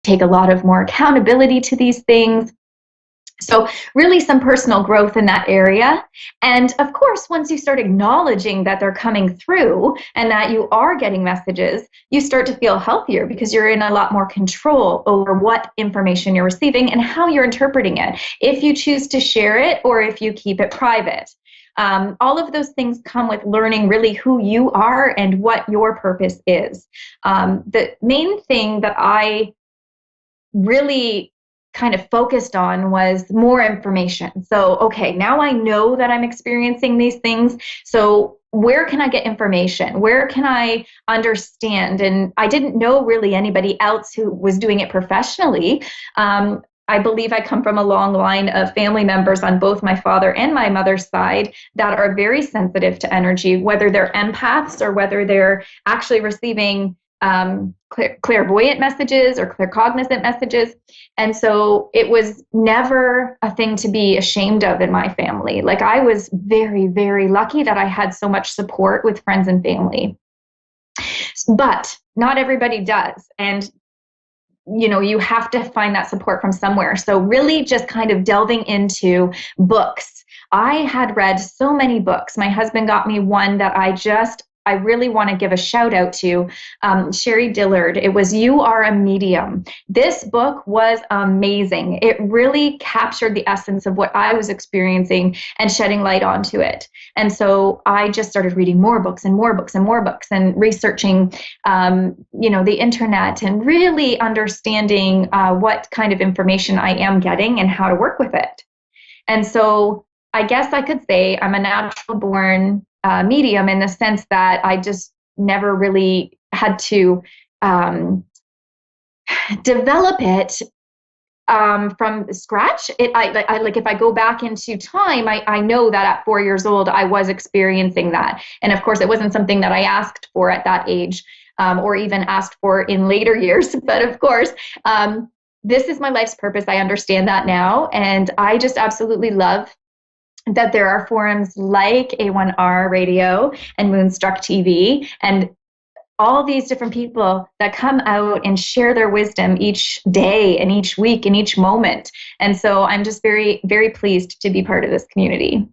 take a lot of more accountability to these things. So really some personal growth in that area. And of course, once you start acknowledging that they're coming through and that you are getting messages, you start to feel healthier because you're in a lot more control over what information you're receiving and how you're interpreting it, if you choose to share it or if you keep it private. All of those things come with learning really who you are and what your purpose is. The main thing that I really kind of focused on was more information. So, okay, now I know that I'm experiencing these things. So where can I get information? Where can I understand? And I didn't know really anybody else who was doing it professionally. I believe I come from a long line of family members on both my father and my mother's side that are very sensitive to energy, whether they're empaths or whether they're actually receiving clairvoyant messages or claircognizant messages. And so it was never a thing to be ashamed of in my family. Like, I was very, very lucky that I had so much support with friends and family. But not everybody does. And you have to find that support from somewhere. So really just kind of delving into books. I had read so many books. My husband got me one that I really want to give a shout out to, Sherry Dillard. It was You Are a Medium. This book was amazing. It really captured the essence of what I was experiencing and shedding light onto it. And so I just started reading more books and more books and more books and researching, the internet and really understanding what kind of information I am getting and how to work with it. And so I guess I could say I'm a natural born medium in the sense that I just never really had to develop it from scratch. I like, if I go back into time, I know that at 4 years old, I was experiencing that. And of course, it wasn't something that I asked for at that age, or even asked for in later years. But of course, this is my life's purpose. I understand that now. And I just absolutely love that there are forums like A1R Radio and Moonstruck TV and all these different people that come out and share their wisdom each day and each week and each moment. And so I'm just very, very pleased to be part of this community.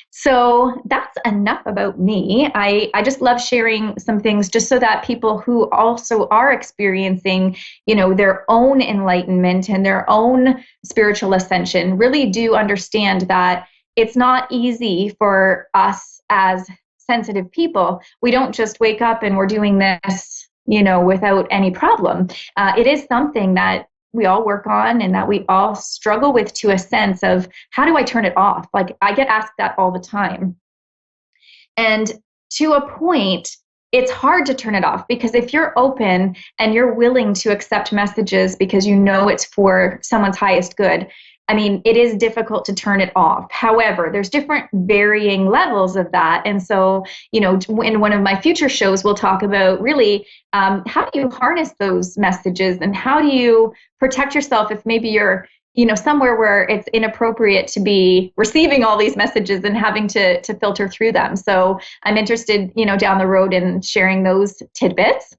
So that's enough about me. I just love sharing some things just so that people who also are experiencing, their own enlightenment and their own spiritual ascension really do understand that it's not easy for us as sensitive people. We don't just wake up and we're doing this, without any problem. It is something that we all work on and that we all struggle with, to a sense of, how do I turn it off? Like, I get asked that all the time. And to a point, it's hard to turn it off, because if you're open and you're willing to accept messages because it's for someone's highest good, I mean, it is difficult to turn it off. However, there's different varying levels of that. And so, in one of my future shows, we'll talk about really how do you harness those messages and how do you protect yourself if maybe you're, somewhere where it's inappropriate to be receiving all these messages and having to filter through them. So I'm interested, down the road in sharing those tidbits.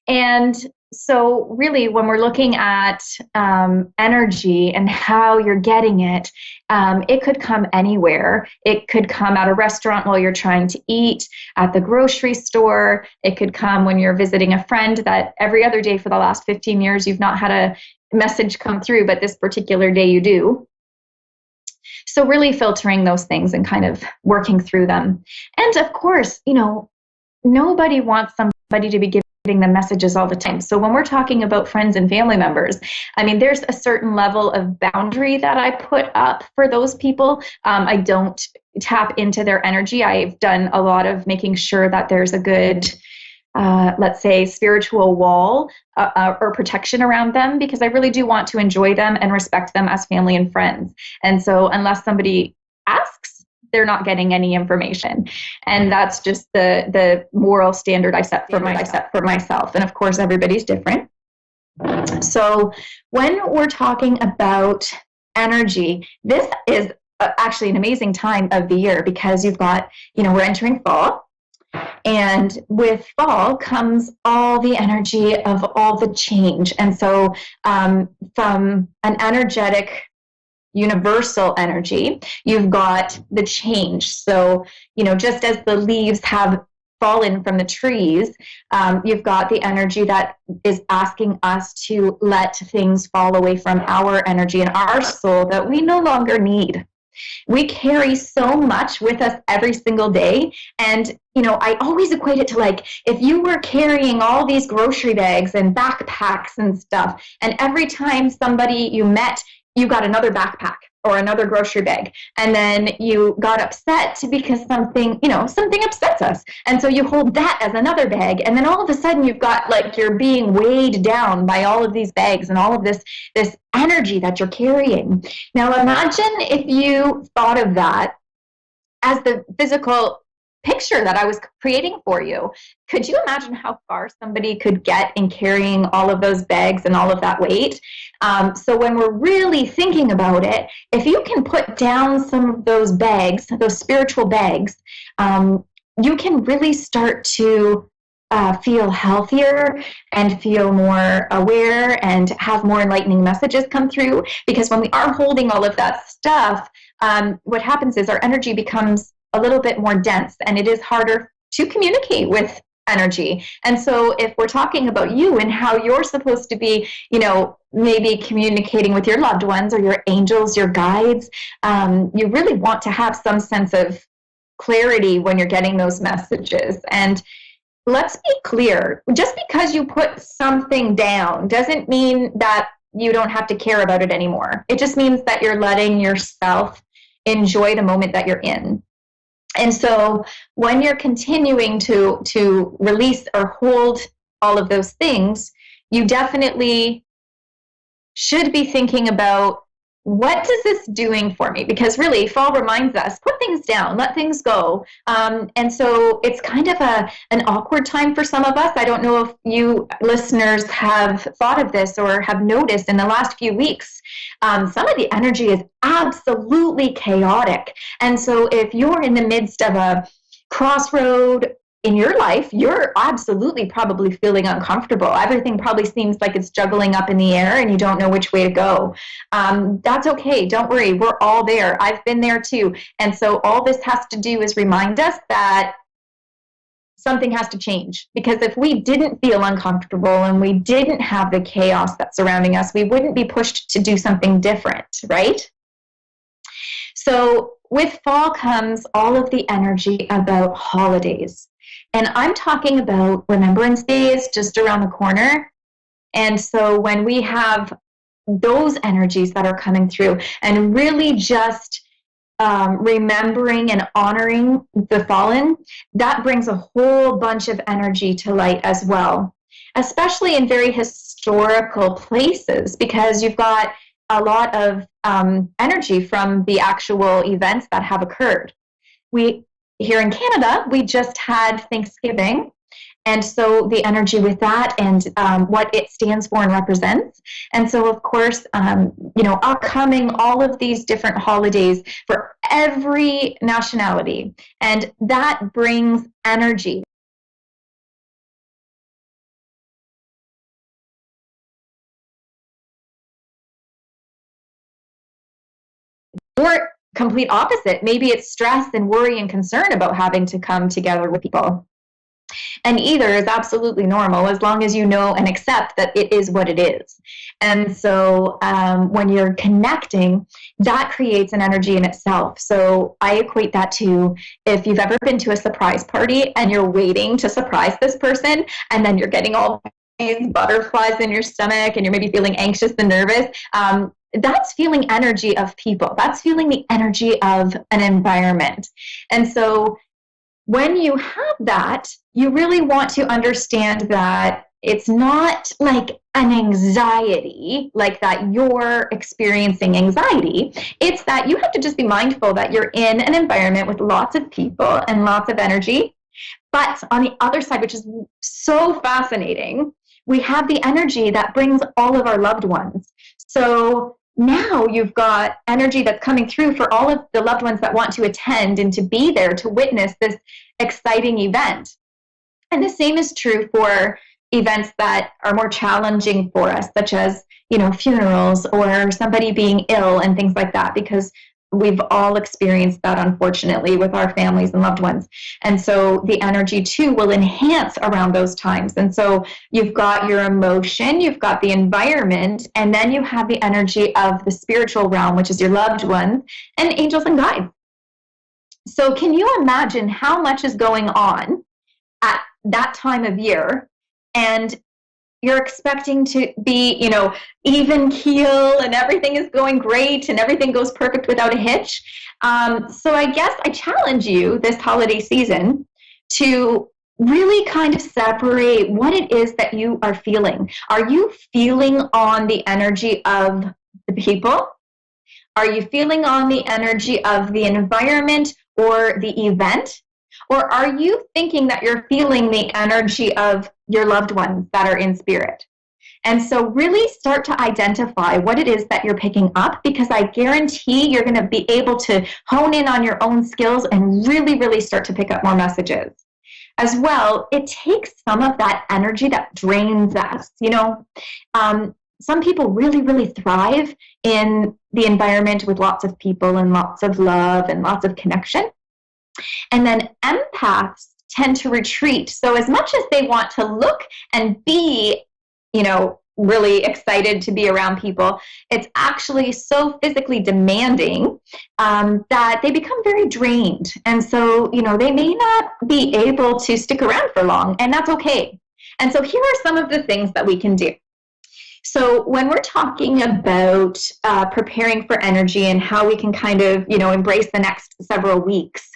And so really, when we're looking at energy and how you're getting it, it could come anywhere. It could come at a restaurant while you're trying to eat, at the grocery store. It could come when you're visiting a friend that every other day for the last 15 years you've not had a message come through, but this particular day you do. So really filtering those things and kind of working through them. And of course, nobody wants somebody to be giving them messages all the time. So when we're talking about friends and family members, I mean, there's a certain level of boundary that I put up for those people. I don't tap into their energy. I've done a lot of making sure that there's a good, let's say, spiritual wall or protection around them, because I really do want to enjoy them and respect them as family and friends. And so unless somebody asks, they're not getting any information. And that's just the moral standard I set for myself. And of course, everybody's different. So when we're talking about energy, this is actually an amazing time of the year, because you've got, we're entering fall. And with fall comes all the energy of all the change. And so, from an energetic, universal energy, you've got the change. So, just as the leaves have fallen from the trees, you've got the energy that is asking us to let things fall away from our energy and our soul that we no longer need. We carry so much with us every single day. And, I always equate it to like if you were carrying all these grocery bags and backpacks and stuff, and every time somebody you met, you got another backpack or another grocery bag. And then you got upset because something upsets us. And so you hold that as another bag. And then all of a sudden you've got like you're being weighed down by all of these bags and all of this energy that you're carrying. Now imagine if you thought of that as the physical picture that I was creating for you. Could you imagine how far somebody could get in carrying all of those bags and all of that weight? So when we're really thinking about it, if you can put down some of those bags, those spiritual bags, you can really start to feel healthier and feel more aware and have more enlightening messages come through. Because when we are holding all of that stuff, what happens is our energy becomes a little bit more dense, and it is harder to communicate with energy. And so if we're talking about you and how you're supposed to be, maybe communicating with your loved ones or your angels, your guides, you really want to have some sense of clarity when you're getting those messages. And let's be clear, just because you put something down doesn't mean that you don't have to care about it anymore. It just means that you're letting yourself enjoy the moment that you're in. And so when you're continuing to release or hold all of those things, you definitely should be thinking about, what is this doing for me? Because really, fall reminds us, put things down, let things go. And so it's kind of an awkward time for some of us. I don't know if you listeners have thought of this or have noticed in the last few weeks, some of the energy is absolutely chaotic. And so if you're in the midst of a crossroad in your life, you're absolutely probably feeling uncomfortable. Everything probably seems like it's juggling up in the air and you don't know which way to go. That's okay. Don't worry. We're all there. I've been there too. And so all this has to do is remind us that something has to change. Because if we didn't feel uncomfortable and we didn't have the chaos that's surrounding us, we wouldn't be pushed to do something different, right? So with fall comes all of the energy about holidays. And I'm talking about Remembrance Day is just around the corner. And so when we have those energies that are coming through and really just remembering and honoring the fallen, that brings a whole bunch of energy to light as well, especially in very historical places, because you've got a lot of energy from the actual events that have occurred. Here in Canada, we just had Thanksgiving, and so the energy with that and what it stands for and represents. And so, of course, upcoming all of these different holidays for every nationality, and that brings energy. Or complete opposite. Maybe it's stress and worry and concern about having to come together with people. And either is absolutely normal as long as you know and accept that it is what it is. And so when you're connecting, that creates an energy in itself. So I equate that to if you've ever been to a surprise party and you're waiting to surprise this person, and then you're getting all these butterflies in your stomach and you're maybe feeling anxious and nervous. That's feeling energy of people. That's feeling the energy of an environment. And so when you have that, you really want to understand that it's not like an anxiety, like that you're experiencing anxiety. It's that you have to just be mindful that you're in an environment with lots of people and lots of energy. But on the other side, which is so fascinating, we have the energy that brings all of our loved ones. So now you've got energy that's coming through for all of the loved ones that want to attend and to be there to witness exciting event. And the same is true for events that are more challenging for us, such as, funerals or somebody being ill and things like that, because we've all experienced that, unfortunately, with our families and loved ones. And so the energy too will enhance around those times. And so you've got your emotion, you've got the environment, and then you have the energy of the spiritual realm, which is your loved ones and angels and guides. So can you imagine how much is going on at that time of year? And you're expecting to be, even keel, and everything is going great and everything goes perfect without a hitch. So I guess I challenge you this holiday season to really kind of separate what it is that you are feeling. Are you feeling on the energy of the people? Are you feeling on the energy of the environment or the event? Or are you thinking that you're feeling the energy of your loved ones that are in spirit? And so really start to identify what it is that you're picking up, because I guarantee you're going to be able to hone in on your own skills and really, really start to pick up more messages. As well, it takes some of that energy that drains us. Some people really, really thrive in the environment with lots of people and lots of love and lots of connection. And then empaths tend to retreat. So as much as they want to look and be, really excited to be around people, it's actually so physically demanding that they become very drained. And so, they may not be able to stick around for long, and that's okay. And so here are some of the things that we can do. So when we're talking about preparing for energy and how we can kind of, embrace the next several weeks,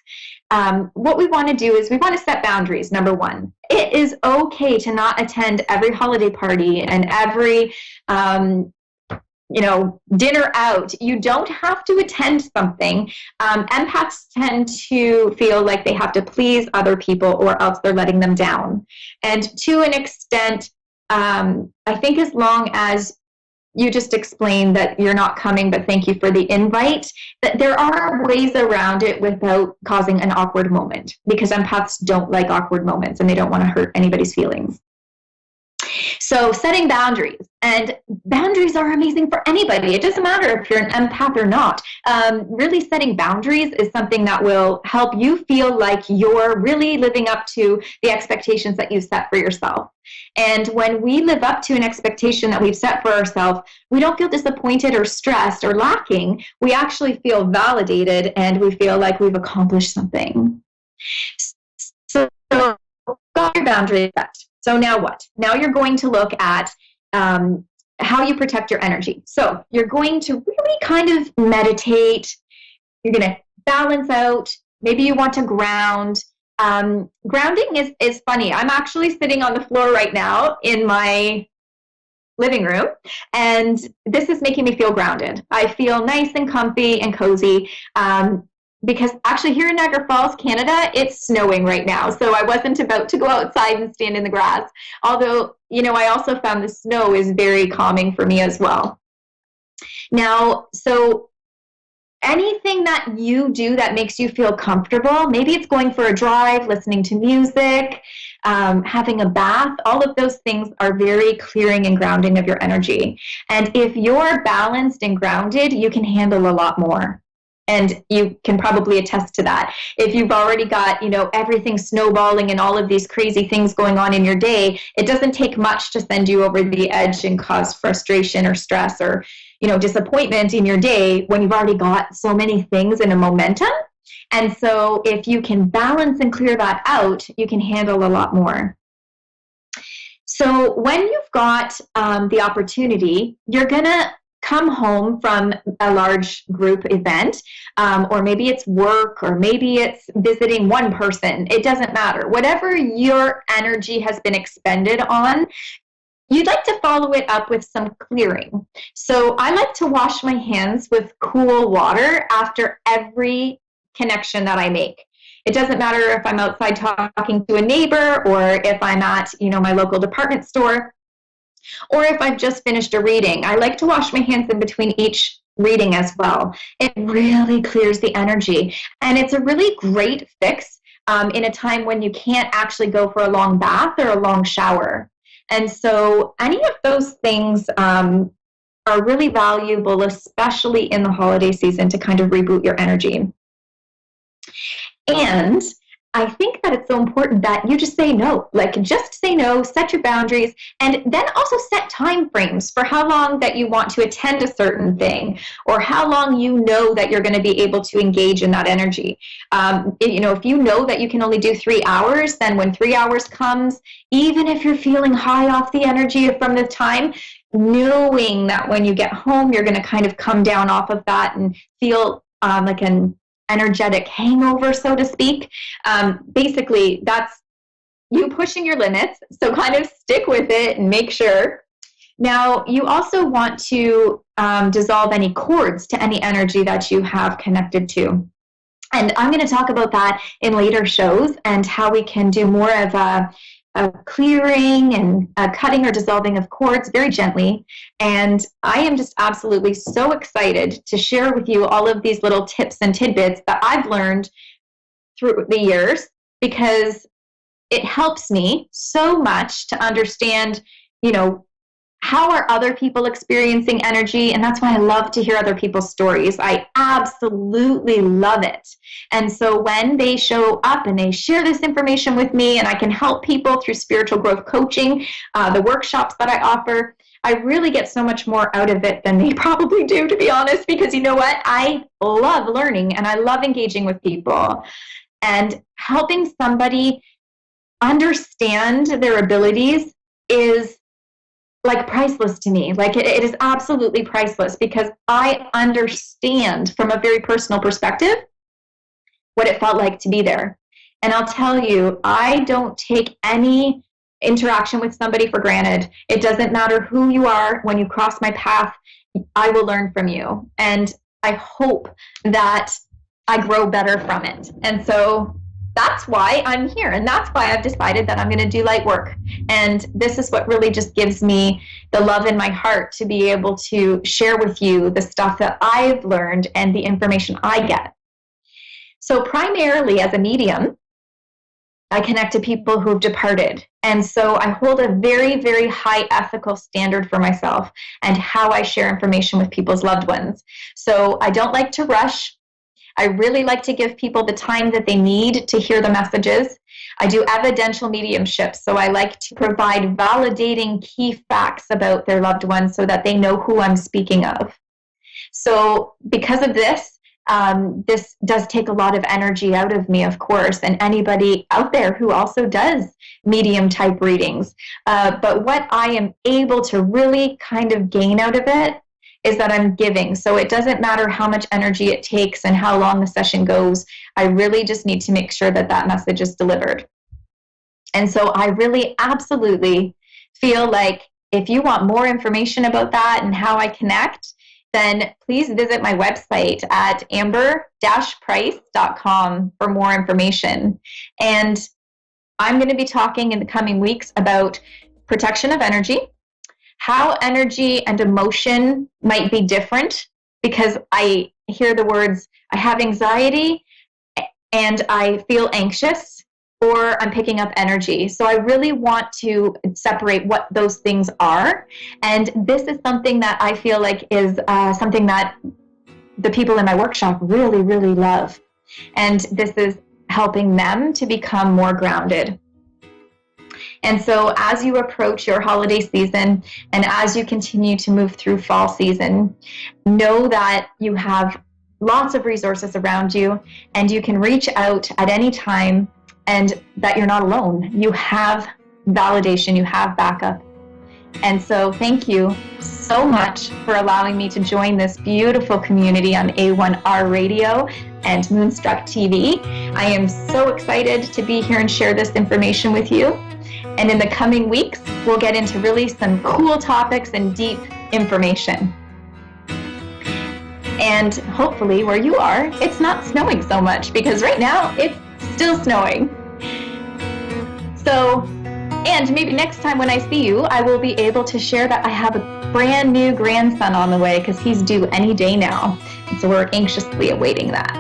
what we want to do is we want to set boundaries. Number one, it is okay to not attend every holiday party and every, dinner out. You don't have to attend something. Empaths tend to feel like they have to please other people or else they're letting them down. And to an extent, I think as long as you just explain that you're not coming, but thank you for the invite, that there are ways around it without causing an awkward moment, because empaths don't like awkward moments and they don't want to hurt anybody's feelings. So setting boundaries, and boundaries are amazing for anybody. It doesn't matter if you're an empath or not. Really setting boundaries is something that will help you feel like you're really living up to the expectations that you set for yourself. And when we live up to an expectation that we've set for ourselves, we don't feel disappointed or stressed or lacking. We actually feel validated and we feel like we've accomplished something. So got your boundaries set. So now what? Now you're going to look at how you protect your energy. So you're going to really kind of meditate. You're going to balance out. Maybe you want to ground. Grounding is funny. I'm actually sitting on the floor right now in my living room, and this is making me feel grounded. I feel nice and comfy and cozy. Because actually here in Niagara Falls, Canada, it's snowing right now. So I wasn't about to go outside and stand in the grass. Although, I also found the snow is very calming for me as well. Now, so anything that you do that makes you feel comfortable, maybe it's going for a drive, listening to music, having a bath, all of those things are very clearing and grounding of your energy. And if you're balanced and grounded, you can handle a lot more. And you can probably attest to that. If you've already got, everything snowballing and all of these crazy things going on in your day, it doesn't take much to send you over the edge and cause frustration or stress or, disappointment in your day when you've already got so many things in a momentum. And so if you can balance and clear that out, you can handle a lot more. So when you've got the opportunity, you're going to come home from a large group event, or maybe it's work, or maybe it's visiting one person. It doesn't matter. Whatever your energy has been expended on, you'd like to follow it up with some clearing. So I like to wash my hands with cool water after every connection that I make. It doesn't matter if I'm outside talking to a neighbor, or if I'm at, my local department store, or if I've just finished a reading. I like to wash my hands in between each reading as well. It really clears the energy. And it's a really great fix in a time when you can't actually go for a long bath or a long shower. And so any of those things are really valuable, especially in the holiday season, to kind of reboot your energy. And I think that it's so important that you just say no, like just say no, set your boundaries, and then also set time frames for how long that you want to attend a certain thing, or how long you know that you're going to be able to engage in that energy. If you know that you can only do 3 hours, then when 3 hours comes, even if you're feeling high off the energy from the time, knowing that when you get home, you're going to kind of come down off of that and feel like an energetic hangover, so to speak. Basically, that's you pushing your limits. So kind of stick with it and make sure. Now, you also want to dissolve any cords to any energy that you have connected to. And I'm going to talk about that in later shows and how we can do more of a clearing and cutting or dissolving of cords very gently. And I am just absolutely so excited to share with you all of these little tips and tidbits that I've learned through the years, because it helps me so much to understand, how are other people experiencing energy? And that's why I love to hear other people's stories. I absolutely love it. And so when they show up and they share this information with me, and I can help people through spiritual growth coaching, the workshops that I offer, I really get so much more out of it than they probably do, to be honest, because you know what? I love learning and I love engaging with people, and helping somebody understand their abilities is like priceless to me. Like it is absolutely priceless, because I understand from a very personal perspective what it felt like to be there. And I'll tell you, I don't take any interaction with somebody for granted. It doesn't matter who you are. When you cross my path, I will learn from you. And I hope that I grow better from it. And so that's why I'm here. And that's why I've decided that I'm going to do light work. And this is what really just gives me the love in my heart to be able to share with you the stuff that I've learned and the information I get. So primarily as a medium, I connect to people who have departed. And so I hold a very, very high ethical standard for myself and how I share information with people's loved ones. So I don't like to rush. I really like to give people the time that they need to hear the messages. I do evidential mediumship, so I like to provide validating key facts about their loved ones so that they know who I'm speaking of. So because of this, this does take a lot of energy out of me, of course, and anybody out there who also does medium type readings. But what I am able to really kind of gain out of it is that I'm giving. So it doesn't matter how much energy it takes and how long the session goes. I really just need to make sure that that message is delivered. And so I really absolutely feel like if you want more information about that and how I connect, then please visit my website at amber-price.com for more information. And I'm going to be talking in the coming weeks about protection of energy, how energy and emotion might be different, because I hear the words, I have anxiety and I feel anxious, or I'm picking up energy. So I really want to separate what those things are. And this is something that I feel like is something that the people in my workshop really, really love. And this is helping them to become more grounded. And so as you approach your holiday season and as you continue to move through fall season, know that you have lots of resources around you and you can reach out at any time, and that you're not alone. You have validation, you have backup. And so thank you so much for allowing me to join this beautiful community on A1R Radio and Moonstruck TV. I am so excited to be here and share this information with you. And in the coming weeks, we'll get into really some cool topics and deep information. And hopefully where you are, it's not snowing so much, because right now it's still snowing. So, and maybe next time when I see you, I will be able to share that I have a brand new grandson on the way, because he's due any day now. And so we're anxiously awaiting that.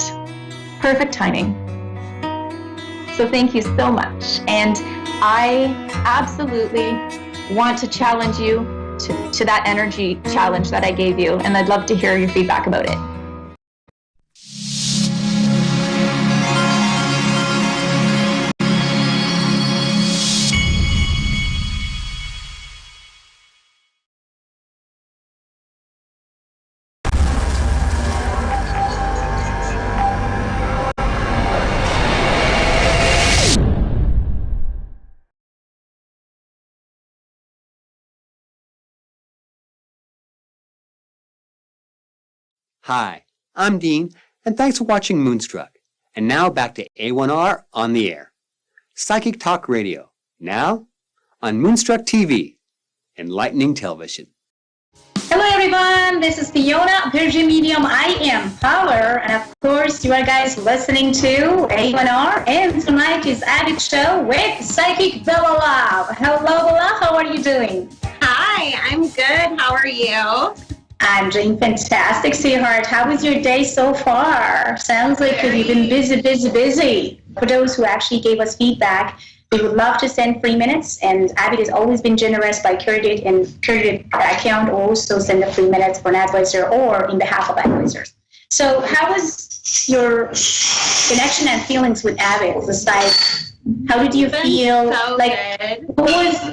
Perfect timing. So thank you so much. And I absolutely want to challenge you to that energy challenge that I gave you. And I'd love to hear your feedback about it. Hi, I'm Dean, and thanks for watching Moonstruck. And now back to A1R on the air. Psychic Talk Radio, now on Moonstruck TV, enlightening television. Hello everyone, this is Fiona, Virgin Medium I Am Power, and of course you are guys listening to A1R, and tonight is Added Show with Psychic Bella Love. Hello Bella, how are you doing? Hi, I'm good. How are you? I'm doing fantastic, sweetheart. How was your day so far? Sounds like you've been busy. For those who actually gave us feedback, we would love to send 3 minutes, and Abby has always been generous by credit account, also send the 3 minutes for an advisor or in behalf of advisors. So how was your connection and feelings with Abby? Aside, how did you feel? So good.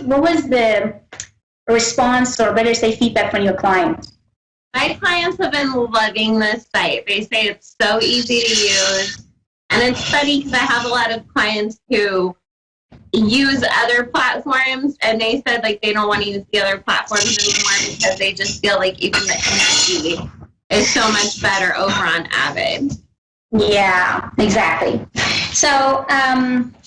What was the response, or better say feedback from your client? My clients have been loving this site. They say it's so easy to use. And it's funny because I have a lot of clients who use other platforms, and they said like they don't want to use the other platforms anymore because they just feel like even the energy is so much better over on Avid. Yeah, exactly. So,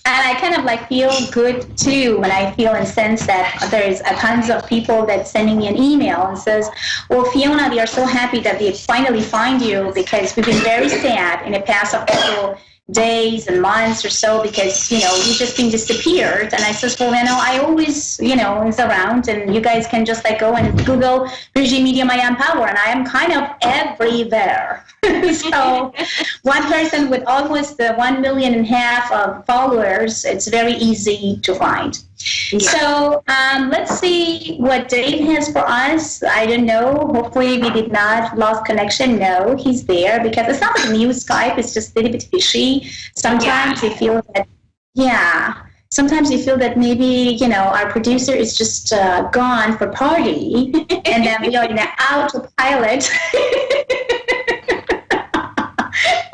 and I kind of like feel good too when I feel and sense that there's a tons of people that sending me an email and says, well, Fiona, we are so happy that we finally find you, because we've been very sad in the past of couple days and months or so, because, you just been disappeared. And I says, well, I always, is around, and you guys can just like go and Google Virgin Media I Am Power, and I am kind of everywhere. So one person with almost 1.5 million of followers, it's very easy to find. Yeah. So let's see what Dave has for us. I don't know. Hopefully we did not lost connection. No, he's there, because it's not like a new Skype. It's just a little bit fishy. Sometimes you feel that, sometimes you feel that maybe, our producer is just gone for party, and then we are in an autopilot.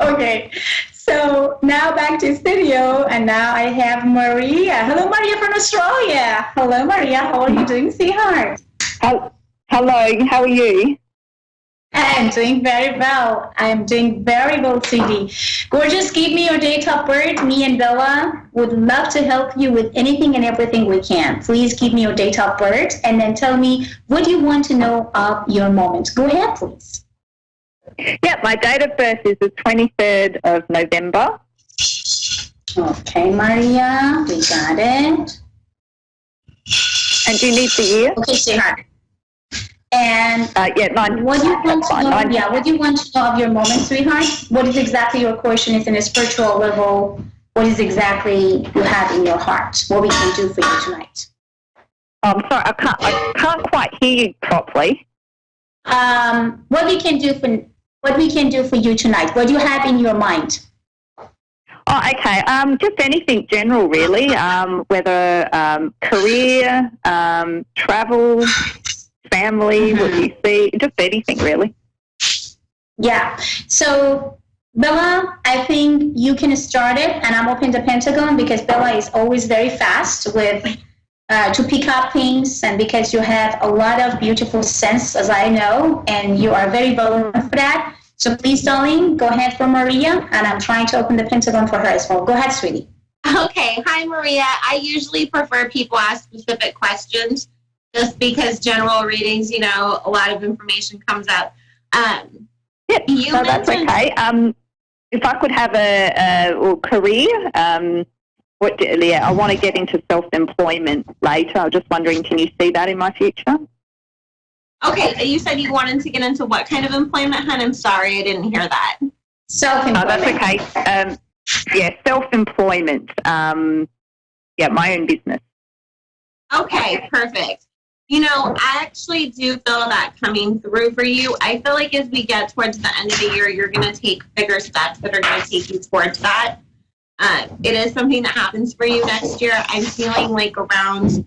Okay, so now back to studio, and now I have Maria. Hello, Maria from Australia. Hello, Maria. How are you doing, sweetheart? Hello, how are you? I'm doing very well. Sweetie. Gorgeous, give me your date of birth. Me and Bella would love to help you with anything and everything we can. Please give me your date of birth, and then tell me what you want to know of your moment. Go ahead, please. Yeah, my date of birth is the 23rd of November. Okay, Maria, we got it. And do you need the year? Okay, sweetheart. And what do you want to know of your moment, sweetheart? What is exactly your question is in a spiritual level? What is exactly you have in your heart? What we can do for you tonight? I'm sorry, I can't quite hear you properly. What we can do for you tonight? What do you have in your mind? Oh, okay. Just anything general, really. Whether career, travel, family, what do you see? Just anything, really. Yeah. So, Bella, I think you can start it, and I'm open the Pentagon, because Bella is always very fast with to pick up things, and because you have a lot of beautiful sense, as I know, and you are very vulnerable for that. So please, darling, go ahead for Maria, and I'm trying to open the Pentagon for her as well. Go ahead, sweetie. Okay. Hi, Maria. I usually prefer people ask specific questions, just because general readings, a lot of information comes out. So that's okay. If I could have a career, I want to get into self-employment later. I was just wondering, can you see that in my future? Okay, you said you wanted to get into what kind of employment, hon? I'm sorry, I didn't hear that. Self-employment. Oh, that's okay. Yeah, self-employment. My own business. Okay, perfect. You know, I actually do feel that coming through for you. I feel like as we get towards the end of the year, you're going to take bigger steps that are going to take you towards that. It is something that happens for you next year. I'm feeling like around,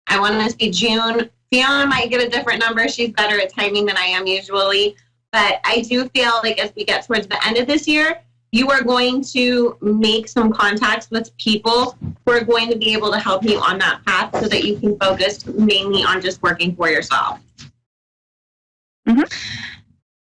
I want to say June. Fiona might get a different number. She's better at timing than I am usually. But I do feel like as we get towards the end of this year, you are going to make some contacts with people who are going to be able to help you on that path so that you can focus mainly on just working for yourself. Mm-hmm.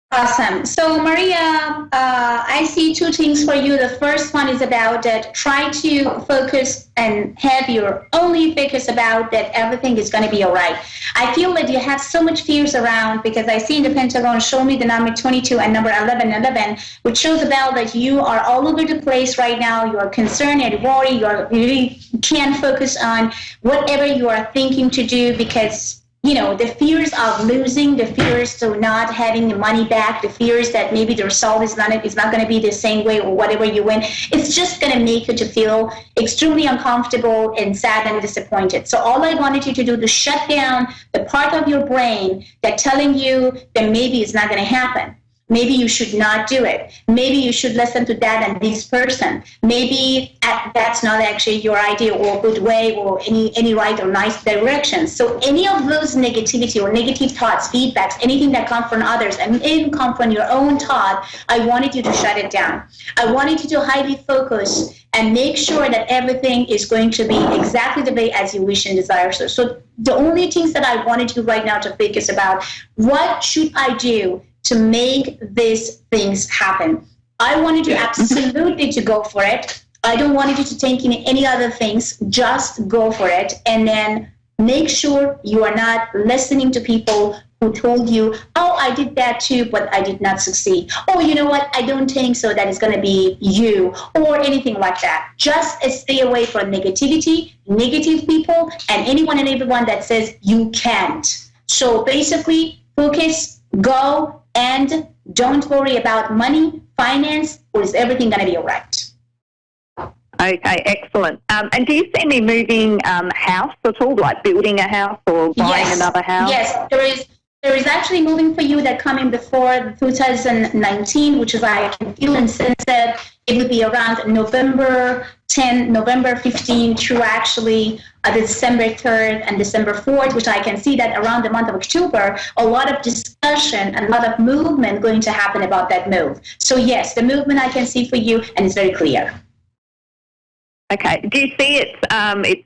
Awesome. So, Maria, I see two things for you. The first one is about that try to focus and have your only focus about that everything is going to be all right. I feel that you have so much fears around because I see in the Pentagon, show me the number 22 and number 1111, which shows about that you are all over the place right now. You are concerned and worried. You really can't focus on whatever you are thinking to do because the fears of losing, the fears to not having the money back, the fears that maybe the result is not going to be the same way or whatever you win, it's just going to make you to feel extremely uncomfortable and sad and disappointed. So all I wanted you to do to shut down the part of your brain that telling you that maybe it's not going to happen. Maybe you should not do it. Maybe you should listen to that and this person. Maybe that's not actually your idea or good way or any right or nice direction. So any of those negativity or negative thoughts, feedbacks, anything that come from others and even come from your own thought, I wanted you to shut it down. I wanted you to highly focus and make sure that everything is going to be exactly the way as you wish and desire. So the only things that I wanted you right now to focus about, what should I do to make these things happen? I wanted you absolutely to go for it. I don't want you to think in any other things. Just go for it. And then make sure you are not listening to people who told you, oh, I did that too, but I did not succeed. Oh, you know what? I don't think so that it's going to be you or anything like that. Just stay away from negativity, negative people, and anyone and everyone that says you can't. So basically, focus, go, and don't worry about money, finance, or is everything going to be all right? Okay, excellent. And do you see me moving house at all, like building a house or buying another house? Yes, there is actually moving for you that coming before 2019, which is I can feel and sense that it would be around November 10, November 15 through actually the December 3rd and December 4th, which I can see that around the month of October, a lot of discussion and a lot of movement going to happen about that move. So yes, the movement I can see for you, and it's very clear. Okay. Do you see it?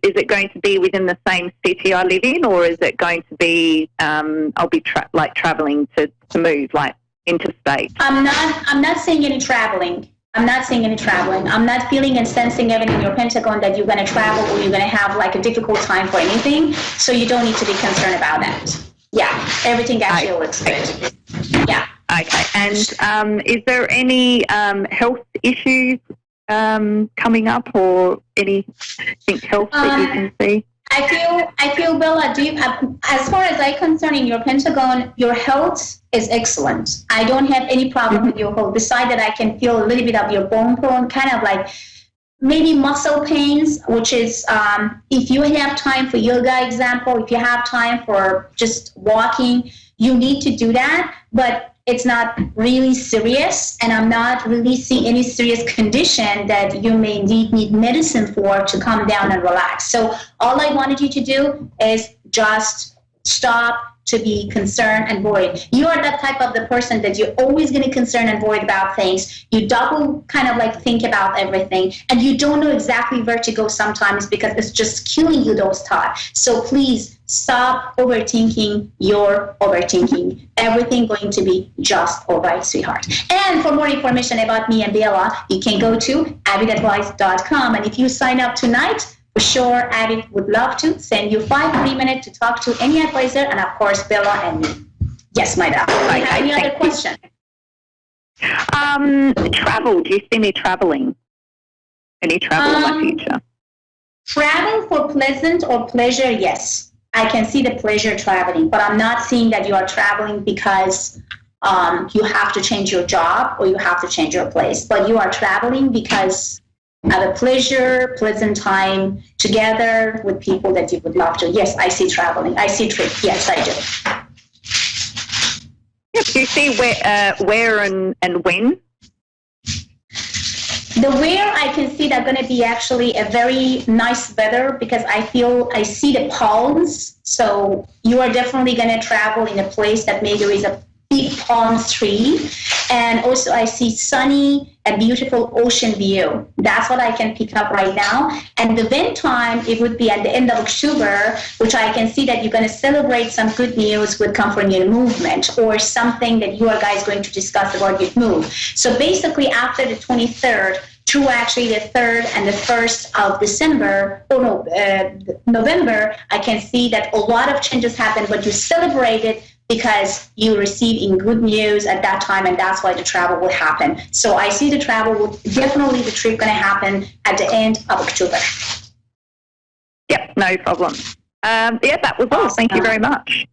Is it going to be within the same city I live in, or is it going to be? I'll be traveling to move like interstate. I'm not saying any traveling. I'm not feeling and sensing everything in your Pentagon that you're going to travel or you're going to have like a difficult time for anything. So you don't need to be concerned about that. Yeah, everything actually looks good. Yeah. Okay. And is there any health issues coming up or anything else that you can see? I feel Bella, as far as I'm concerned in your Pentagon, your health is excellent. I don't have any problem with your health. Besides that, I can feel a little bit of your bone, kind of like maybe muscle pains, which is if you have time for yoga, example, if you have time for just walking, you need to do that. But it's not really serious, and I'm not really seeing any serious condition that you may need medicine for to calm down and relax. So all I wanted you to do is just stop to be concerned and worried. You are that type of the person that you're always going to concern and worried about things. You double kind of like think about everything, and you don't know exactly where to go sometimes because it's just killing you, those thoughts. So please stop overthinking your overthinking. Everything going to be just all right, sweetheart. And for more information about me and Bella, you can go to avidadvice.com. And if you sign up tonight, for sure, Avid would love to send you 5 free minutes to talk to any advisor, and of course, Bella and me. Yes, my darling. Do you have any other question? Travel. Do you see me traveling? Any travel in my future? Travel for pleasant or pleasure, yes. I can see the pleasure traveling, but I'm not seeing that you are traveling because you have to change your job or you have to change your place. But you are traveling because have a pleasant time together with people that you would love to. Yes, I see traveling. I see trip. Yes, I do. Yep. Do you see where and when? The where I can see that going to be actually a very nice weather because I see the palms. So you are definitely going to travel in a place that maybe there is a big palm tree. And also I see sunny and beautiful ocean view. That's what I can pick up right now. And the event time, it would be at the end of October, which I can see that you're going to celebrate some good news with come from your movement or something that you are guys going to discuss about your move. So basically after the 23rd, through actually the 3rd and the 1st of December, November, I can see that a lot of changes happen, but you celebrate it because you receive in good news at that time, and that's why the travel will happen. So I see the definitely the trip going to happen at the end of October. Yep, no problem. That was all. Thank you very much.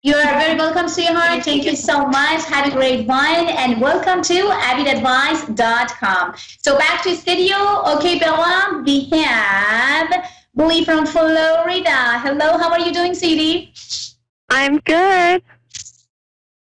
You are very welcome, sweetheart. Thank you so much. Have a great one, and welcome to avidadvice.com. So back to studio. Okay, Bella, we have Bully from Florida. Hello, how are you doing, sweetie? I'm good.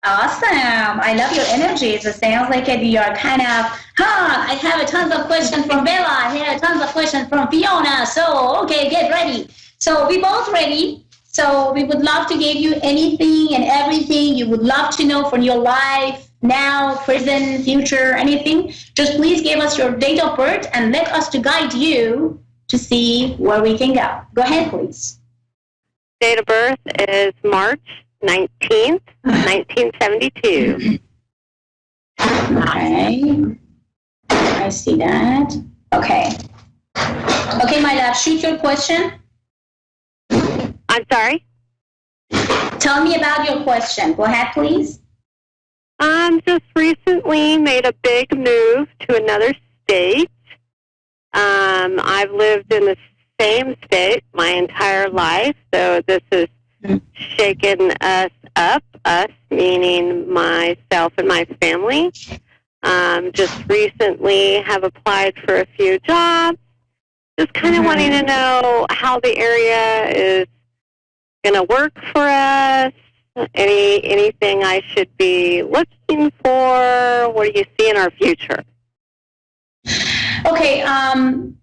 Awesome. I love your energy. It sounds like you are kind of, I have a tons of questions from Bella. I have tons of questions from Fiona. So, okay, get ready. So we both ready. So we would love to give you anything and everything you would love to know from your life, now, present, future, anything. Just please give us your date of birth and let us to guide you to see where we can go. Go ahead, please. Date of birth is March 19th, 1972. Okay. I see that. Okay. Okay, my love, shoot your question. I'm sorry? Tell me about your question. Go ahead, please. Just recently made a big move to another state. I've lived in the same state my entire life, so this has shaken us up, us meaning myself and my family. Just recently have applied for a few jobs, just kind of wanting to know how the area is going to work for us, anything I should be looking for, what do you see in our future? Okay,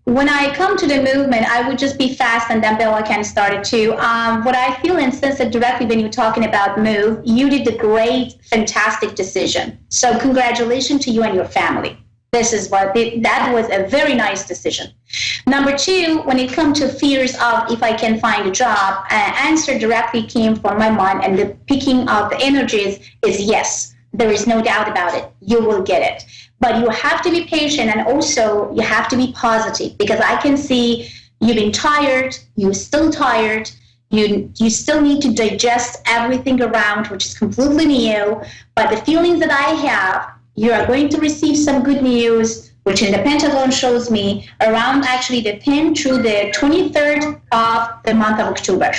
when I come to the movement, I would just be fast and then Bella can start it too. What I feel and sense that directly when you're talking about move, you did a great, fantastic decision. So congratulations to you and your family. This is that was a very nice decision. Number two, when it comes to fears of if I can find a job, answer directly came from my mind, and the picking of the energies is yes. There is no doubt about it. You will get it. But you have to be patient, and also you have to be positive, because I can see you've been tired, you're still tired, you still need to digest everything around, which is completely new. But the feelings that I have, you are going to receive some good news, which in the Pentagon shows me around actually the 10th through the 23rd of the month of October.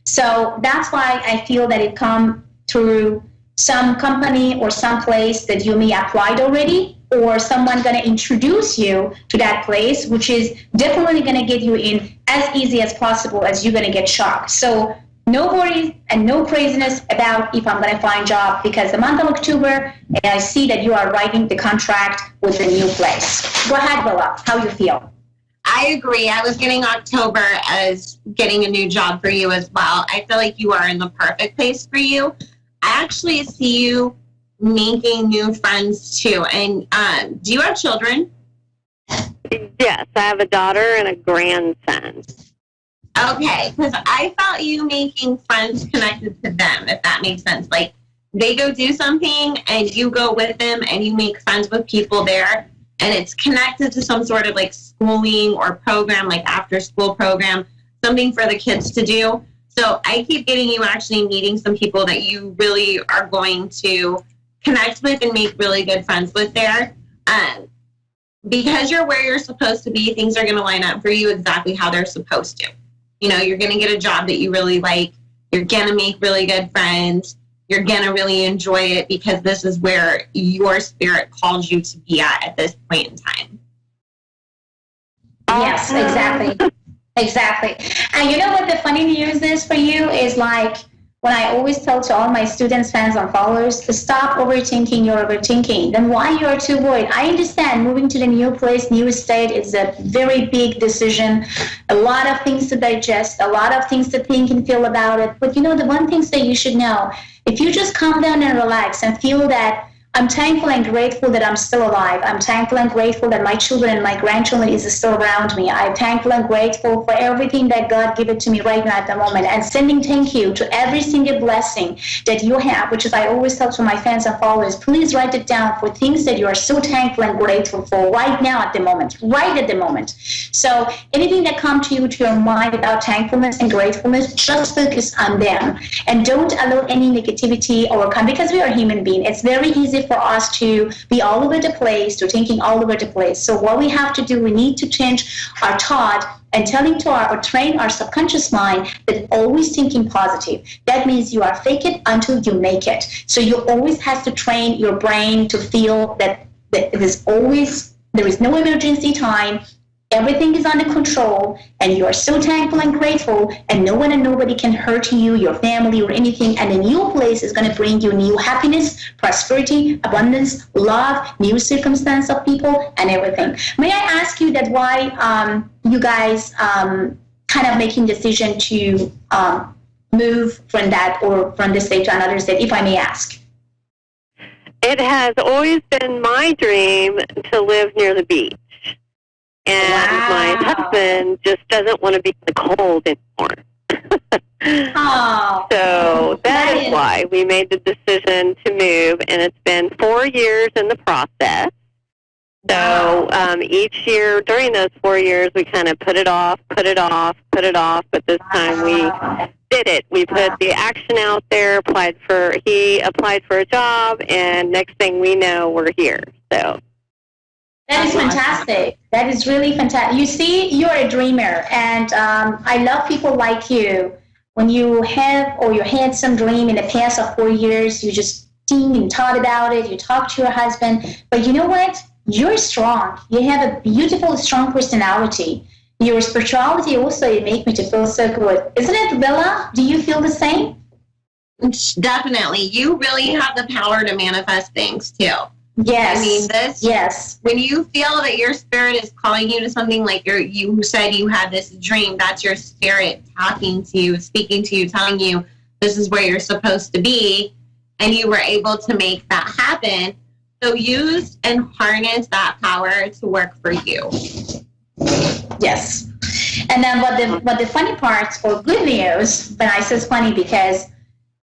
So that's why I feel that it come through some company or some place that you may applied already, or someone going to introduce you to that place, which is definitely going to get you in as easy as possible, as you're going to get shocked. So no worries and no craziness about if I'm going to find a job, because the month of October, and I see that you are writing the contract with the new place. Go ahead, Bella, how you feel? I agree. I was getting October as getting a new job for you as well. I feel like you are in the perfect place for you. I actually see you making new friends too. And do you have children? Yes, I have a daughter and a grandson. Okay, because I felt you making friends connected to them, if that makes sense. Like, they go do something and you go with them and you make friends with people there, and it's connected to some sort of like schooling or program, like after school program, something for the kids to do. So I keep getting you actually meeting some people that you really are going to connect with and make really good friends with there. Because you're where you're supposed to be, things are going to line up for you exactly how they're supposed to. You know, you're going to get a job that you really like. You're going to make really good friends. you're going to really enjoy it because this is where your spirit calls you to be at this point in time. Yes, exactly. Exactly. And you know what the funny news is for you is like when I always tell to all my students, fans, and followers to stop overthinking your overthinking. Then why you are too worried? I understand moving to the new place, new state is a very big decision. A lot of things to digest, a lot of things to think and feel about it. But you know, the one thing that you should know, if you just calm down and relax and feel that I'm thankful and grateful that I'm still alive. I'm thankful and grateful that my children and my grandchildren is still around me. I'm thankful and grateful for everything that God gave it to me right now at the moment. And sending thank you to every single blessing that you have, which is I always tell to my fans and followers, please write it down for things that you are so thankful and grateful for right now at the moment, right at the moment. So anything that comes to you to your mind about thankfulness and gratefulness, just focus on them. And don't allow any negativity or come, because we are human beings. It's very easy for us to be all over the place, to thinking all over the place. So what we have to do, we need to change our thought and telling to our, or train our subconscious mind that always thinking positive. That means you are fake it until you make it. So you always have to train your brain to feel that there is no emergency time. Everything is under control, and you are so thankful and grateful, and no one and nobody can hurt you, your family, or anything. And the new place is going to bring you new happiness, prosperity, abundance, love, new circumstance of people, and everything. May I ask you that why you guys kind of making decision to move from that or from this state to another state, if I may ask? It has always been my dream to live near the beach. And my husband just doesn't want to be in the cold anymore. Oh, so that is why we made the decision to move, and it's been 4 years in the process. So each year, during those 4 years, we kind of put it off, but this time we did it. We put the action out there, he applied for a job, and next thing we know, we're here. So. That is fantastic. That is really fantastic. You see, you're a dreamer, and I love people like you. When you have or you had some dream in the past of 4 years, you just think and thought about it, you talk to your husband, but you know what? You're strong. You have a beautiful, strong personality. Your spirituality also, it makes me to feel so good. Isn't it, Bella? Do you feel the same? Definitely. You really have the power to manifest things, too. Yes. I mean, yes. When you feel that your spirit is calling you to something, like you said you had this dream, that's your spirit talking to you, speaking to you, telling you this is where you're supposed to be, and you were able to make that happen. So use and harness that power to work for you. Yes. And then what the funny parts or good news, but I say it's funny because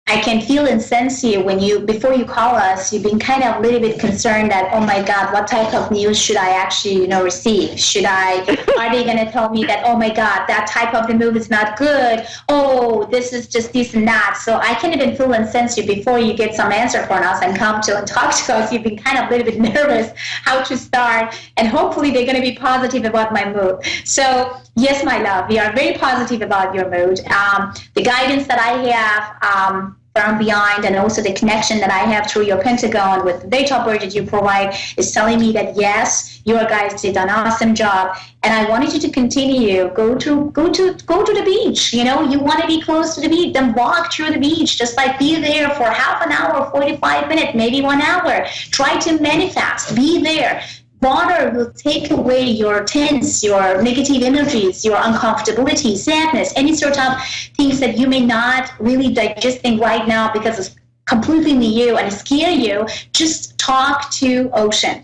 I can feel and sense you when before you call us, you've been kind of a little bit concerned that, oh my God, what type of news should I actually, receive? Are they going to tell me that, oh my God, that type of the move is not good? Oh, this is just this and that. So I can even feel and sense you before you get some answer from us and come to and talk to us. You've been kind of a little bit nervous how to start, and hopefully they're going to be positive about my move. So yes, my love, we are very positive about your mood. The guidance that I have from beyond, and also the connection that I have through your Pentagon with the data bird that you provide is telling me that yes, you guys did an awesome job, and I wanted you to continue. Go to the beach. You want to be close to the beach. Then walk through the beach. Just like be there for half an hour, 45 minutes, maybe 1 hour. Try to manifest. Be there. Water will take away your tense, your negative energies, your uncomfortability, sadness, any sort of things that you may not really digesting right now because it's completely new and scare you. Just talk to ocean.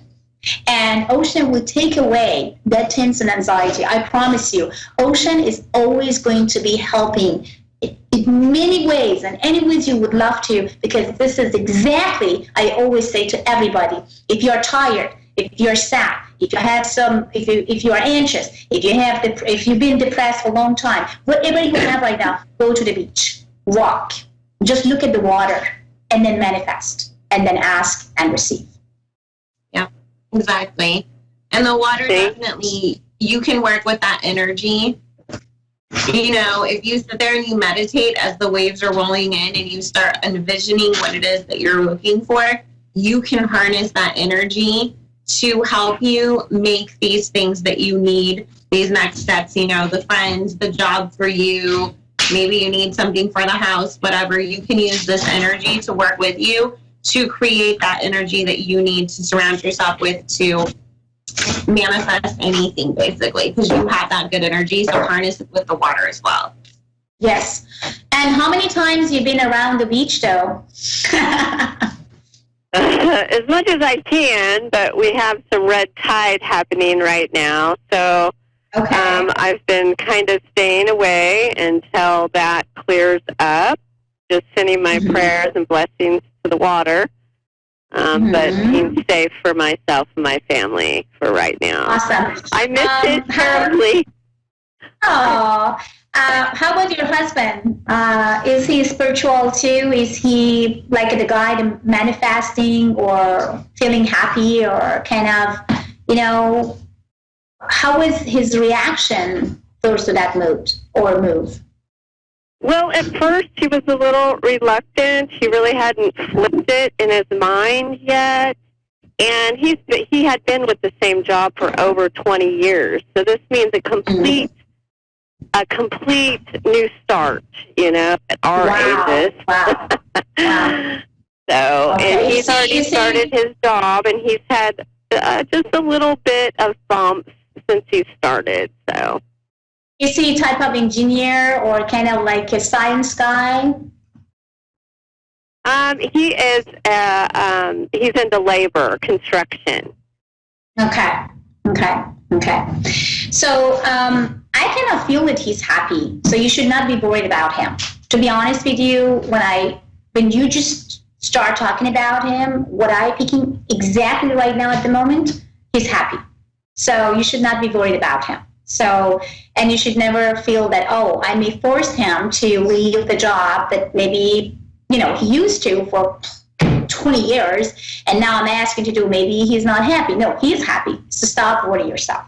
And ocean will take away that tense and anxiety. I promise you, ocean is always going to be helping in many ways and any ways you would love to, because this is exactly, I always say to everybody, if you're tired, if you're sad, if you are anxious, if you've been depressed for a long time, whatever you have right now, go to the beach, walk, just look at the water, and then manifest, and then ask and receive. Yeah, exactly. And the water, definitely, you can work with that energy You know, if you sit there and you meditate as the waves are rolling in and you start envisioning what it is that you're looking for, you can harness that energy to help you make these things that you need, these next steps, you know, the friends, the job for you, maybe you need something for the house, whatever. You can use this energy to work with you to create that energy that you need to surround yourself with to manifest anything, basically, because you have that good energy. So harness it with the water as well. Yes. And how many times you've been around the beach, though? As much as I can, but we have some red tide happening right now. So Okay. I've been kind of staying away until that clears up, just sending my prayers and blessings to the water. But being safe for myself and my family for right now. Awesome. I missed it terribly. Oh, how about your husband? Is he spiritual too? Is he like the guy manifesting or feeling happy or kind of, you know, how was his reaction towards that mood or move? Well, at first he was a little reluctant. He really hadn't flipped it in his mind yet. And he had been with the same job for over 20 years. So this means a complete new start, you know, at our ages. Wow. So, Okay. and he's already started his job, and he's had just a little bit of bumps since he started, so. Is he a type of engineer or kind of like a science guy? He is. He's into labor, construction. Okay. So I kind of feel that he's happy. So you should not be worried about him. To be honest with you, when you just start talking about him, what I'm picking exactly right now at the moment, he's happy. So you should not be worried about him. So, and you should never feel that, oh, I may force him to leave the job that maybe, you know, he used to for 20 years, and now I'm asking to do, maybe he's not happy. No, he's happy. So stop worrying yourself.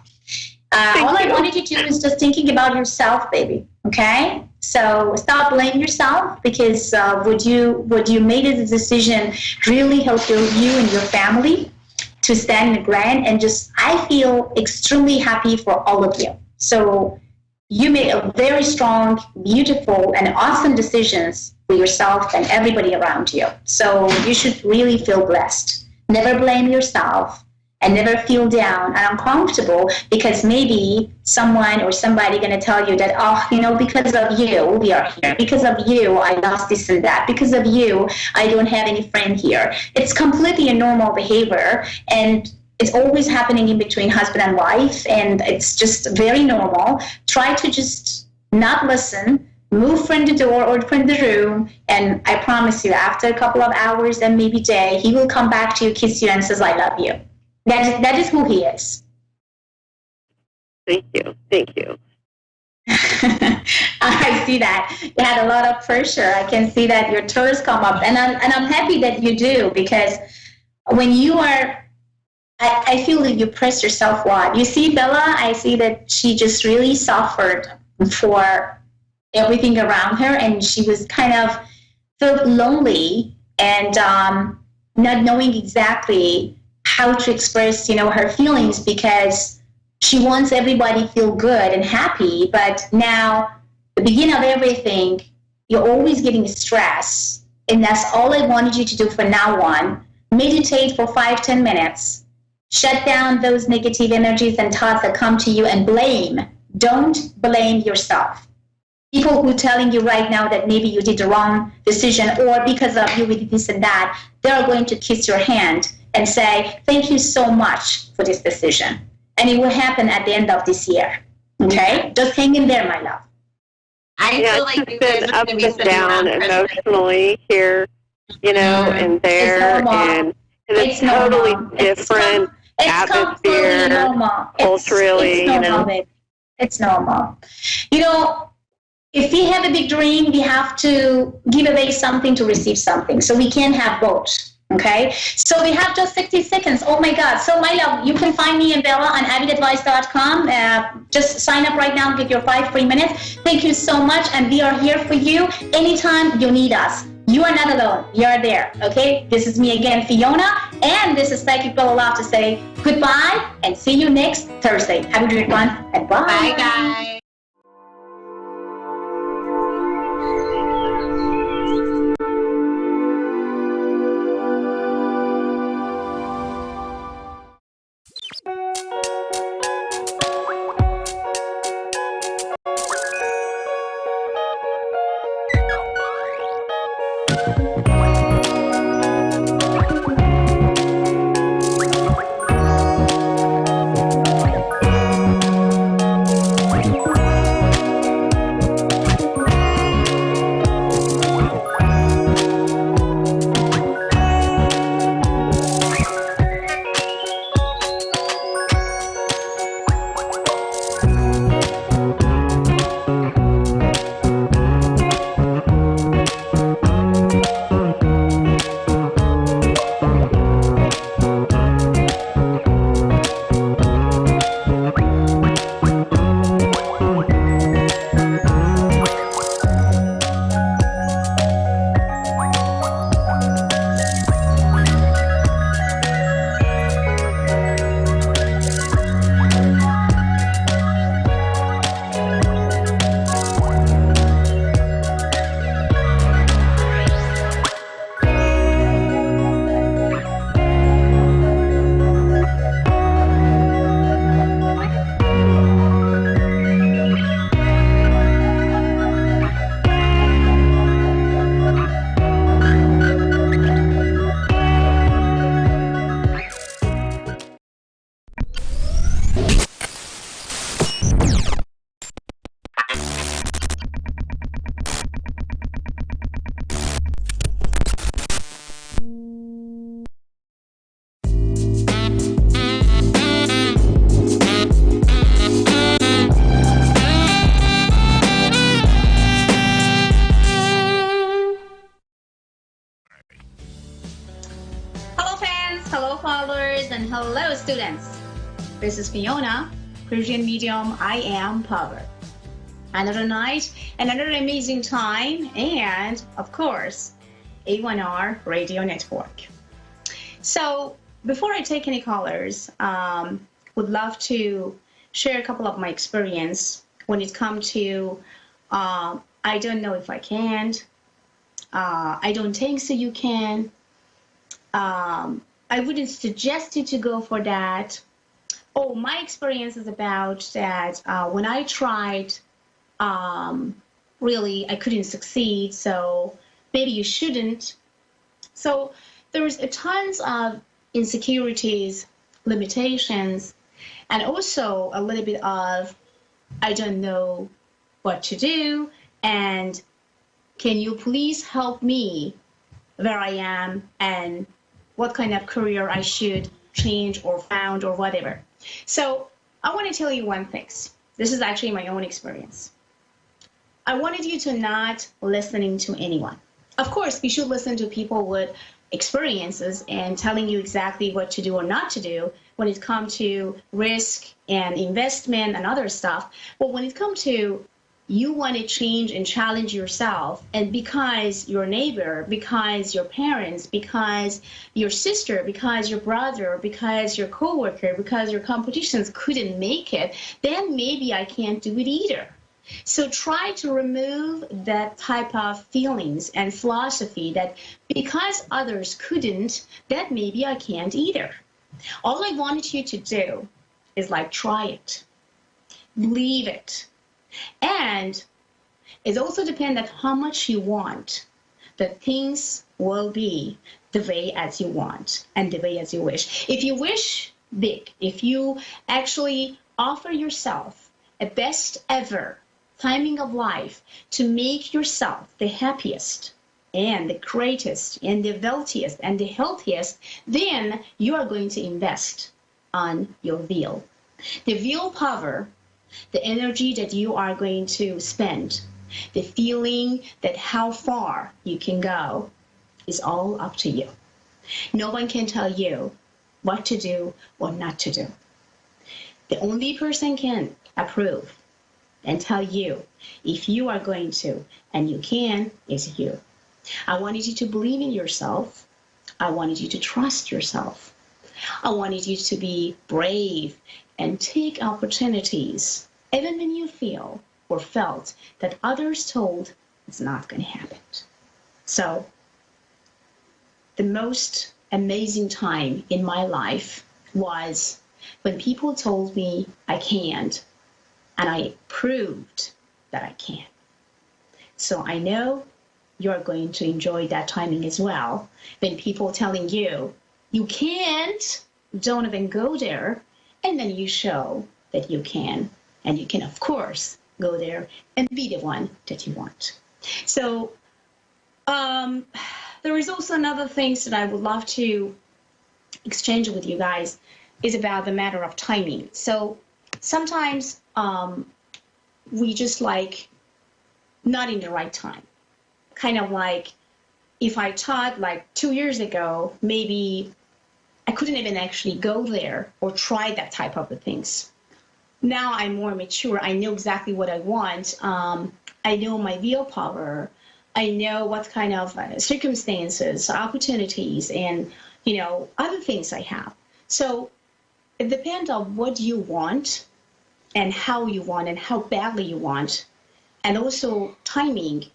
All I wanted you to do is just thinking about yourself, baby. Okay? So stop blaming yourself, because would you made a decision really help you and your family to stand in the ground, and just, I feel extremely happy for all of you. So you made a very strong, beautiful, and awesome decisions for yourself and everybody around you. So you should really feel blessed. Never blame yourself and never feel down and uncomfortable, because maybe someone or somebody going to tell you that, oh, you know, because of you, we are here. Because of you, I lost this and that. Because of you, I don't have any friend here. It's completely a normal behavior, and it's always happening in between husband and wife, and it's just very normal. Try to just not listen, move from the door or from the room, and I promise you, after a couple of hours and maybe day, he will come back to you, kiss you, and says, I love you. That is who he is. Thank you. I see that. You had a lot of pressure. I can see that your tours come up, and I'm happy that you do, because when you are, I feel that you press yourself wide. You see Bella, I see that she just really suffered for everything around her, and she was kind of felt lonely and not knowing exactly how to express, you know, her feelings, because she wants everybody to feel good and happy. But now, the beginning of everything, you're always getting stress. And that's all I wanted you to do from now on. Meditate for 5-10 minutes. Shut down those negative energies and thoughts that come to you, and blame. Don't blame yourself. People who are telling you right now that maybe you did the wrong decision, or because of you we did this and that, they're going to kiss your hand and say, thank you so much for this decision. And it will happen at the end of this year. Okay? Just hang in there, my love. I feel like you guys are up going to be and sitting down around emotionally here, you know, and there, and it's totally different atmosphere, culturally, you know. Baby. It's normal. You know, if we have a big dream, we have to give away something to receive something. So we can't have both. Okay, so we have just 60 seconds. Oh my God. So my love, you can find me and Bella on avidadvice.com. Just sign up right now and get your 5 free minutes. Thank you so much. And we are here for you anytime you need us. You are not alone. You are there. Okay, this is me again, Fiona. And this is Psychic Bella Love to say goodbye and see you next Thursday. Have a great one and bye. Bye, guys. Hello fans, hello followers, and hello students. This is Fiona, Persian medium. I am Power. Another night, another amazing time, and of course, A1R Radio Network. So before I take any callers, would love to share a couple of my experience when it comes to I don't know if I can, I don't think so you can. I wouldn't suggest you to go for that. Oh, my experience is about that when I tried, really, I couldn't succeed, so maybe you shouldn't. So there's a tons of insecurities, limitations, and also a little bit of, I don't know what to do, and can you please help me where I am and what kind of career I should change or found or whatever. So I want to tell you one thing. This is actually my own experience. I wanted you to not listening to anyone. Of course, we should listen to people with experiences and telling you exactly what to do or not to do when it comes to risk and investment and other stuff. But when it comes to you want to change and challenge yourself, and because your neighbor, because your parents, because your sister, because your brother, because your coworker, because your competitions couldn't make it, then maybe I can't do it either. So try to remove that type of feelings and philosophy that because others couldn't, that maybe I can't either. All I wanted you to do is like try it, believe it. And it also depends on how much you want that things will be the way as you want and the way as you wish. If you wish big, if you actually offer yourself a best ever timing of life to make yourself the happiest and the greatest and the wealthiest and the healthiest, then you are going to invest on your will. The willpower, the energy that you are going to spend, the feeling that how far you can go is all up to you. No one can tell you what to do or not to do. The only person can approve and tell you if you are going to and you can is you. I wanted you to believe in yourself. I wanted you to trust yourself. I wanted you to be brave and take opportunities, even when you feel or felt that others told it's not going to happen. So, the most amazing time in my life was when people told me I can't, and I proved that I can. So I know you're going to enjoy that timing as well. When people telling you, you can't, don't even go there, and then you show that you can. And you can, of course, go there and be the one that you want. So there is also another things that I would love to exchange with you guys is about the matter of timing. So sometimes we just like not in the right time. Kind of like if I taught like 2 years ago, maybe I couldn't even actually go there or try that type of things. Now I'm more mature. I know exactly what I want. I know my willpower. I know what kind of circumstances, opportunities, and other things I have. So it depends on what you want and how you want and how badly you want, and also timing.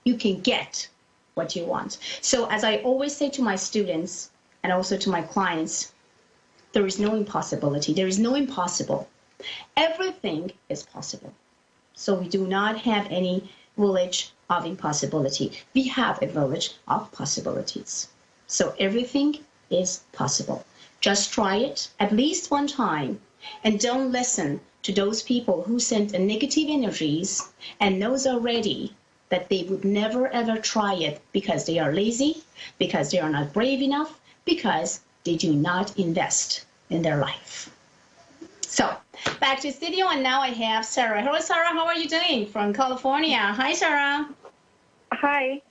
You can get what you want. So as I always say to my students and also to my clients, there is no impossibility. There is no impossible. Everything is possible. So we do not have any village of impossibility. We have a village of possibilities. So everything is possible. Just try it at least one time, and don't listen to those people who send negative energies and knows already that they would never ever try it because they are lazy, because they are not brave enough, because they do not invest in their life. So back to studio, and now I have Sarah. Hello, Sarah. How are you doing? From California. Hi, Sarah. Hi.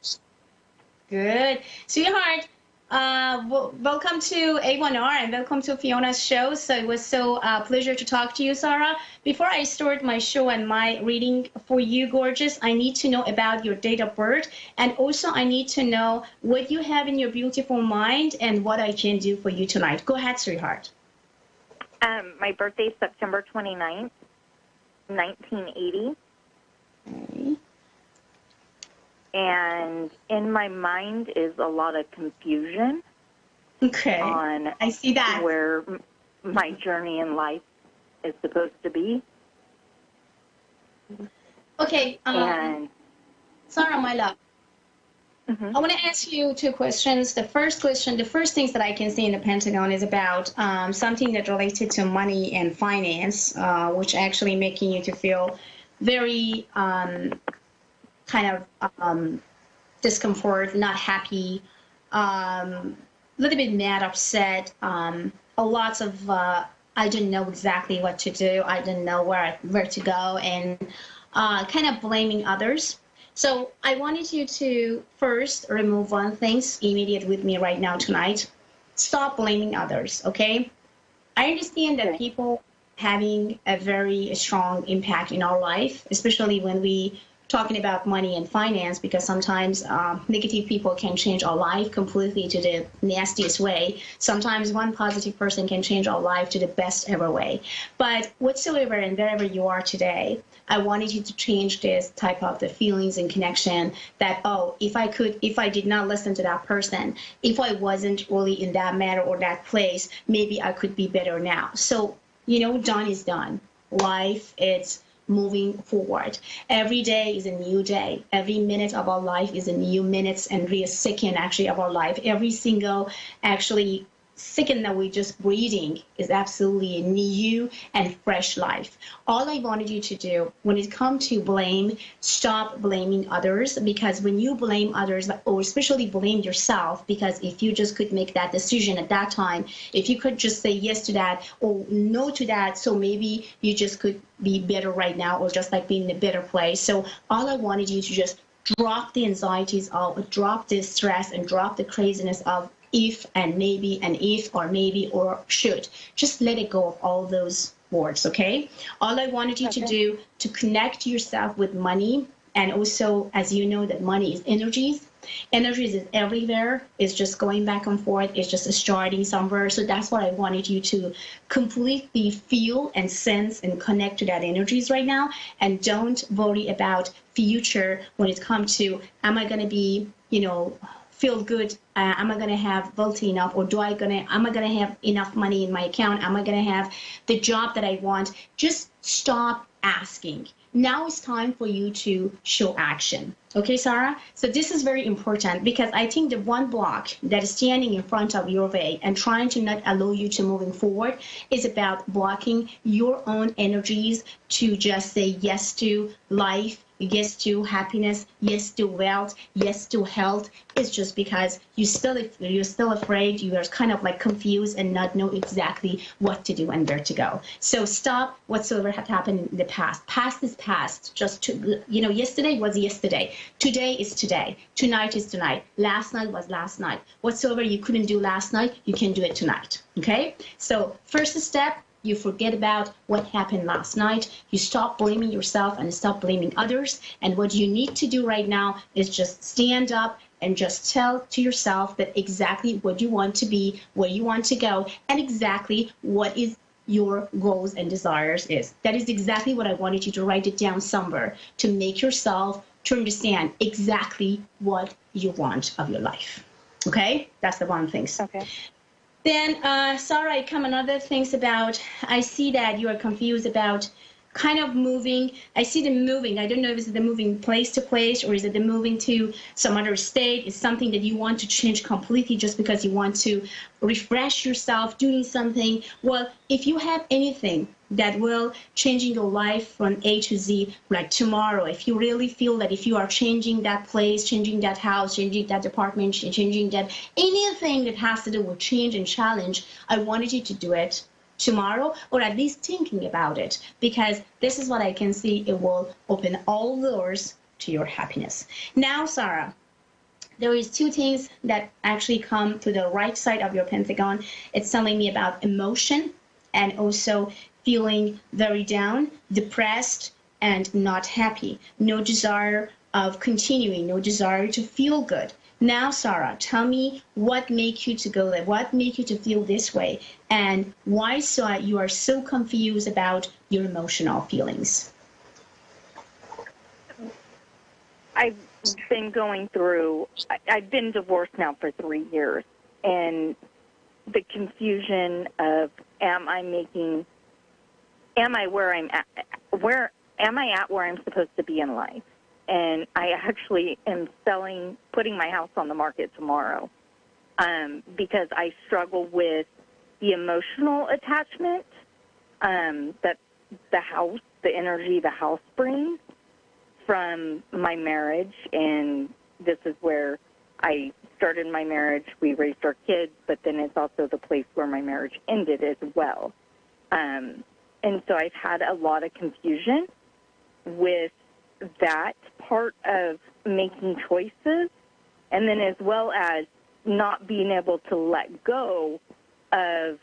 Good. Sweetheart, welcome to A1R and welcome to Fiona's show. So it was so pleasure to talk to you, Sarah. Before I start my show and my reading for you, gorgeous, I need to know about your date of birth. And also I need to know what you have in your beautiful mind and what I can do for you tonight. Go ahead, sweetheart. My birthday is September 29th, 1980. Okay. And in my mind is a lot of confusion on I see that. where my journey in life is supposed to be. Okay, And Sarah, my love, mhm. I want to ask you two questions. The first question, the first things that I can see in the Pentagon is about something that related to money and finance, which actually making you to feel very kind of discomfort, not happy, a little bit mad, upset, a lots of I didn't know exactly what to do, I didn't know where to go, and kind of blaming others. So I wanted you to first remove one thing immediate with me right now tonight. Stop blaming others, okay? I understand that people having a very strong impact in our life, especially when we talking about money and finance, because sometimes negative people can change our life completely to the nastiest way. Sometimes one positive person can change our life to the best ever way. But whatsoever and wherever you are today, I wanted you to change this type of the feelings and connection that, oh, if I did not listen to that person, if I wasn't really in that matter or that place, maybe I could be better now. So, done is done. Life, it's moving forward. Every day is a new day. Every minute of our life is a new minutes and real second actually of our life. Every single actually second that we're just breathing is absolutely a new and fresh life. All I wanted you to do when it comes to blame, stop blaming others, because when you blame others, or especially blame yourself, because if you just could make that decision at that time, if you could just say yes to that or no to that, so maybe you just could be better right now or just like be in a better place. So all I wanted you to just drop the anxieties of, drop the stress and drop the craziness of if and maybe and if or maybe or should. Just let it go of all those words, okay? All I wanted you to do to connect yourself with money, and also, as you know, that money is energies. Energies is everywhere. It's just going back and forth. It's just starting somewhere. So that's what I wanted you to completely feel and sense and connect to that energies right now. And don't worry about future when it comes to, am I going to be, feel good? Am I going to have wealthy enough, or am I going to have enough money in my account? Am I going to have the job that I want? Just stop asking. Now it's time for you to show action. Okay, Sarah? So this is very important, because I think the one block that is standing in front of your way and trying to not allow you to moving forward is about blocking your own energies to just say yes to life, yes to happiness, yes to wealth, yes to health. It's just because you're still afraid, you are kind of like confused and not know exactly what to do and where to go. So stop whatsoever had happened in the past. Past is past. Just yesterday was yesterday. Today is today. Tonight is tonight. Last night was last night. Whatsoever you couldn't do last night, you can do it tonight. Okay? So first step, you forget about what happened last night. You stop blaming yourself and stop blaming others. And what you need to do right now is just stand up and just tell to yourself that exactly what you want to be, where you want to go, and exactly what is your goals and desires is. That is exactly what I wanted you to write it down somewhere, to make yourself to understand exactly what you want of your life. Okay? That's the one thing. Okay. Then, Sarah, I come another things about, I see that you are confused about kind of moving. I see the moving. I don't know if it's the moving place to place, or is it the moving to some other state? Is something that you want to change completely just because you want to refresh yourself doing something? Well, if you have anything that will changing your life from A to Z, like tomorrow, if you really feel that if you are changing that place, changing that house, changing that department, changing that anything that has to do with change and challenge, I wanted you to do it tomorrow, or at least thinking about it, because this is what I can see. It will open all doors to your happiness. Now, Sarah, there is two things that actually come to the right side of your pentagon. It's telling me about emotion and also feeling very down, depressed, and not happy. No desire of continuing, no desire to feel good. Now, Sarah, tell me what makes you to go there, what makes you to feel this way, and why you are so confused about your emotional feelings. I've been going through, I've been divorced now for 3 years, and the confusion of am I where I'm at, where I'm supposed to be in life? And I actually am putting my house on the market tomorrow, because I struggle with the emotional attachment that the energy the house brings from my marriage. And this is where I started my marriage. We raised our kids, but then it's also the place where my marriage ended as well. And so I've had a lot of confusion with that part of making choices, and then as well as not being able to let go of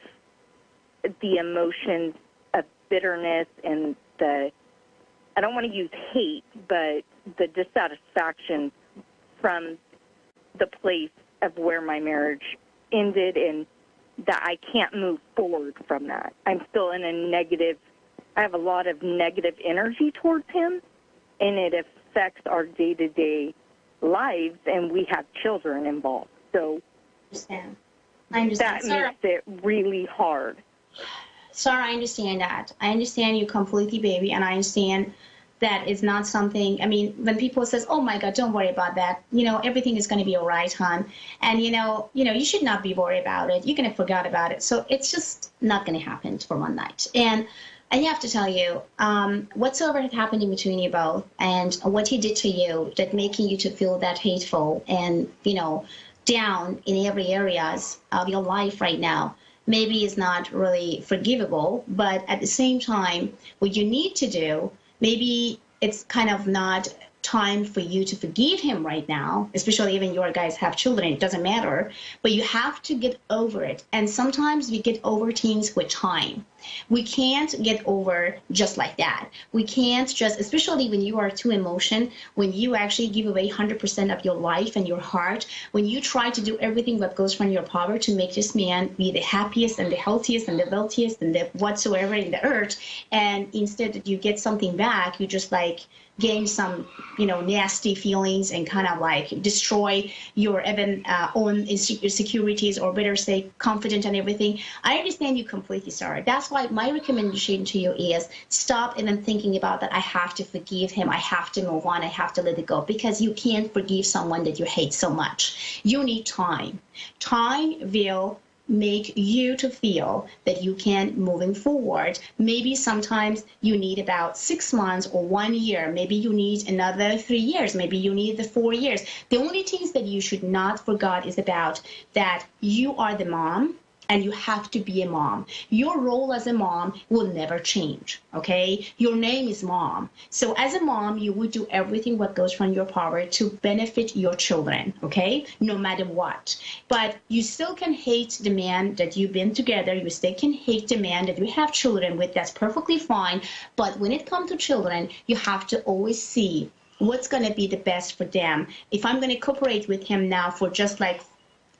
the emotions of bitterness and I don't want to use hate, but the dissatisfaction from the place of where my marriage ended, and that I can't move forward from that. I'm still in I have a lot of negative energy towards him, and it affects our day-to-day lives, and we have children involved. So I understand. That makes it really hard. Sarah, I understand that. I understand you completely, baby, and I understand that it's not something, when people says, oh my God, don't worry about that. Everything is going to be all right, hon. And, you should not be worried about it. You're going to forget about it. So it's just not going to happen for one night. And I have to tell you, whatsoever had happened in between you both and what he did to you that making you to feel that hateful and, down in every areas of your life right now, maybe is not really forgivable, but at the same time, what you need to do, maybe it's kind of not time for you to forgive him right now, especially even your guys have children, it doesn't matter, but you have to get over it. And sometimes we get over things with time. We can't get over just like that. We can't just, especially when you are too emotional, when you actually give away 100% of your life and your heart, when you try to do everything that goes from your power to make this man be the happiest and the healthiest and the wealthiest and the whatsoever in the earth, and instead that you get something back, you just like gain some, nasty feelings and kind of like destroy your even own insecurities, or better say confidence and everything. I understand you completely, Sarah. That's why my recommendation to you is stop even thinking about that. I have to forgive him. I have to move on. I have to let it go, because you can't forgive someone that you hate so much. You need time. Time will make you to feel that you can moving forward. Maybe sometimes you need about 6 months or 1 year. Maybe you need another 3 years. Maybe you need the 4 years. The only things that you should not forget is about that you are the mom, and you have to be a mom. Your role as a mom will never change, okay? Your name is mom. So as a mom, you would do everything what goes from your power to benefit your children, okay? No matter what. But you still can hate the man that you've been together. You still can hate the man that you have children with. That's perfectly fine. But when it comes to children, you have to always see what's gonna be the best for them. If I'm gonna cooperate with him now for just like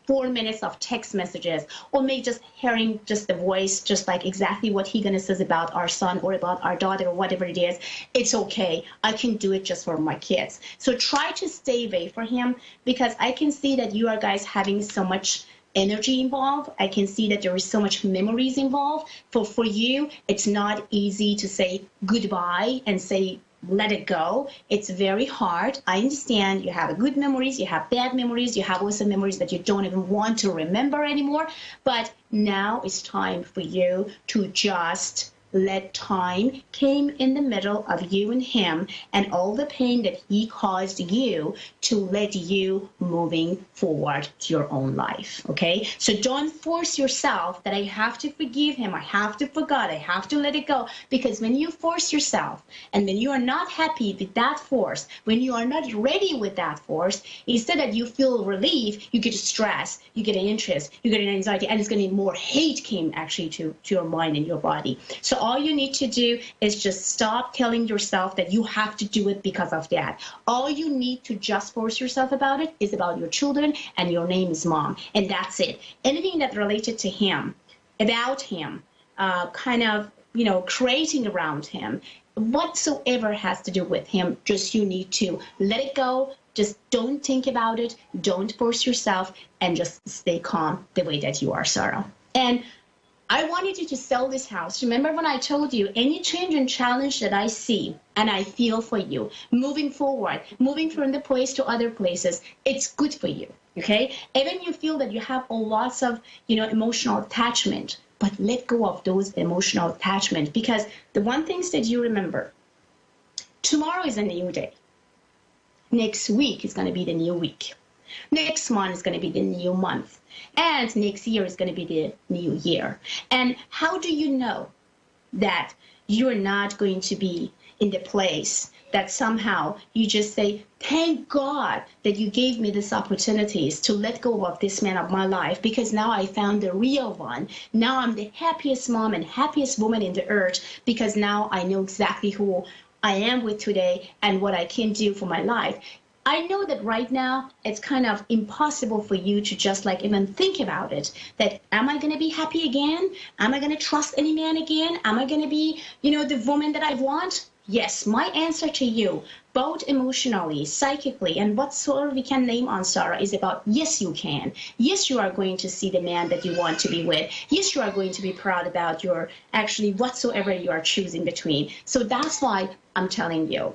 4 minutes of text messages, or maybe just hearing just the voice, just like exactly what he gonna says about our son or about our daughter or whatever it is, it's okay. I can do it just for my kids. So try to stay away from him, because I can see that you are guys having so much energy involved. I can see that there is so much memories involved. For you, it's not easy to say goodbye and say let it go. It's very hard. I understand you have good memories, you have bad memories, you have also memories that you don't even want to remember anymore. But now it's time for you to just let time came in the middle of you and him, and all the pain that he caused you, to let you moving forward to your own life, okay? So don't force yourself that I have to forgive him, I have to forget, I have to let it go, because when you force yourself, and when you are not happy with that force, when you are not ready with that force, instead that you feel relief, you get stress, you get an interest, you get an anxiety, and it's going to be more hate came actually to your mind and your body. So all you need to do is just stop telling yourself that you have to do it because of that. All you need to just force yourself about it is about your children, and your name is mom, and that's it. Anything that related to him, about him, creating around him, whatsoever has to do with him, just you need to let it go. Just don't think about it. Don't force yourself, and just stay calm the way that you are, Sarah. And I wanted you to sell this house. Remember when I told you, any change and challenge that I see and I feel for you, moving forward, moving from the place to other places, it's good for you, okay? Even you feel that you have a lots of, emotional attachment, but let go of those emotional attachment, because the one things that you remember, tomorrow is a new day. Next week is going to be the new week. Next month is going to be the new month. And next year is going to be the new year. And how do you know that you're not going to be in the place that somehow you just say, thank God that you gave me these opportunities to let go of this man of my life, because now I found the real one. Now I'm the happiest mom and happiest woman in the earth, because now I know exactly who I am with today and what I can do for my life. I know that right now it's kind of impossible for you to just like even think about it, that am I going to be happy again? Am I going to trust any man again? Am I going to be, the woman that I want? Yes, my answer to you, both emotionally, psychically, and whatsoever we can name on, Sarah, is about yes, you can. Yes, you are going to see the man that you want to be with. Yes, you are going to be proud about your actually whatsoever you are choosing between. So that's why I'm telling you.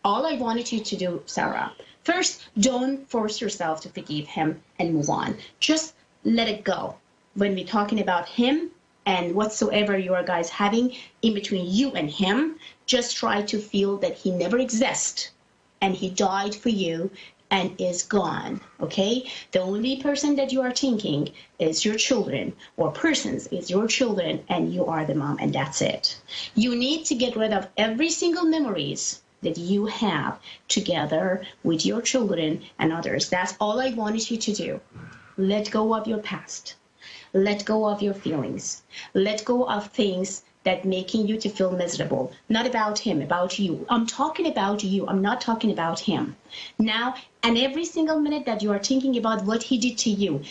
All I wanted you to do, Sarah, first, don't force yourself to forgive him and move on. Just let it go. When we're talking about him and whatsoever you are guys having in between you and him, just try to feel that he never exists and he died for you and is gone, okay? The only person that you are thinking is your children, or persons is your children, and you are the mom, and that's it. You need to get rid of every single memories that you have together with your children and others. That's all I wanted you to do. Let go of your past. Let go of your feelings. Let go of things that making you to feel miserable. Not about him, about you. I'm talking about you. I'm not talking about him. Now, and every single minute that you are thinking about what he did to you,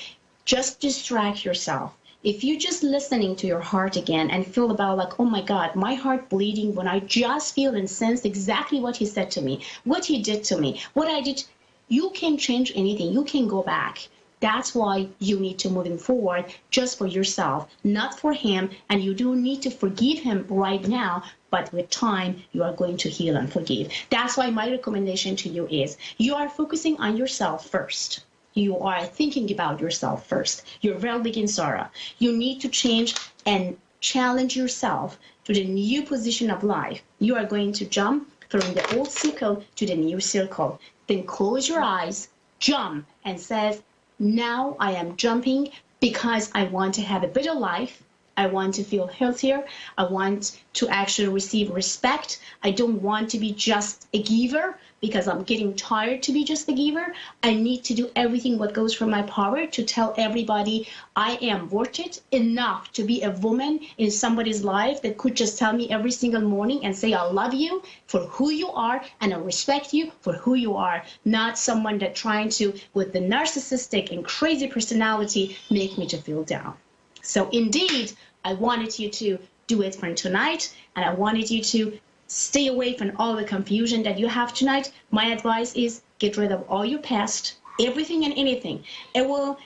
just distract yourself. If you're just listening to your heart again and feel about like, oh my God, my heart bleeding when I just feel and sense exactly what he said to me, what he did to me, what I did, you can change anything. You can go back. That's why you need to moving forward just for yourself, not for him. And you do need to forgive him right now, but with time, you are going to heal and forgive. That's why my recommendation to you is you are focusing on yourself first. You are thinking about yourself first. You're very big in Sarah. You need to change and challenge yourself to the new position of life. You are going to jump from the old circle to the new circle. Then close your eyes, jump, and says, now I am jumping because I want to have a better life. I want to feel healthier. I want to actually receive respect. I don't want to be just a giver because I'm getting tired to be just a giver. I need to do everything what goes from my power to tell everybody I am worth it enough to be a woman in somebody's life that could just tell me every single morning and say I love you for who you are and I respect you for who you are, not someone that trying to, with the narcissistic and crazy personality, make me to feel down. So indeed, I wanted you to do it for tonight, and I wanted you to stay away from all the confusion that you have tonight. My advice is get rid of all your past, everything and anything. It will,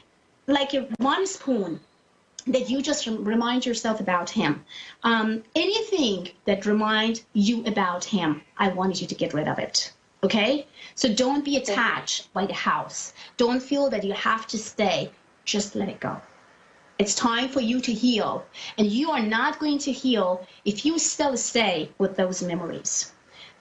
like a one spoon that you just remind yourself about him. Anything that reminds you about him, I wanted you to get rid of it. Okay? So don't be attached by the house. Don't feel that you have to stay. Just let it go. It's time for you to heal. And you are not going to heal if you still stay with those memories.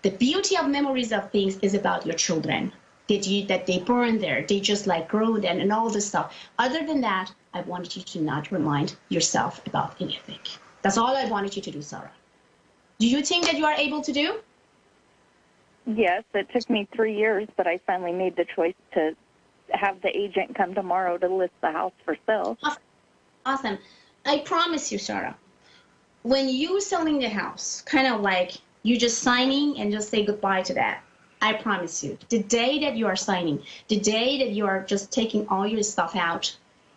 The beauty of memories of things is about your children. That they burn there, they just like grow then and all this stuff. Other than that, I wanted you to not remind yourself about anything. That's all I wanted you to do, Sarah. Do you think that you are able to do? Yes, it took me 3 years, but I finally made the choice to have the agent come tomorrow to list the house for sale. Awesome. I promise you, Sarah, when you selling the house, kind of like you just signing and just say goodbye to that, I promise you, the day that you are signing, the day that you are just taking all your stuff out,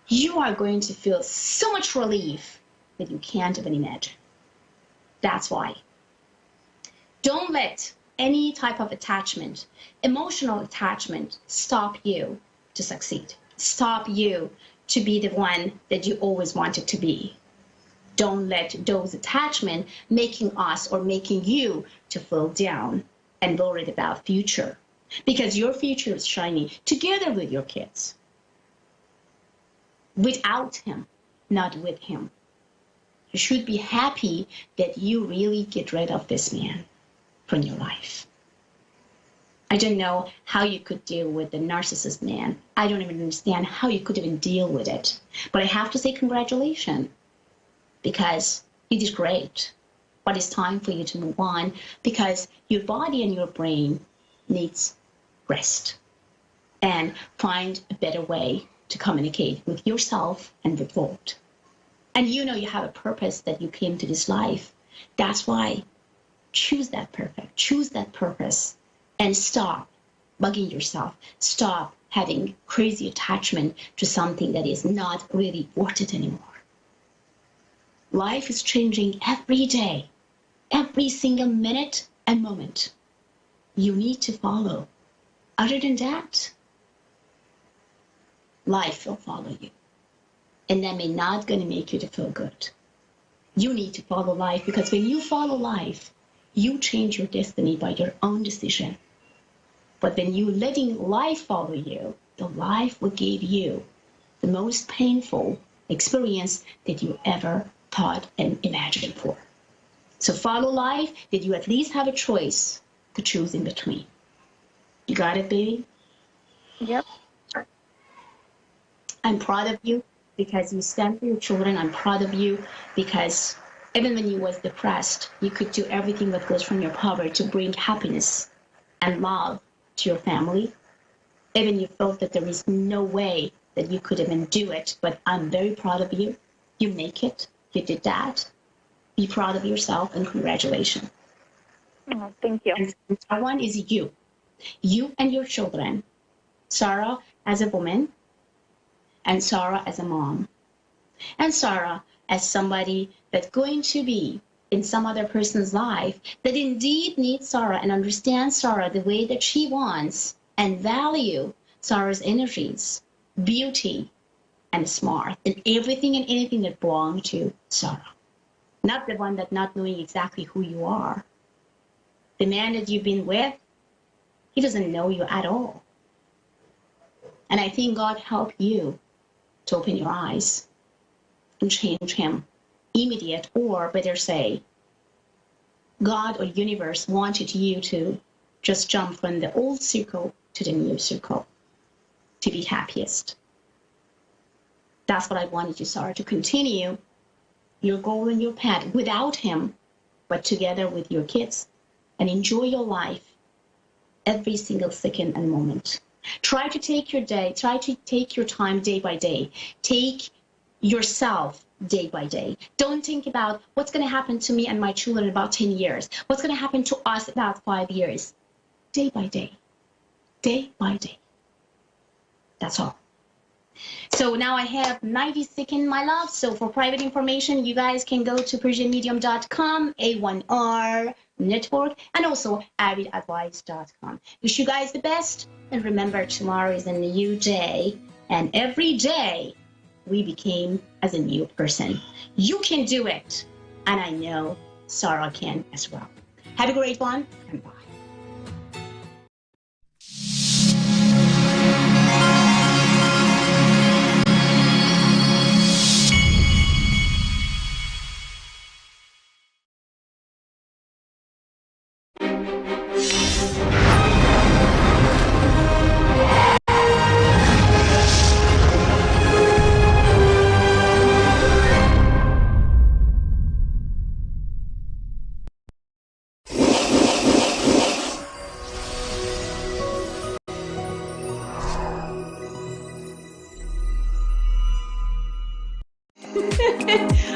you are going to feel so much relief that you can't even imagine. That's why. Don't let any type of attachment, emotional attachment, stop you to succeed. Stop you to be the one that you always wanted to be. Don't let those attachments making us or making you to feel down and worried about future, because your future is shining together with your kids. Without him, not with him. You should be happy that you really get rid of this man from your life. I don't know how you could deal with the narcissist man. I don't even understand how you could even deal with it. But I have to say congratulations, because you did great. But it's time for you to move on, because your body and your brain needs rest and find a better way to communicate with yourself and with God. And you know you have a purpose that you came to this life. That's why choose that purpose, and stop bugging yourself. Stop having crazy attachment to something that is not really worth it anymore. Life is changing every day, every single minute and moment. You need to follow. Other than that, life will follow you. And that may not going to make you to feel good. You need to follow life, because when you follow life, you change your destiny by your own decision. But when you letting life follow you, the life will give you the most painful experience that you ever thought and imagined for. So follow life, that you at least have a choice to choose in between. You got it, baby? Yep. I'm proud of you because you stand for your children. I'm proud of you because even when you was depressed, you could do everything that goes from your power to bring happiness and love to your family. Even you felt that there is no way that you could even do it, but I'm very proud of you. You make it. You did that. Be proud of yourself and congratulations. Oh, thank you. And that one is you. You and your children. Sarah as a woman, and Sarah as a mom. And Sarah as somebody that's going to be in some other person's life that indeed needs Sarah and understands Sarah the way that she wants and value Sarah's energies, beauty, and smart, and everything and anything that belong to Sarah. Not the one that not knowing exactly who you are. The man that you've been with, he doesn't know you at all. And I think God helped you to open your eyes and change him immediate, or better say, God or universe wanted you to just jump from the old circle to the new circle to be happiest. That's what I wanted you, Sarah, to continue your goal and your path without him, but together with your kids, and enjoy your life every single second and moment. Try to take your day, try to take your time day by day. Take yourself day by day. Don't think about what's going to happen to me and my children in about 10 years. What's going to happen to us about 5 years. Day by day. Day by day. That's all. So now I have 90 seconds, my love. So for private information, you guys can go to PersianMedium.com, A1R Network, and also AvidAdvice.com. Wish you guys the best. And remember, tomorrow is a new day. And every day, we became as a new person. You can do it. And I know Sarah can as well. Have a great one, and bye.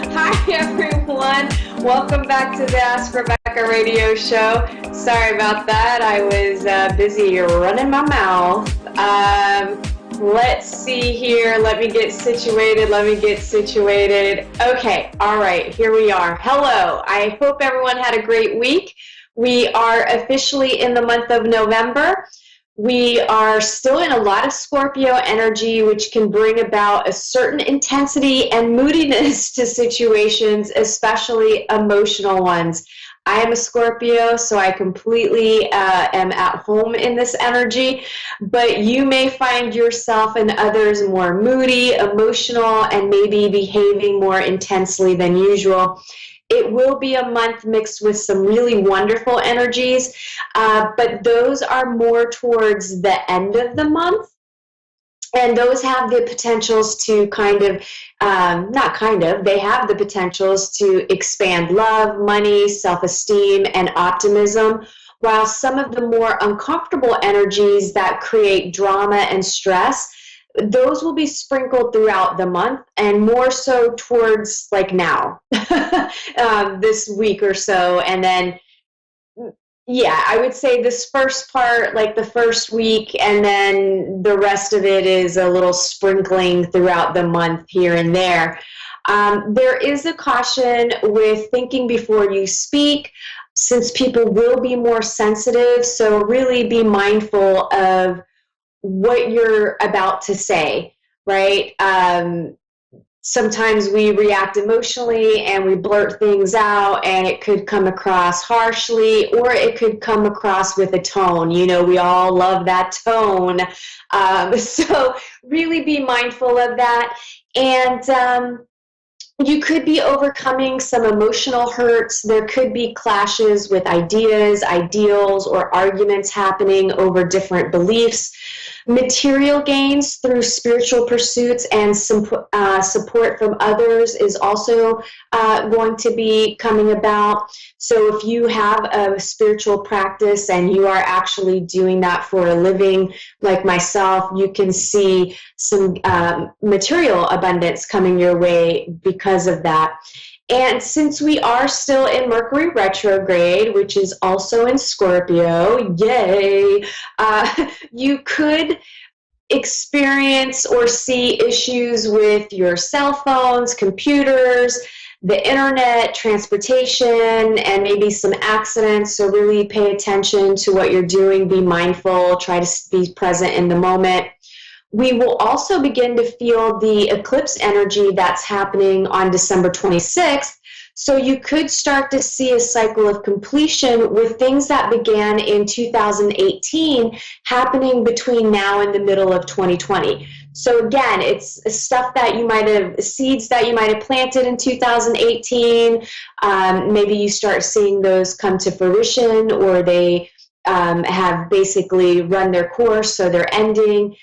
Hi everyone, welcome back to the Ask Rebecca radio show. Sorry about that, I was busy running my mouth. Let's see here, let me get situated. Okay, all right, here we are. Hello, I hope everyone had a great week. We are officially in the month of November. We are still in a lot of Scorpio energy, which can bring about a certain intensity and moodiness to situations, especially emotional ones. I am a Scorpio, so I completely am at home in this energy, but you may find yourself and others more moody, emotional, and maybe behaving more intensely than usual. It will be a month mixed with some really wonderful energies, but those are more towards the end of the month. And those have the potentials to they have the potentials to expand love, money, self-esteem, and optimism, while some of the more uncomfortable energies that create drama and stress, those will be sprinkled throughout the month, and more so towards like now, this week or so. And then, yeah, I would say this first part, like the first week, and then the rest of it is a little sprinkling throughout the month here and there. There is a caution with thinking before you speak, since people will be more sensitive, so really be mindful of what you're about to say, right? Sometimes we react emotionally and we blurt things out, and it could come across harshly, or it could come across with a tone. You know, we all love that tone. So really be mindful of that. And you could be overcoming some emotional hurts. There could be clashes with ideas, ideals, or arguments happening over different beliefs. Material gains through spiritual pursuits and some support from others is also going to be coming about. So if you have a spiritual practice and you are actually doing that for a living, like myself, you can see some material abundance coming your way because of that. And since we are still in Mercury retrograde, which is also in Scorpio, yay, you could experience or see issues with your cell phones, computers, the internet, transportation, and maybe some accidents. So really pay attention to what you're doing. Be mindful. Try to be present in the moment. We will also begin to feel the eclipse energy that's happening on December 26th. So you could start to see a cycle of completion with things that began in 2018 happening between now and the middle of 2020. So again, it's stuff that you might have, seeds that you might have planted in 2018. Maybe you start seeing those come to fruition, or they have basically run their course, so they're ending.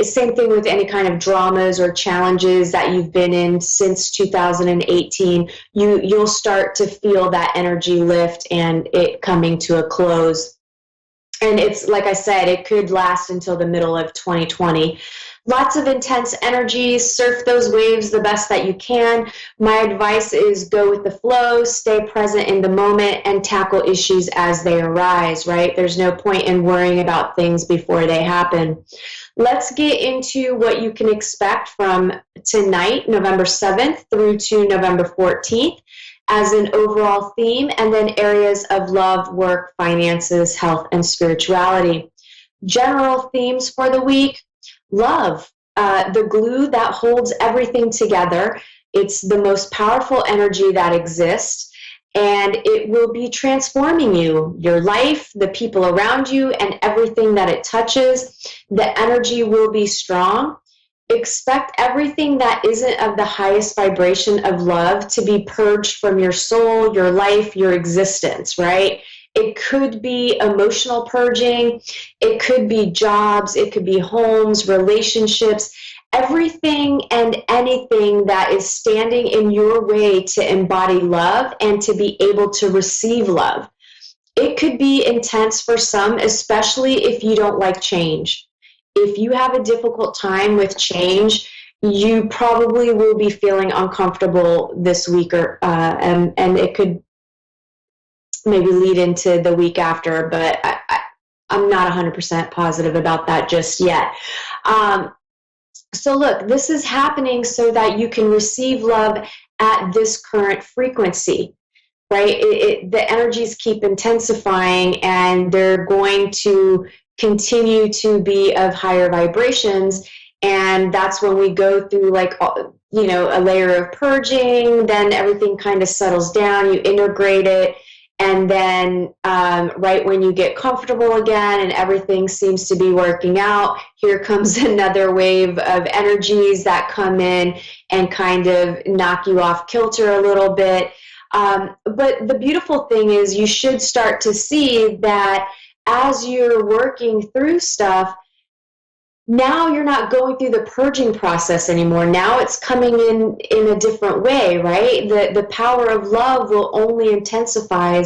Same thing with any kind of dramas or challenges that you've been in since 2018. You'll start to feel that energy lift and it coming to a close. And it's, like I said, it could last until the middle of 2020. Lots of intense energies. Surf those waves the best that you can. My advice is go with the flow, stay present in the moment, and tackle issues as they arise, right? There's no point in worrying about things before they happen. Let's get into what you can expect from tonight, November 7th, through to November 14th as an overall theme, and then areas of love, work, finances, health, and spirituality. General themes for the week: love, the glue that holds everything together. It's the most powerful energy that exists, and it will be transforming you, your life, the people around you, and everything that it touches. The energy will be strong. Expect everything that isn't of the highest vibration of love to be purged from your soul, your life, your existence, right? It could be emotional purging. It could be jobs. It could be homes, relationships, everything and anything that is standing in your way to embody love and to be able to receive love. It could be intense for some, especially if you don't like change. If you have a difficult time with change, you probably will be feeling uncomfortable this week, or and it could maybe lead into the week after, but I'm not 100% positive about that just yet. So look, this is happening so that you can receive love at this current frequency, right? The energies keep intensifying, and they're going to continue to be of higher vibrations. And that's when we go through, like, you know, a layer of purging, then everything kind of settles down, you integrate it. And then right when you get comfortable again and everything seems to be working out, here comes another wave of energies that come in and kind of knock you off kilter a little bit. But the beautiful thing is you should start to see that as you're working through stuff, now you're not going through the purging process anymore. Now it's coming in a different way, right? The power of love will only intensify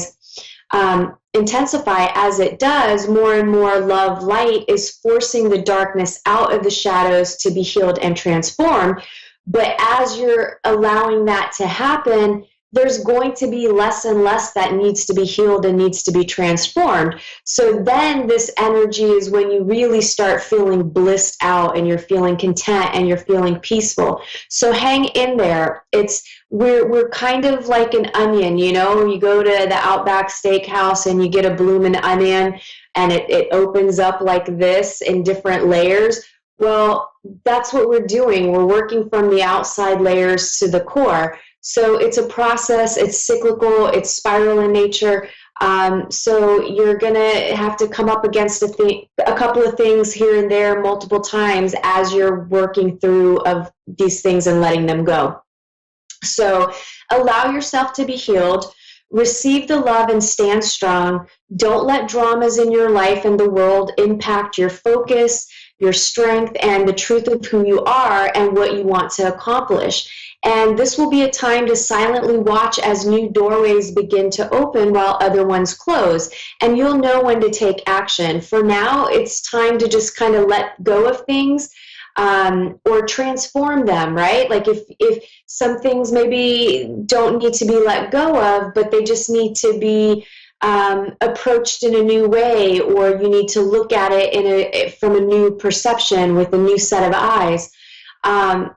as it does. More and more love light is forcing the darkness out of the shadows to be healed and transformed. But as you're allowing that to happen, there's going to be less and less that needs to be healed and needs to be transformed. So then this energy is when you really start feeling blissed out and you're feeling content and you're feeling peaceful. So hang in there. We're kind of like an onion, you know, you go to the Outback Steakhouse and you get a bloomin' onion and it opens up like this in different layers. Well, that's what we're doing. We're working from the outside layers to the core. So it's a process, it's cyclical, it's spiral in nature. So you're going to have to come up against a couple of things here and there multiple times as you're working through of these things and letting them go. So allow yourself to be healed. Receive the love and stand strong. Don't let dramas in your life and the world impact your focus. your strength, and the truth of who you are and what you want to accomplish. And this will be a time to silently watch as new doorways begin to open while other ones close. And you'll know when to take action. For now, it's time to just kind of let go of things, or transform them, right? Like if some things maybe don't need to be let go of, but they just need to be approached in a new way, or you need to look at it from a new perception with a new set of eyes.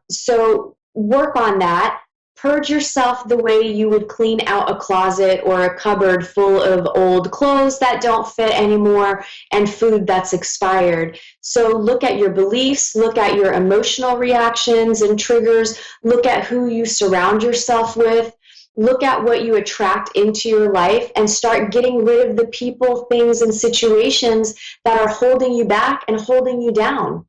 So work on that. Purge yourself the way you would clean out a closet or a cupboard full of old clothes that don't fit anymore and food that's expired. So look at your beliefs, look at your emotional reactions and triggers, look at who you surround yourself with, look at what you attract into your life, and start getting rid of the people, things, and situations that are holding you back and holding you down.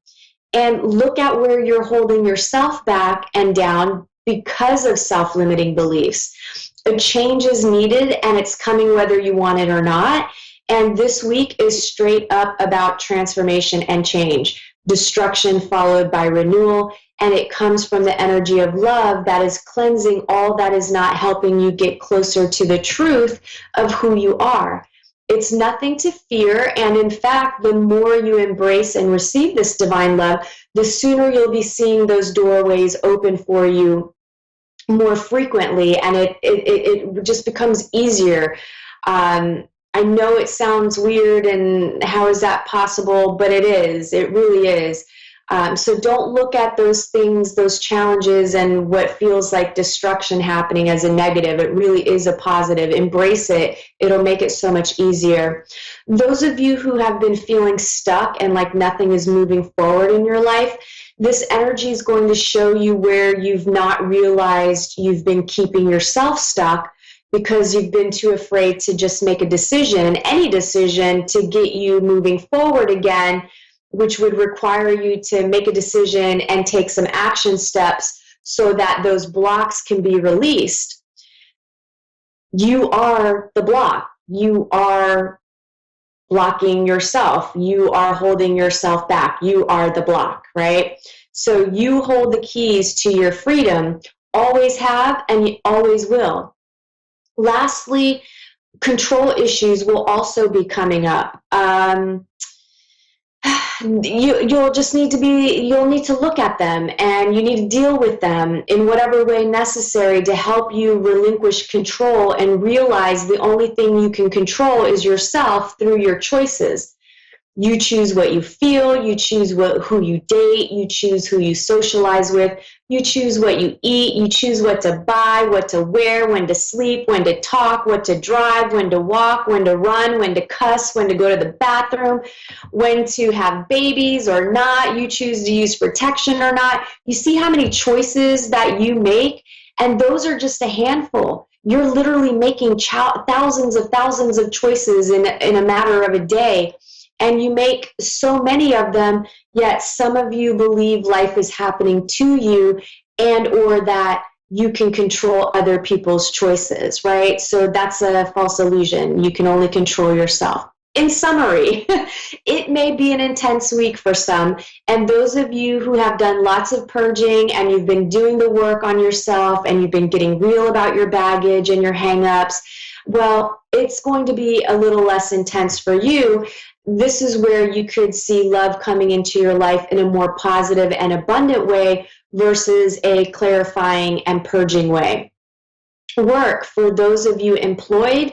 And look at where you're holding yourself back and down because of self-limiting beliefs. A change is needed, and it's coming whether you want it or not. And this week is straight up about transformation and change. Destruction followed by renewal, and it comes from the energy of love that is cleansing all that is not helping you get closer to the truth of who you are. It's nothing to fear, and in fact, the more you embrace and receive this divine love, the sooner you'll be seeing those doorways open for you more frequently, and it just becomes easier. I know it sounds weird, and how is that possible? But it is. It really is. So don't look at those things, those challenges, and what feels like destruction happening as a negative. It really is a positive. Embrace it. It'll make it so much easier. Those of you who have been feeling stuck and like nothing is moving forward in your life, this energy is going to show you where you've not realized you've been keeping yourself stuck because you've been too afraid to just make a decision, any decision, to get you moving forward again, which would require you to make a decision and take some action steps so that those blocks can be released. You are the block. You are blocking yourself. You are holding yourself back. You are the block, right? So you hold the keys to your freedom, always have, and you always will. Lastly, control issues will also be coming up. You'll need to look at them, and you need to deal with them in whatever way necessary to help you relinquish control and realize the only thing you can control is yourself through your choices. You choose what you feel, you choose who you date, you choose who you socialize with, you choose what you eat, you choose what to buy, what to wear, when to sleep, when to talk, what to drive, when to walk, when to run, when to cuss, when to go to the bathroom, when to have babies or not. You choose to use protection or not. You see how many choices that you make, and those are just a handful. You're literally making thousands of choices in a matter of a day. And you make so many of them, yet some of you believe life is happening to you, and or that you can control other people's choices, right? So that's a false illusion. You can only control yourself. In summary, it may be an intense week for some, and those of you who have done lots of purging and you've been doing the work on yourself and you've been getting real about your baggage and your hang-ups, well, it's going to be a little less intense for you. This is where you could see love coming into your life in a more positive and abundant way versus a clarifying and purging way. Work, for those of you employed,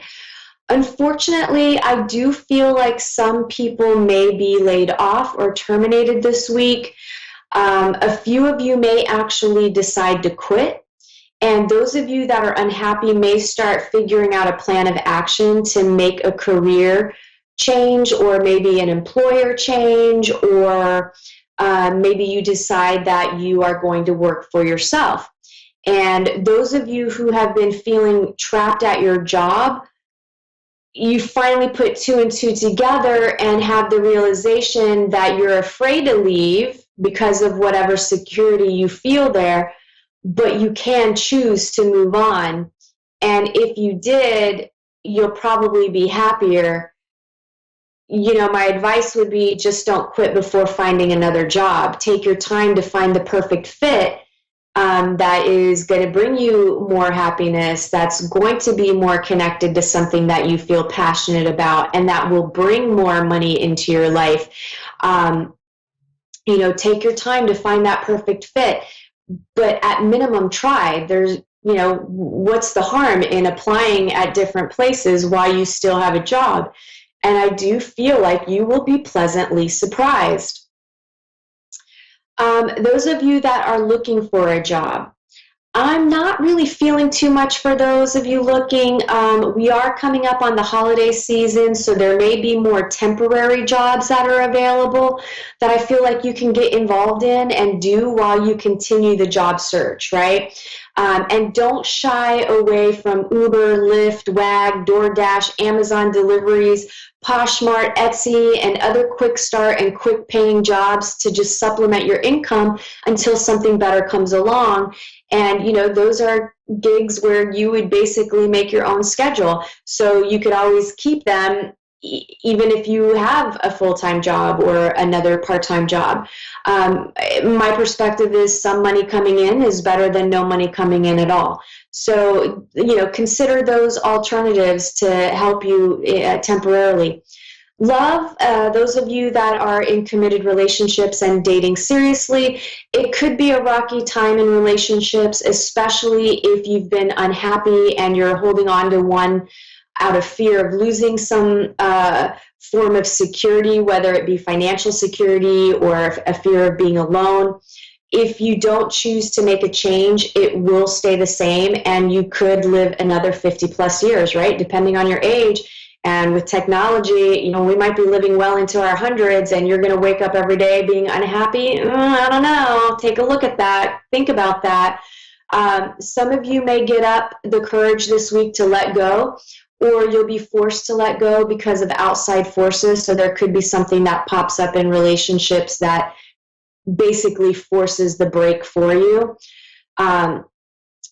unfortunately, I do feel like some people may be laid off or terminated this week. A few of you may actually decide to quit. And those of you that are unhappy may start figuring out a plan of action to make a career change, or maybe an employer change, or maybe you decide that you are going to work for yourself. And those of you who have been feeling trapped at your job, you finally put two and two together and have the realization that you're afraid to leave because of whatever security you feel there, but you can choose to move on. And if you did, you'll probably be happier. my advice would be just don't quit before finding another job. Take your time to find the perfect fit that is going to bring you more happiness, that's going to be more connected to something that you feel passionate about, and that will bring more money into your life. Take your time to find that perfect fit, but at minimum try. There's, what's the harm in applying at different places while you still have a job? And I do feel like you will be pleasantly surprised. Those of you that are looking for a job, I'm not really feeling too much for those of you looking. We are coming up on the holiday season, so there may be more temporary jobs that are available that I feel like you can get involved in and do while you continue the job search, right? And don't shy away from Uber, Lyft, Wag, DoorDash, Amazon deliveries, Poshmark, Etsy, and other quick start and quick paying jobs to just supplement your income until something better comes along. And, those are gigs where you would basically make your own schedule. So you could always keep them even if you have a full-time job or another part-time job. My perspective is some money coming in is better than no money coming in at all. So, consider those alternatives to help you temporarily. Love, those of you that are in committed relationships and dating seriously, it could be a rocky time in relationships, especially if you've been unhappy and you're holding on to one out of fear of losing some form of security, whether it be financial security or a fear of being alone. If you don't choose to make a change, it will stay the same, and you could live another 50 plus years, right? Depending on your age. And with technology, we might be living well into our hundreds, and you're going to wake up every day being unhappy. I don't know. Take a look at that. Think about that. Some of you may get up the courage this week to let go, or you'll be forced to let go because of outside forces. So there could be something that pops up in relationships that basically forces the break for you.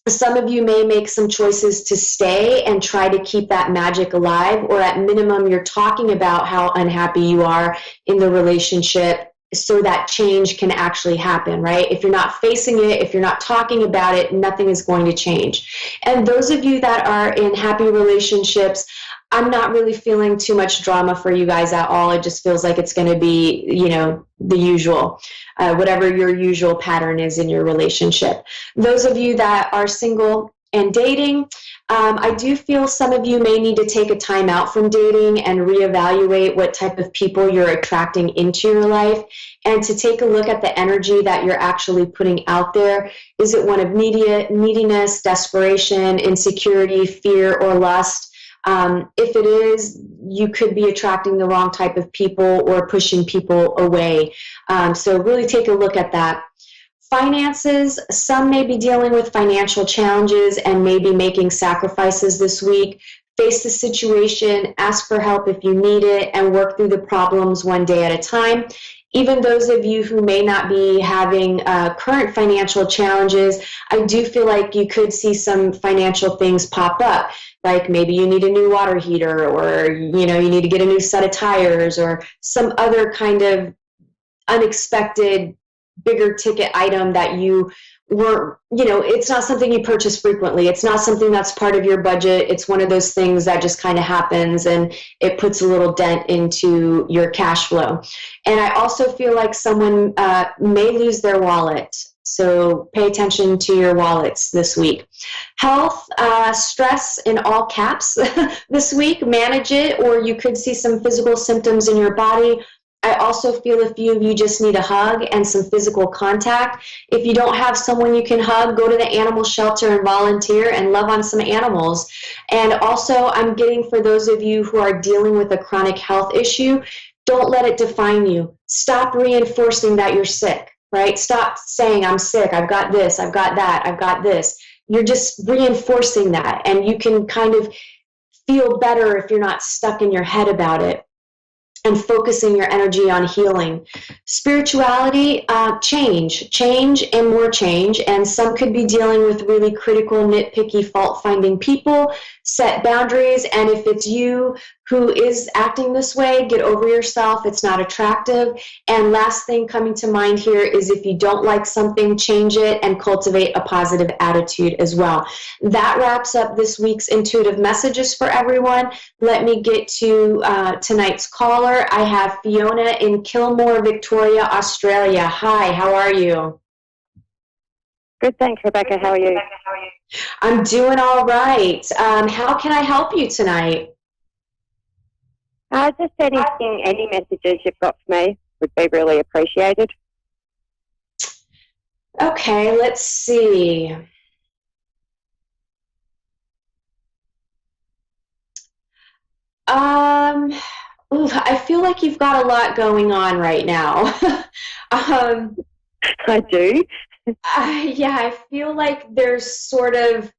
Some of you may make some choices to stay and try to keep that magic alive, or at minimum, you're talking about how unhappy you are in the relationship so that change can actually happen, right? If you're not facing it, if you're not talking about it, nothing is going to change. And those of you that are in happy relationships, I'm not really feeling too much drama for you guys at all. It just feels like it's going to be, the usual, whatever your usual pattern is in your relationship. Those of you that are single and dating, I do feel some of you may need to take a time out from dating and reevaluate what type of people you're attracting into your life, and to take a look at the energy that you're actually putting out there. Is it one of neediness, desperation, insecurity, fear, or lust? If it is, you could be attracting the wrong type of people or pushing people away. So really take a look at that. Finances, some may be dealing with financial challenges and may be making sacrifices this week. Face the situation, ask for help if you need it, and work through the problems one day at a time. Even those of you who may not be having current financial challenges, I do feel like you could see some financial things pop up. Like maybe you need a new water heater, or you need to get a new set of tires, or some other kind of unexpected bigger ticket item that you were, it's not something you purchase frequently. It's not something that's part of your budget. It's one of those things that just kind of happens, and it puts a little dent into your cash flow. And I also feel like someone may lose their wallet. So pay attention to your wallets this week. Health, stress in all caps this week, manage it, or you could see some physical symptoms in your body. I also feel a few of you just need a hug and some physical contact. If you don't have someone you can hug, go to the animal shelter and volunteer and love on some animals. And also, I'm getting for those of you who are dealing with a chronic health issue, don't let it define you. Stop reinforcing that you're sick, right? Stop saying, I'm sick, I've got this, I've got that, I've got this. You're just reinforcing that, and you can kind of feel better if you're not stuck in your head about it. And focusing your energy on healing. Spirituality, change and more change. And some could be dealing with really critical, nitpicky, fault-finding people. Set boundaries. And if it's you who is acting this way. Get over yourself. It's not attractive. And last thing coming to mind here is if you don't like something, change it and cultivate a positive attitude as well. That wraps up this week's intuitive messages for everyone. Let me get to tonight's caller. I have Fiona in Kilmore, Victoria, Australia. Hi, how are you? Good, thanks, Rebecca. How are you? I'm doing all right. How can I help you tonight? Just anything, any messages you've got for me would be really appreciated. Okay, let's see. I feel like you've got a lot going on right now. I do. Yeah, I feel like there's sort of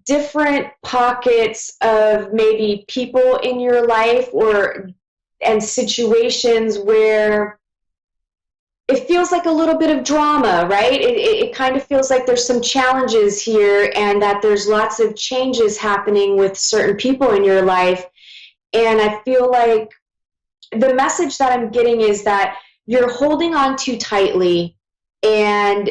different pockets of maybe people in your life and situations where it feels like a little bit of drama, right? It kind of feels like there's some challenges here and that there's lots of changes happening with certain people in your life. And I feel like the message that I'm getting is that you're holding on too tightly, and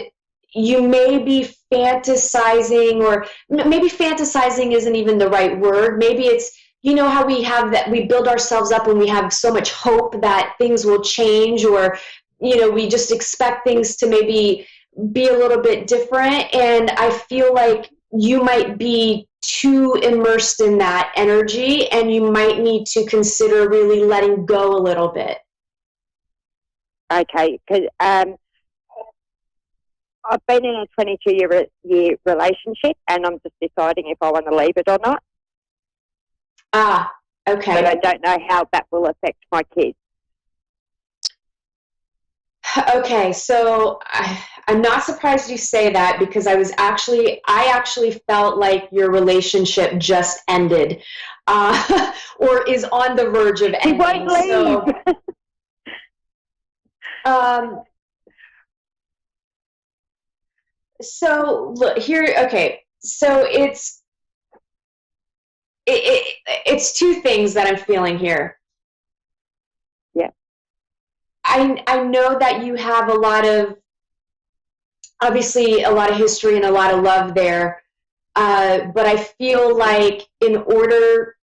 you may be fantasizing, or maybe fantasizing isn't even the right word. Maybe it's, you know how we have that, we build ourselves up and we have so much hope that things will change, or, you know, we just expect things to maybe be a little bit different. And I feel like you might be too immersed in that energy, and you might need to consider really letting go a little bit. Okay, because I've been in a 22-year relationship, and I'm just deciding if I want to leave it or not. Ah, okay. But I don't know how that will affect my kids. Okay, so I'm not surprised you say that, because I actually felt like your relationship just ended, or is on the verge of ending. He won't leave. So look here. Okay, so it's two things that I'm feeling here. Yeah. I know that you have obviously a lot of history and a lot of love there, but I feel like in order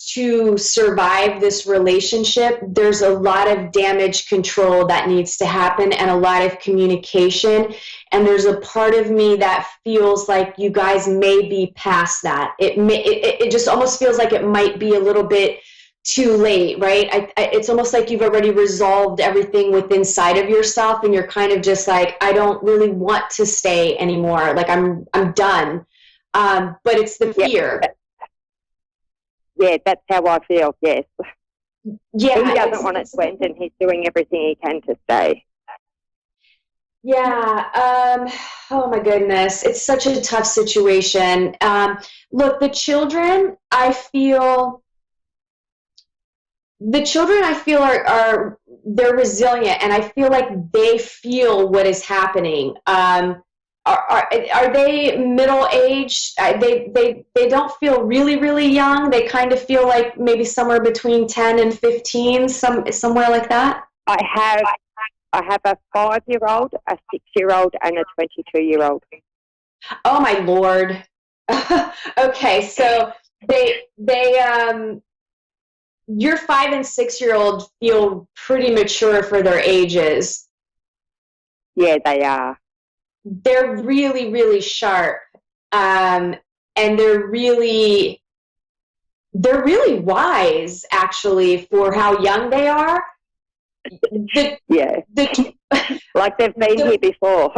to survive this relationship, there's a lot of damage control that needs to happen and a lot of communication. And there's a part of me that feels like you guys may be past that. It just almost feels like it might be a little bit too late, right? It's almost like you've already resolved everything within inside of yourself, and you're kind of just like, I don't really want to stay anymore. Like I'm done. But it's the fear. Yeah, that's how I feel, yes. Yeah, he doesn't want it to end, and he's doing everything he can to stay. Yeah, oh my goodness. It's such a tough situation. Look, the children I feel are they're resilient, and I feel like they feel what is happening. Are they middle aged? They don't feel really, really young. They kind of feel like maybe somewhere between 10 and 15, somewhere like that. I have a 5-year-old, a 6-year-old, and a 22-year-old. Oh my Lord. Okay, so your 5 and 6-year-old feel pretty mature for their ages. Yeah, they are. They're really, really sharp, and they're really wise, actually, for how young they are. Like they've been here before.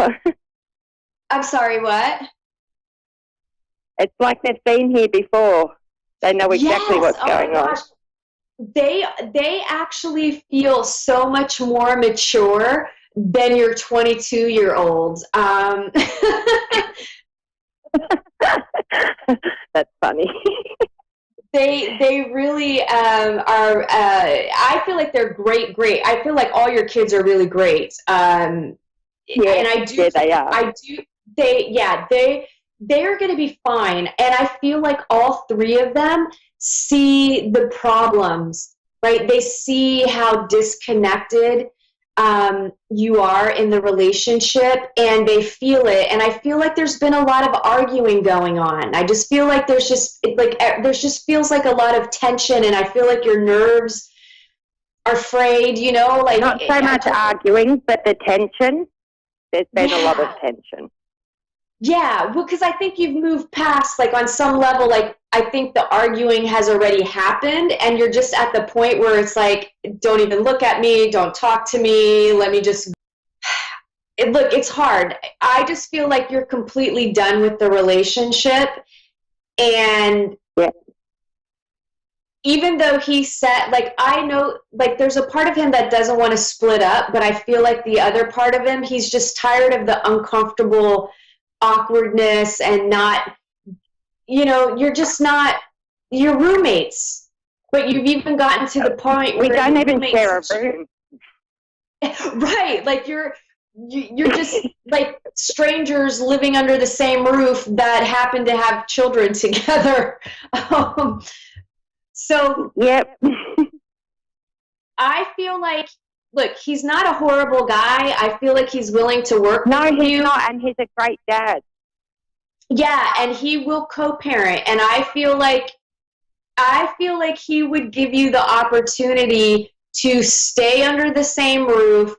I'm sorry, what? It's like they've been here before. They know exactly what's going on. They actually feel so much more mature than your 22-year-old. That's funny. They really are. I feel like they're great. I feel like all your kids are really great. And I do. Yeah, they are. I do. They they're going to be fine. And I feel like all three of them see the problems, right? They see how disconnected you are in the relationship, and they feel it. And I feel like there's been a lot of arguing going on. I just feel like there's just feels like a lot of tension, and I feel like your nerves are frayed, you know, like not so much arguing, but the tension. There's been a lot of tension. Yeah, well, because I think you've moved past, like, on some level, like, I think the arguing has already happened, and you're just at the point where it's like, don't even look at me, don't talk to me, let me just, look, it's hard. I just feel like you're completely done with the relationship, and even though he said, like, I know, like, there's a part of him that doesn't want to split up, but I feel like the other part of him, he's just tired of the uncomfortable awkwardness and not, you know, you're just not, you're roommates, but you've even gotten to the point where we don't even share a room. Right, like you're just like strangers living under the same roof that happen to have children together. So yep. I feel like, look, he's not a horrible guy. I feel like he's willing to work with you. No, he's not, and he's a great dad. Yeah, and he will co-parent, and I feel like he would give you the opportunity to stay under the same roof,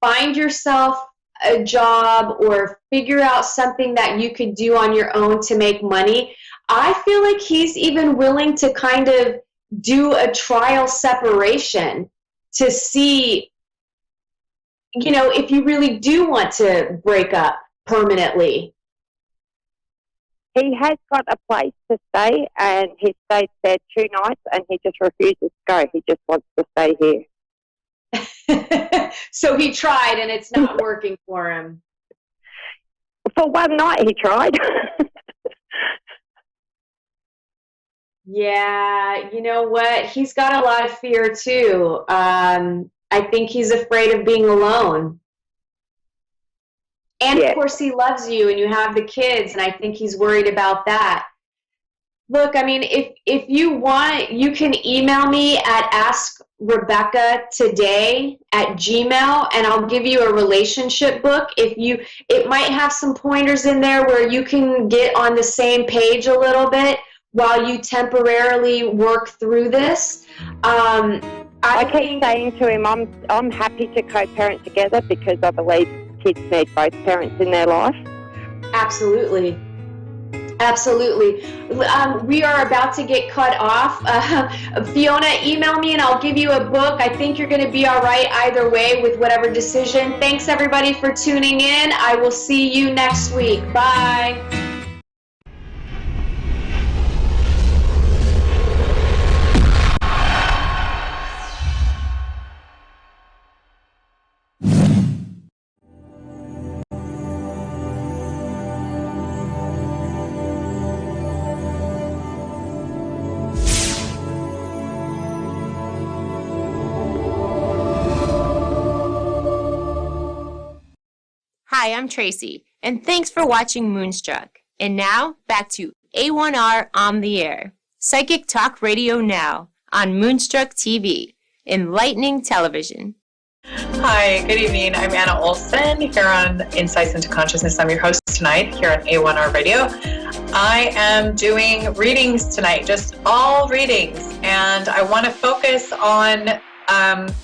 find yourself a job, or figure out something that you could do on your own to make money. I feel like he's even willing to kind of do a trial separation to see, you know, if you really do want to break up permanently. He has got a place to stay, and he stayed there 2 nights, and he just refuses to go. He just wants to stay here. So he tried, and it's not working for him. For one night, he tried. Yeah, you know what? He's got a lot of fear, too. I think he's afraid of being alone. And, of course, he loves you, and you have the kids, and I think he's worried about that. Look, I mean, if you want, you can email me at askrebeccatoday@gmail, and I'll give you a relationship book. It might have some pointers in there where you can get on the same page a little bit while you temporarily work through this. I keep saying to him, I'm happy to co-parent together because I believe kids need both parents in their life. Absolutely. Absolutely. We are about to get cut off. Fiona, email me and I'll give you a book. I think you're going to be all right either way with whatever decision. Thanks, everybody, for tuning in. I will see you next week. Bye. Hi, I'm Tracy, and thanks for watching Moonstruck. And now, back to A1R on the Air, Psychic Talk Radio Now on Moonstruck TV, enlightening television. Hi, good evening. I'm Anna Olson here on Insights into Consciousness. I'm your host tonight here on A1R Radio. I am doing readings tonight, just all readings, and I want to focus on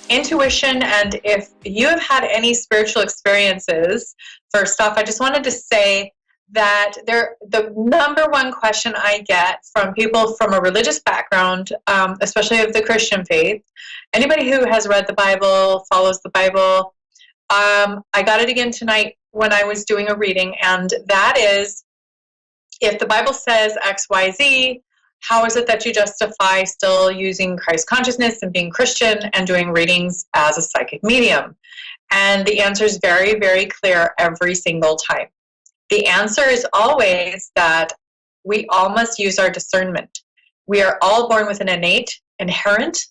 intuition. And if you have had any spiritual experiences, first off, I just wanted to say that the number one question I get from people from a religious background, especially of the Christian faith, anybody who has read the Bible, follows the Bible, I got it again tonight when I was doing a reading, and that is, if the Bible says X, Y, Z, how is it that you justify still using Christ consciousness and being Christian and doing readings as a psychic medium? And the answer is very, very clear every single time. The answer is always that we all must use our discernment. We are all born with an innate, inherent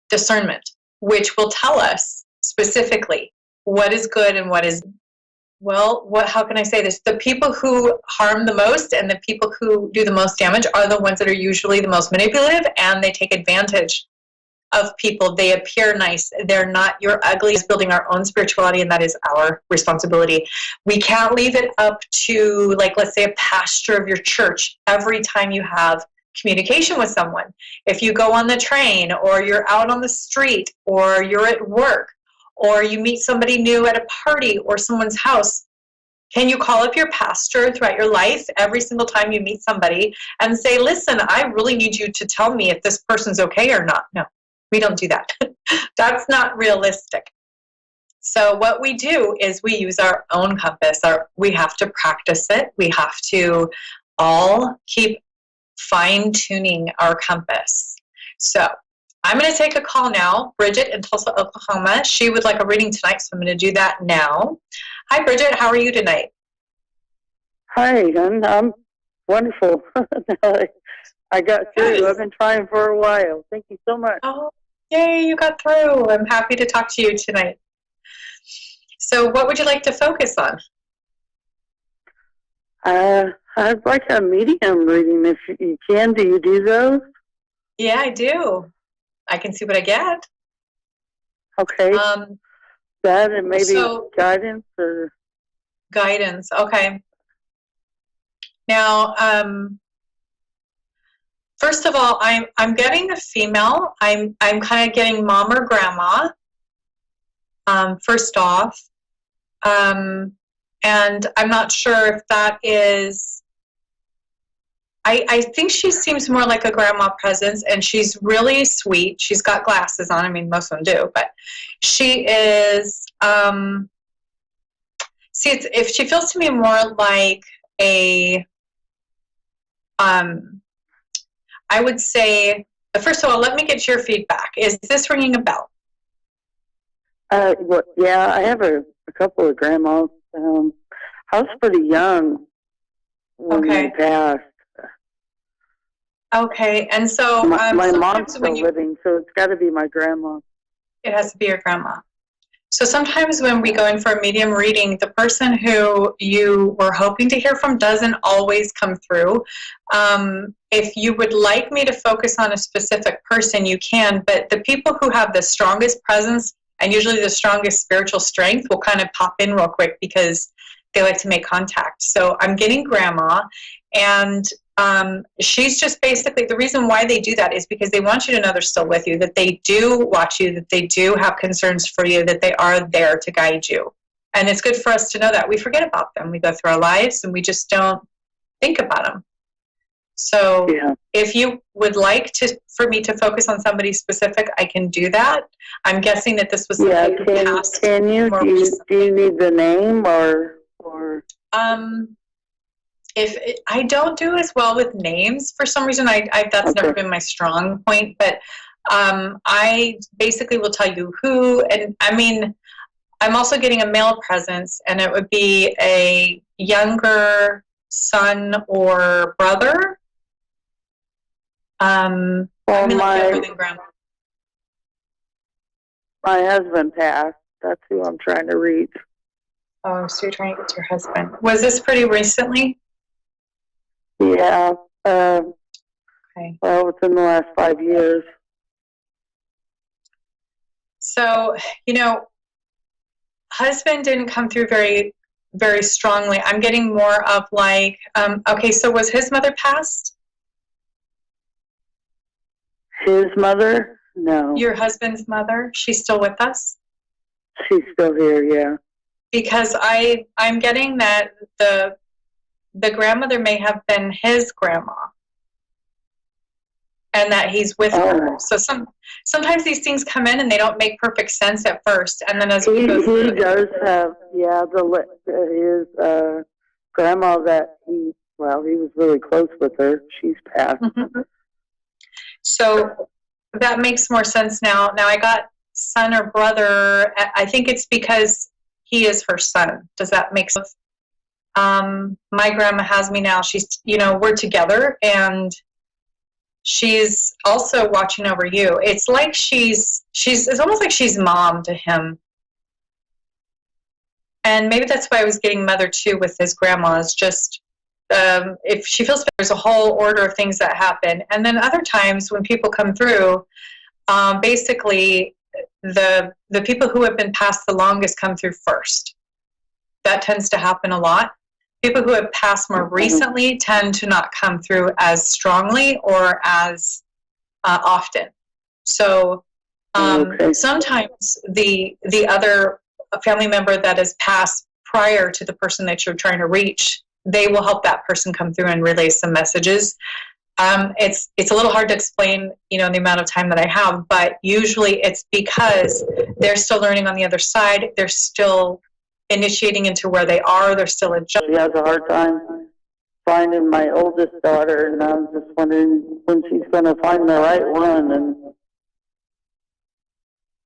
discernment, which will tell us specifically what is good and what is Well, how can I say this? The people who harm the most and the people who do the most damage are the ones that are usually the most manipulative, and they take advantage of people. They appear nice. They're not your ugly. It's building our own spirituality, and that is our responsibility. We can't leave it up to, like, let's say a pastor of your church every time you have communication with someone. If you go on the train, or you're out on the street, or you're at work, or you meet somebody new at a party or someone's house, can you call up your pastor throughout your life every single time you meet somebody and say, listen, I really need you to tell me if this person's okay or not? No, we don't do that. That's not realistic. So what we do is we use our own compass. We have to practice it. We have to all keep fine-tuning our compass. So I'm going to take a call now. Bridget in Tulsa, Oklahoma. She would like a reading tonight, so I'm going to do that now. Hi, Bridget. How are you tonight? Hi, I'm wonderful. I got through. I've been trying for a while. Thank you so much. Oh, yay, you got through. I'm happy to talk to you tonight. So what would you like to focus on? I'd like a medium reading if you can. Do you do those? Yeah, I do. I can see what I get. Okay. That and maybe guidance or guidance. Okay. Now, first of all, I'm getting a female. I'm kind of getting mom or grandma. First off, and I'm not sure if that is. I think she seems more like a grandma presence, and she's really sweet. She's got glasses on. I mean, most of them do, but she is. If she feels to me more like a. I would say, first of all, let me get your feedback. Is this ringing a bell? Well, yeah, I have a couple of grandmas. I was pretty young when they passed. Okay, and so my mom's still living, so it's got to be my grandma. It has to be your grandma. So sometimes when we go in for a medium reading, the person who you were hoping to hear from doesn't always come through. If you would like me to focus on a specific person, you can, but the people who have the strongest presence and usually the strongest spiritual strength will kind of pop in real quick because they like to make contact. So I'm getting grandma, and she's just basically, the reason why they do that is because they want you to know they're still with you, that they do watch you, that they do have concerns for you, that they are there to guide you. And it's good for us to know that. We forget about them. We go through our lives and we just don't think about them. So if you would like for me to focus on somebody specific, I can do that. I'm guessing that this was somebody who passed. Can you? Do you need the name or? If I don't do as well with names for some reason, that's never been my strong point. But I basically will tell you who, and I mean, I'm also getting a male presence, and it would be a younger son or brother. Well, my husband passed. That's who I'm trying to reach. Oh, so you're trying to get to your husband. Was this pretty recently? Yeah. Okay. Well, within the last 5 years. So, husband didn't come through very, very strongly. I'm getting more of like, okay, so was his mother passed? His mother? No. Your husband's mother? She's still with us? She's still here, yeah. Because I'm getting that the grandmother may have been his grandma, and that he's with her. So sometimes these things come in and they don't make perfect sense at first, and then as we go through, he does have his grandma that he was really close with her. She's passed. Mm-hmm. So that makes more sense now. Now I got son or brother. I think it's because he is her son. Does that make sense? My grandma has me now. She's, we're together, and she's also watching over you. It's like it's almost like she's mom to him. And maybe that's why I was getting Mother too with his grandma, is just if she feels there's a whole order of things that happen. And then other times when people come through, basically the people who have been passed the longest come through first. That tends to happen a lot. People who have passed more recently tend to not come through as strongly or as often. So sometimes the other family member that has passed prior to the person that you're trying to reach, they will help that person come through and relay some messages. It's a little hard to explain, in the amount of time that I have, but usually it's because they're still learning on the other side. They're still initiating into where they are. They're still adjusting. She has a hard time finding my oldest daughter, and I'm just wondering when she's going to find the right one and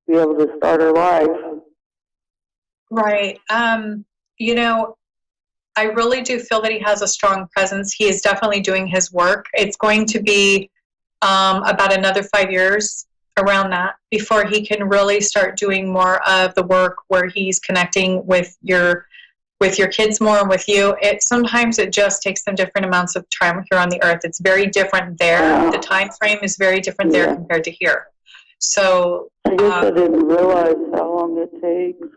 be able to start her life. Right. I really do feel that he has a strong presence. He is definitely doing his work. It's going to be about another 5 years around that before he can really start doing more of the work where he's connecting with your kids more and with you. Sometimes it just takes them different amounts of time here on the earth. It's very different there. The time frame is very different there compared to here. So I guess I didn't realize how long it takes.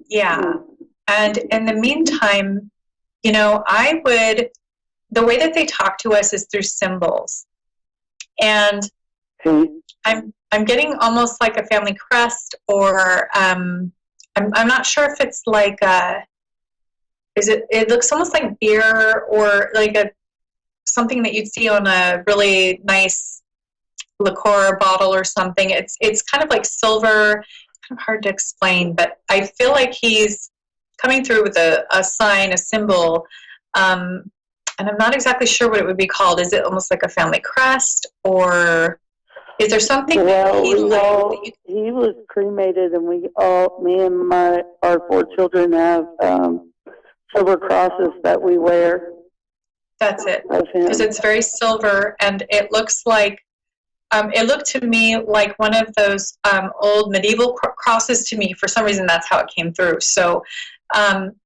Yeah. And in the meantime, the way that they talk to us is through symbols. And I'm getting almost like a family crest, or I'm not sure if it's like it looks almost like beer, or like something that you'd see on a really nice liqueur bottle or something. It's kind of like silver, kind of hard to explain, but I feel like he's coming through with a sign, a symbol, and I'm not exactly sure what it would be called. Is it almost like a family crest, or is there something that he was cremated, and me and our 4 children have silver crosses that we wear. That's it, because it's very silver, and it looks like it looked to me like one of those old medieval crosses to me. For some reason, that's how it came through. So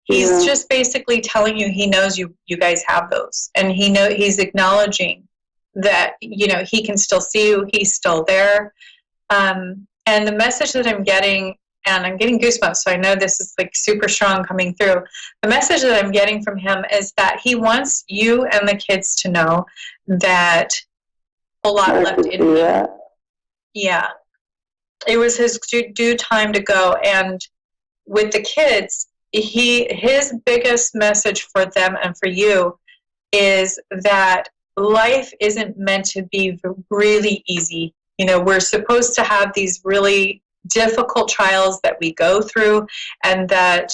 he's just basically telling you he knows you guys have those, and he's acknowledging that he can still see you. He's still there. And the message that I'm getting, and I'm getting goosebumps, so I know this is like super strong coming through. The message that I'm getting from him is that he wants you and the kids to know that a lot left in him. Yeah. It was his due time to go. And with the kids, his biggest message for them and for you is that life isn't meant to be really easy. We're supposed to have these really difficult trials that we go through, and that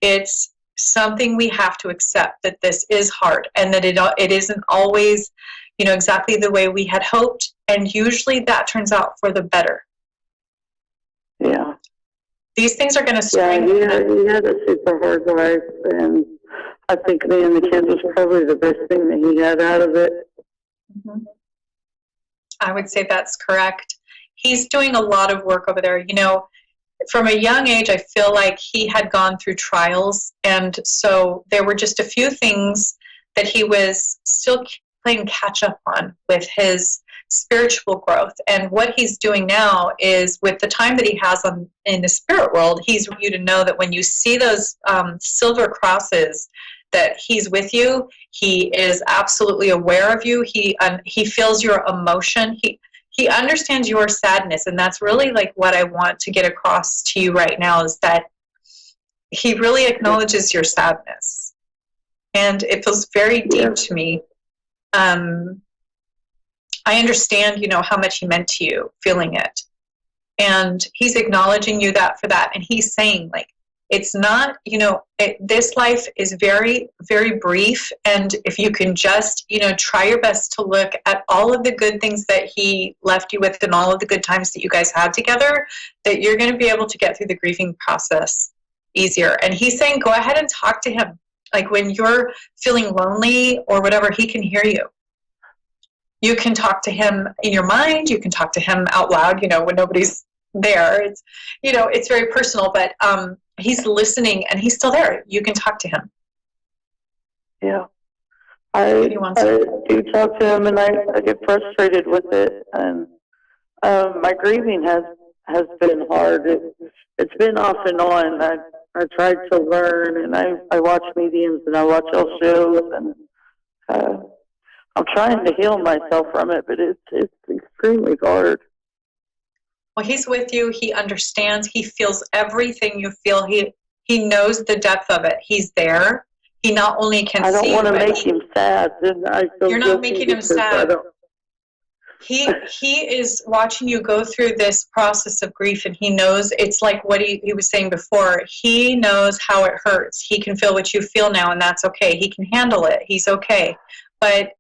it's something we have to accept, that this is hard, and that it isn't always exactly the way we had hoped, and usually that turns out for the better. Yeah. These things are going to strengthen. Yeah, he had a super hard life, and I think me and the kids was probably the best thing that he had out of it. Mm-hmm. I would say that's correct. He's doing a lot of work over there. From a young age, I feel like he had gone through trials, and so there were just a few things that he was still playing catch up on with his spiritual growth. And what he's doing now is, with the time that he has in the spirit world, he's want you to know that when you see those silver crosses, that he's with you. He is absolutely aware of you. He feels your emotion. He understands your sadness, and that's really like what I want to get across to you right now, is that he really acknowledges your sadness, and it feels very deep to me. I understand, how much he meant to you, feeling it. And he's acknowledging you for that. And he's saying, like, it's not, this life is very, very brief. And if you can just, try your best to look at all of the good things that he left you with, and all of the good times that you guys had together, that you're going to be able to get through the grieving process easier. And he's saying, go ahead and talk to him. Like, when you're feeling lonely or whatever, he can hear you. You can talk to him in your mind. You can talk to him out loud, when nobody's there. It's, it's very personal, but he's listening and he's still there. You can talk to him. Yeah. I do talk to him, and I get frustrated with it. And my grieving has been hard. It's been off and on. I tried to learn, and I watch mediums, and I watch all shows, and I'm trying to heal myself from it, but it's extremely hard. Well, he's with you. He understands. He feels everything you feel. He knows the depth of it. He's there. He not only can see. I don't want to make him sad. You're not making him sad. He is watching you go through this process of grief, and he knows. It's like what he was saying before. He knows how it hurts. He can feel what you feel now, and that's okay. He can handle it. He's okay. But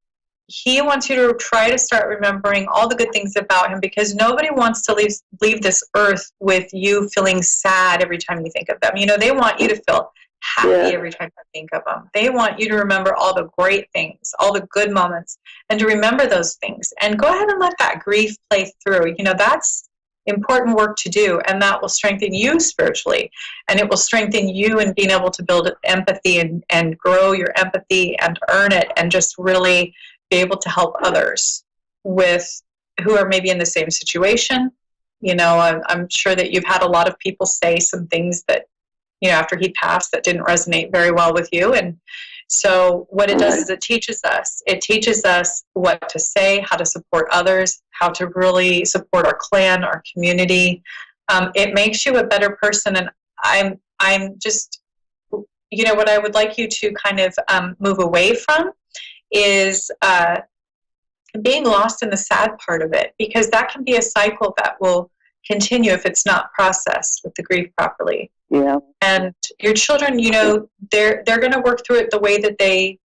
he wants you to try to start remembering all the good things about him, because nobody wants to leave this earth with you feeling sad every time you think of them. You know, they want you to feel happy every time you think of them. They want you to remember all the great things, all the good moments, and to remember those things. And go ahead and let that grief play through. You know, that's important work to do, and that will strengthen you spiritually, and it will strengthen you in being able to build empathy and grow your empathy and earn it, and just really be able to help others who are maybe in the same situation. You know, I'm sure that you've had a lot of people say some things that, you know, after he passed, that didn't resonate very well with you. And so what it does is it teaches us what to say, how to support others, how to really support our clan, our community. It makes you a better person. And I'm just, you know, what I would like you to kind of move away from is being lost in the sad part of it, because that can be a cycle that will continue if it's not processed with the grief properly. Yeah. And your children, you know, they're going to work through it the way that they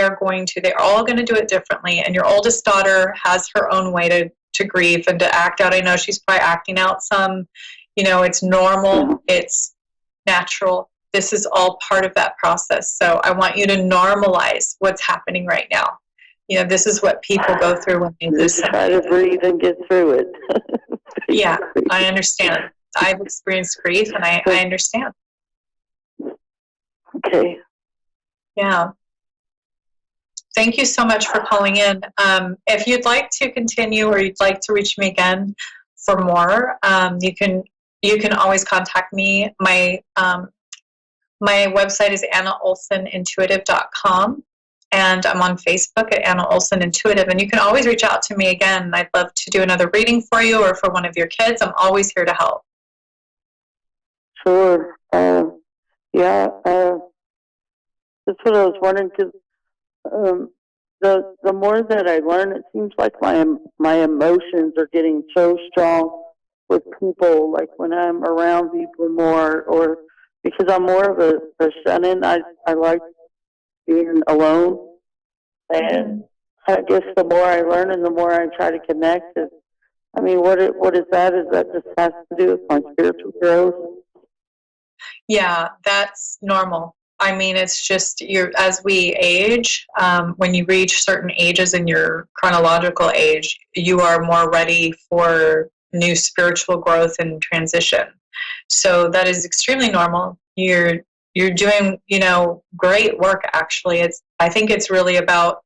are going to. They're all going to do it differently. And your oldest daughter has her own way to grieve and to act out. I know she's probably acting out some, you know, it's normal, it's natural. This is all part of that process. So I want you to normalize what's happening right now. You know, this is what people go through when they lose something. Try to breathe and get through it. Yeah, I understand. I've experienced grief, and I understand. Okay. Yeah. Thank you so much for calling in. If you'd like to continue, or you'd like to reach me again for more, you can always contact me. My website is AnnaOlsonIntuitive.com, and I'm on Facebook at Anna Olson Intuitive. And you can always reach out to me again. I'd love to do another reading for you, or for one of your kids. I'm always here to help. Sure. Yeah. That's what I was wondering, because the more that I learn, it seems like my emotions are getting so strong with people. Like when I'm around people more, or because I'm more of a shut-in, I like being alone. And I guess the more I learn and the more I try to connect, I mean, what is that? Is that just has to do with my spiritual growth? Yeah, that's normal. I mean, it's just as we age, when you reach certain ages in your chronological age, you are more ready for new spiritual growth and transition. So that is extremely normal. You're doing, you know, great work, actually. I think it's really about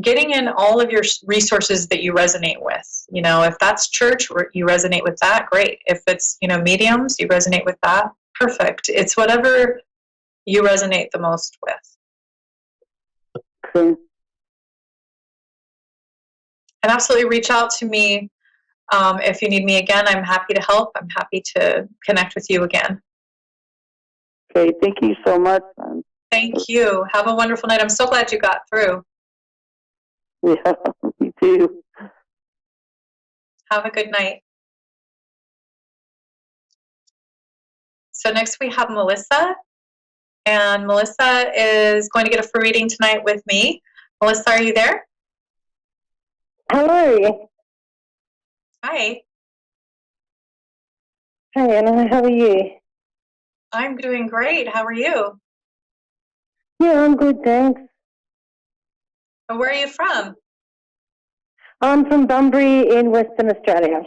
getting in all of your resources that you resonate with. You know, if that's church, you resonate with that, great. If it's, you know, mediums, you resonate with that, perfect. It's whatever you resonate the most with. Okay. And absolutely reach out to me if you need me again. I'm happy to help. I'm happy to connect with you again. Okay, thank you so much. Thank you. Have a wonderful night. I'm so glad you got through. Yeah, me too. Have a good night. So next we have Melissa. And Melissa is going to get a free reading tonight with me. Melissa, are you there? How are you? Hi. Hi, Anna. How are you? I'm doing great. How are you? Yeah, I'm good, thanks. Where are you from? I'm from Bunbury in Western Australia.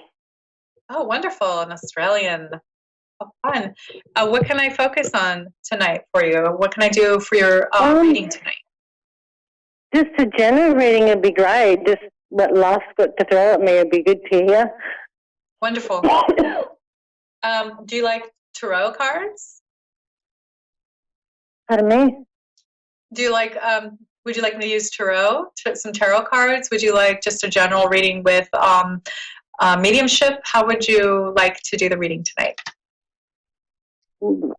Oh, wonderful. An Australian. Oh, fun. What can I focus on tonight for you? What can I do for your reading tonight? Just a general reading would be great. Just what life's got to throw at me would be good to hear. Wonderful. Do you like tarot cards? Pardon me? Do you like, would you like me to use some tarot cards? Would you like just a general reading with mediumship? How would you like to do the reading tonight?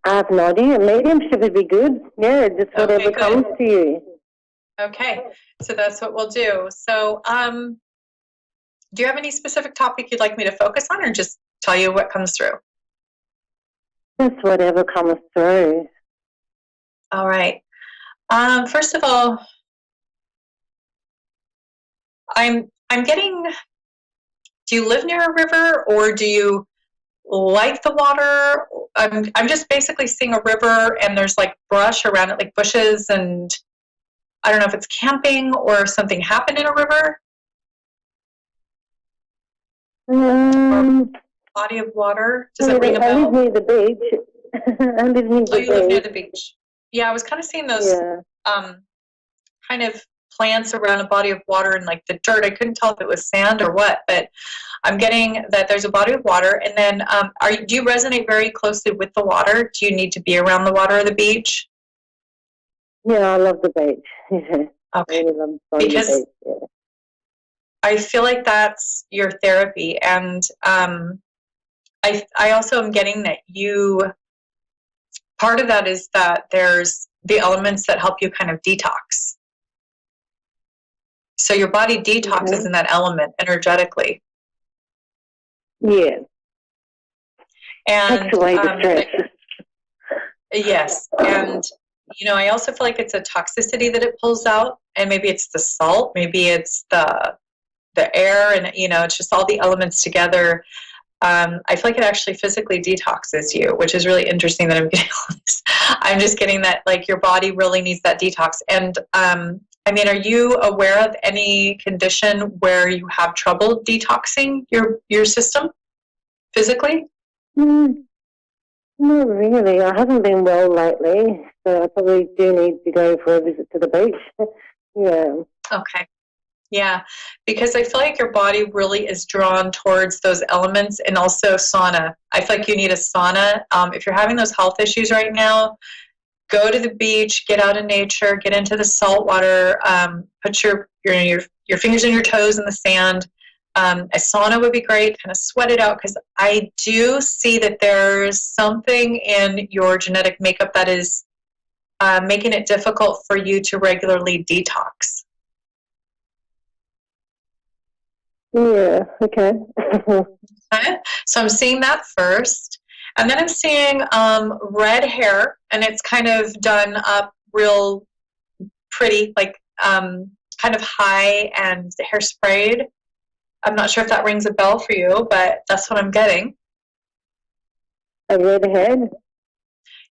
I have no idea. Mediumship would be good. Yeah, just whatever comes to you. Okay, so that's what we'll do. So do you have any specific topic you'd like me to focus on, or just tell you what comes through? Just whatever comes through. All right. First of all, I'm getting, do you live near a river, or do you like the water? I'm just basically seeing a river and there's like brush around it, like bushes, and I don't know if it's camping or something happened in a river. Or body of water. Does it ring a bell? I live near the beach. I live near the beach. You live near the beach. Yeah, I was kind of seeing those kind of plants around a body of water and like the dirt. I couldn't tell if it was sand or what, but I'm getting that there's a body of water. And then do you resonate very closely with the water? Do you need to be around the water or the beach? Yeah, I love the beach. Okay. I really love because the beach, yeah. I feel like that's your therapy. And I also am getting that part of that is that there's the elements that help you kind of detox. So your body detoxes in that element energetically. Yeah. And takes away the stress. Yes. And I also feel like it's a toxicity that it pulls out, and maybe it's the salt, maybe it's the air, and it's just all the elements together. I feel like it actually physically detoxes you, which is really interesting that I'm getting all this. I'm just getting that like your body really needs that detox. And are you aware of any condition where you have trouble detoxing your system physically? Not really. I haven't been well lately, so I probably do need to go for a visit to the beach. Yeah. Okay. Yeah, because I feel like your body really is drawn towards those elements, and also sauna. I feel like you need a sauna. If you're having those health issues right now, go to the beach, get out in nature, get into the salt water, put your fingers and your toes in the sand. A sauna would be great, kind of sweat it out, because I do see that there's something in your genetic makeup that is making it difficult for you to regularly detox. Yeah, okay. Okay. So I'm seeing that first. And then I'm seeing red hair, and it's kind of done up real pretty, like kind of high, and the hair sprayed. I'm not sure if that rings a bell for you, but that's what I'm getting. A red head?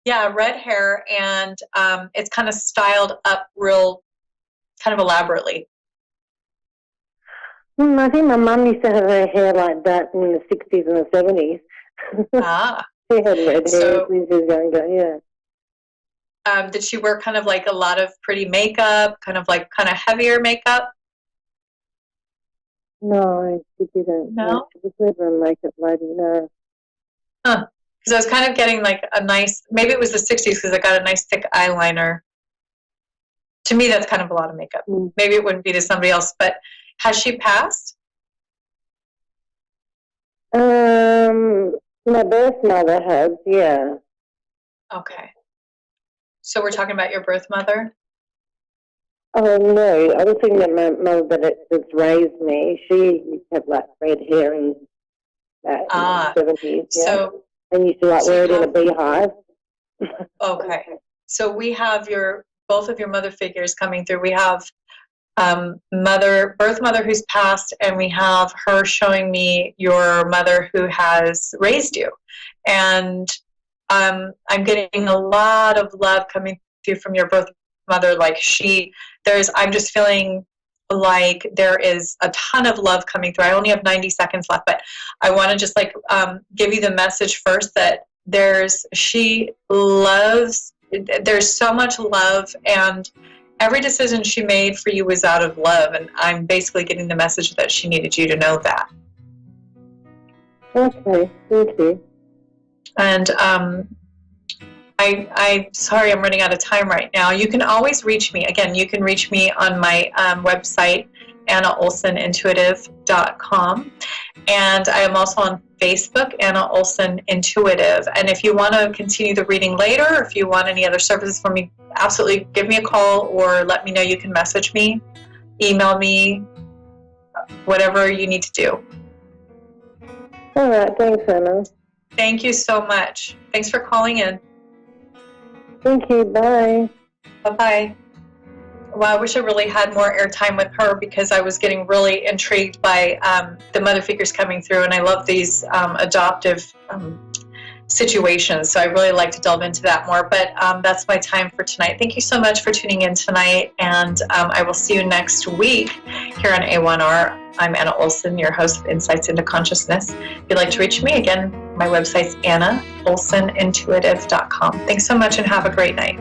Yeah, red hair, and it's kind of styled up real kind of elaborately. I think my mum used to have her hair like that in the 60s and the 70s. She had red hair when she was younger, yeah. Did she wear kind of like a lot of pretty makeup, kind of heavier makeup? No, she didn't. No? She was never a makeup lady, no. Huh. Because I was kind of getting like a nice, maybe it was the 60s because I got a nice thick eyeliner. To me, that's kind of a lot of makeup. Maybe it wouldn't be to somebody else, but has she passed? My birth mother has, yeah. Okay. So we're talking about your birth mother? Oh, no. I was thinking that my mother that's raised me, she used to have like red hair in the 70s, yeah. So, and used to like wear it in a beehive. Okay. So we have both of your mother figures coming through. We have birth mother who's passed, and we have her showing me your mother who has raised you. And I'm getting a lot of love coming through from your birth mother. Like I'm just feeling like there is a ton of love coming through. I only have 90 seconds left, but I want to just give you the message first that she loves, there's so much love, and every decision she made for you was out of love, and I'm basically getting the message that she needed you to know that. Okay, thank you. And I'm sorry, I'm running out of time right now. You can always reach me. Again, you can reach me on my website, AnnaOlsonIntuitive.com. And I am also on Facebook, Anna Olson Intuitive. And if you want to continue the reading later, or if you want any other services from me, absolutely give me a call or let me know. You can message me, email me, whatever you need to do. All right, thanks, Anna. Thank you so much. Thanks for calling in. Thank you, bye. Bye-bye. Well, I wish I really had more airtime with her because I was getting really intrigued by the mother figures coming through, and I love these adoptive situations, so I really like to delve into that more. But that's my time for tonight. Thank you so much for tuning in tonight, and I will see you next week here on A1R. I'm Anna Olson, your host of Insights into Consciousness. If you'd like to reach me, again, my website's AnnaOlsonIntuitive.com. Thanks so much and have a great night.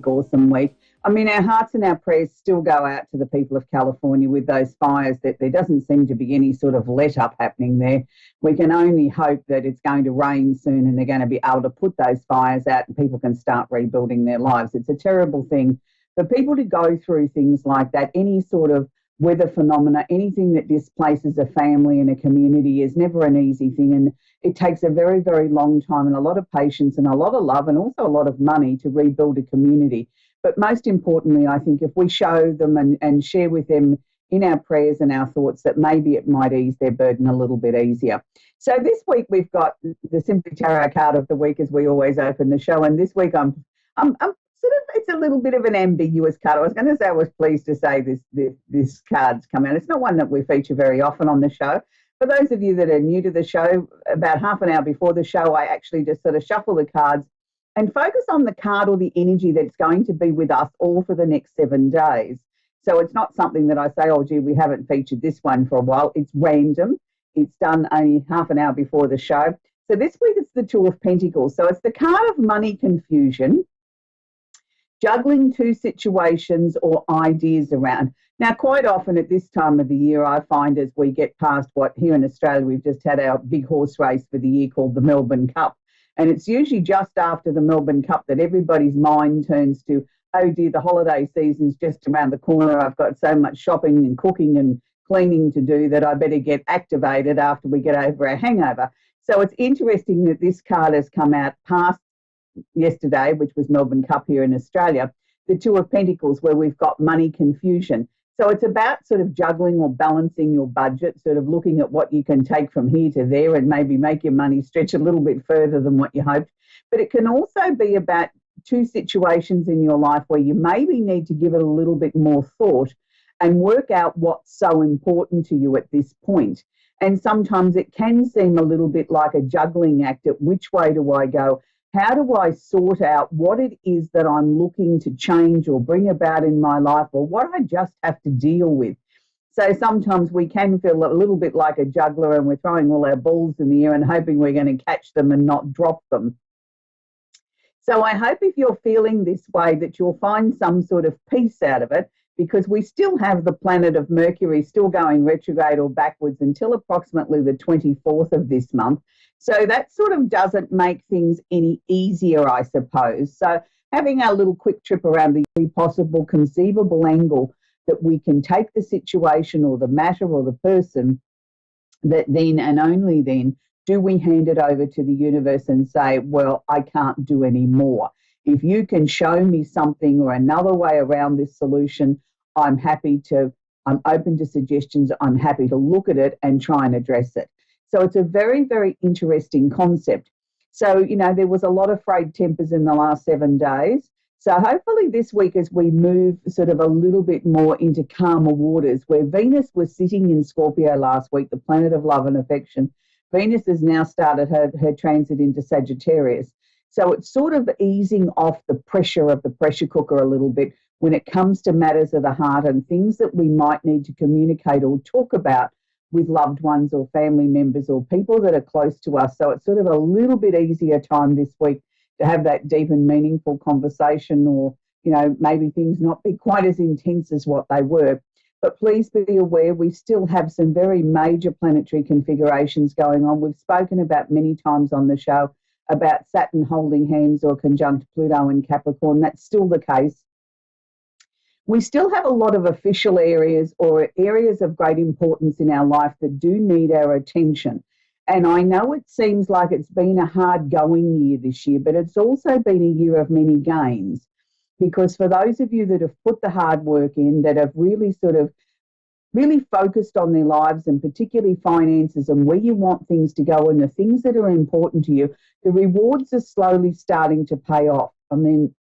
Awesome week. I mean, our hearts and our prayers still go out to the people of California with those fires, that there doesn't seem to be any sort of let up happening there. We can only hope that it's going to rain soon and they're going to be able to put those fires out and people can start rebuilding their lives. It's a terrible thing for people to go through things like that. Any sort of weather phenomena, anything that displaces a family and a community is never an easy thing, and it takes a very, very long time and a lot of patience and a lot of love and also a lot of money to rebuild a community. But most importantly, I think if we show them and share with them in our prayers and our thoughts that maybe it might ease their burden a little bit easier. So this week we've got the Simply Tarot card of the week as we always open the show, and this week I'm sort of, it's a little bit of an ambiguous card. I was going to say I was pleased to say this card's come out. It's not one that we feature very often on the show. For those of you that are new to the show, about half an hour before the show, I actually just sort of shuffle the cards and focus on the card or the energy that's going to be with us all for the next 7 days. So it's not something that I say, oh, gee, we haven't featured this one for a while. It's random. It's done only half an hour before the show. So this week it's the Two of Pentacles. So it's the card of money confusion, juggling two situations or ideas around. Now, quite often at this time of the year, I find as we get past what here in Australia, we've just had our big horse race for the year called the Melbourne Cup. And it's usually just after the Melbourne Cup that everybody's mind turns to, oh dear, the holiday season's just around the corner. I've got so much shopping and cooking and cleaning to do that I better get activated after we get over our hangover. So it's interesting that this card has come out past yesterday, which was Melbourne Cup here in Australia, the Two of Pentacles, where we've got money confusion. So it's about sort of juggling or balancing your budget, sort of looking at what you can take from here to there and maybe make your money stretch a little bit further than what you hoped. But it can also be about two situations in your life where you maybe need to give it a little bit more thought and work out what's so important to you at this point. And sometimes it can seem a little bit like a juggling act at which way do I go? How do I sort out what it is that I'm looking to change or bring about in my life, or what I just have to deal with? So sometimes we can feel a little bit like a juggler and we're throwing all our balls in the air and hoping we're going to catch them and not drop them. So I hope if you're feeling this way that you'll find some sort of peace out of it, because we still have the planet of Mercury still going retrograde or backwards until approximately the 24th of this month. So that sort of doesn't make things any easier, I suppose. So having our little quick trip around the every possible conceivable angle that we can take the situation or the matter or the person, that then and only then do we hand it over to the universe and say, well, I can't do any more. If you can show me something or another way around this solution, I'm open to suggestions. I'm happy to look at it and try and address it. So it's a very, very interesting concept. So, there was a lot of frayed tempers in the last 7 days. So hopefully this week, as we move sort of a little bit more into calmer waters, where Venus was sitting in Scorpio last week, the planet of love and affection, Venus has now started her transit into Sagittarius. So it's sort of easing off the pressure of the pressure cooker a little bit when it comes to matters of the heart and things that we might need to communicate or talk about with loved ones or family members or people that are close to us. So it's sort of a little bit easier time this week to have that deep and meaningful conversation, or, maybe things not be quite as intense as what they were. But please be aware we still have some very major planetary configurations going on. We've spoken about many times on the show about Saturn holding hands or conjunct Pluto and Capricorn. That's still the case. We still have a lot of official areas or areas of great importance in our life that do need our attention. And I know it seems like it's been a hard-going year this year, but it's also been a year of many gains. Because for those of you that have put the hard work in, that have really focused on their lives and particularly finances and where you want things to go and the things that are important to you, the rewards are slowly starting to pay off. I mean,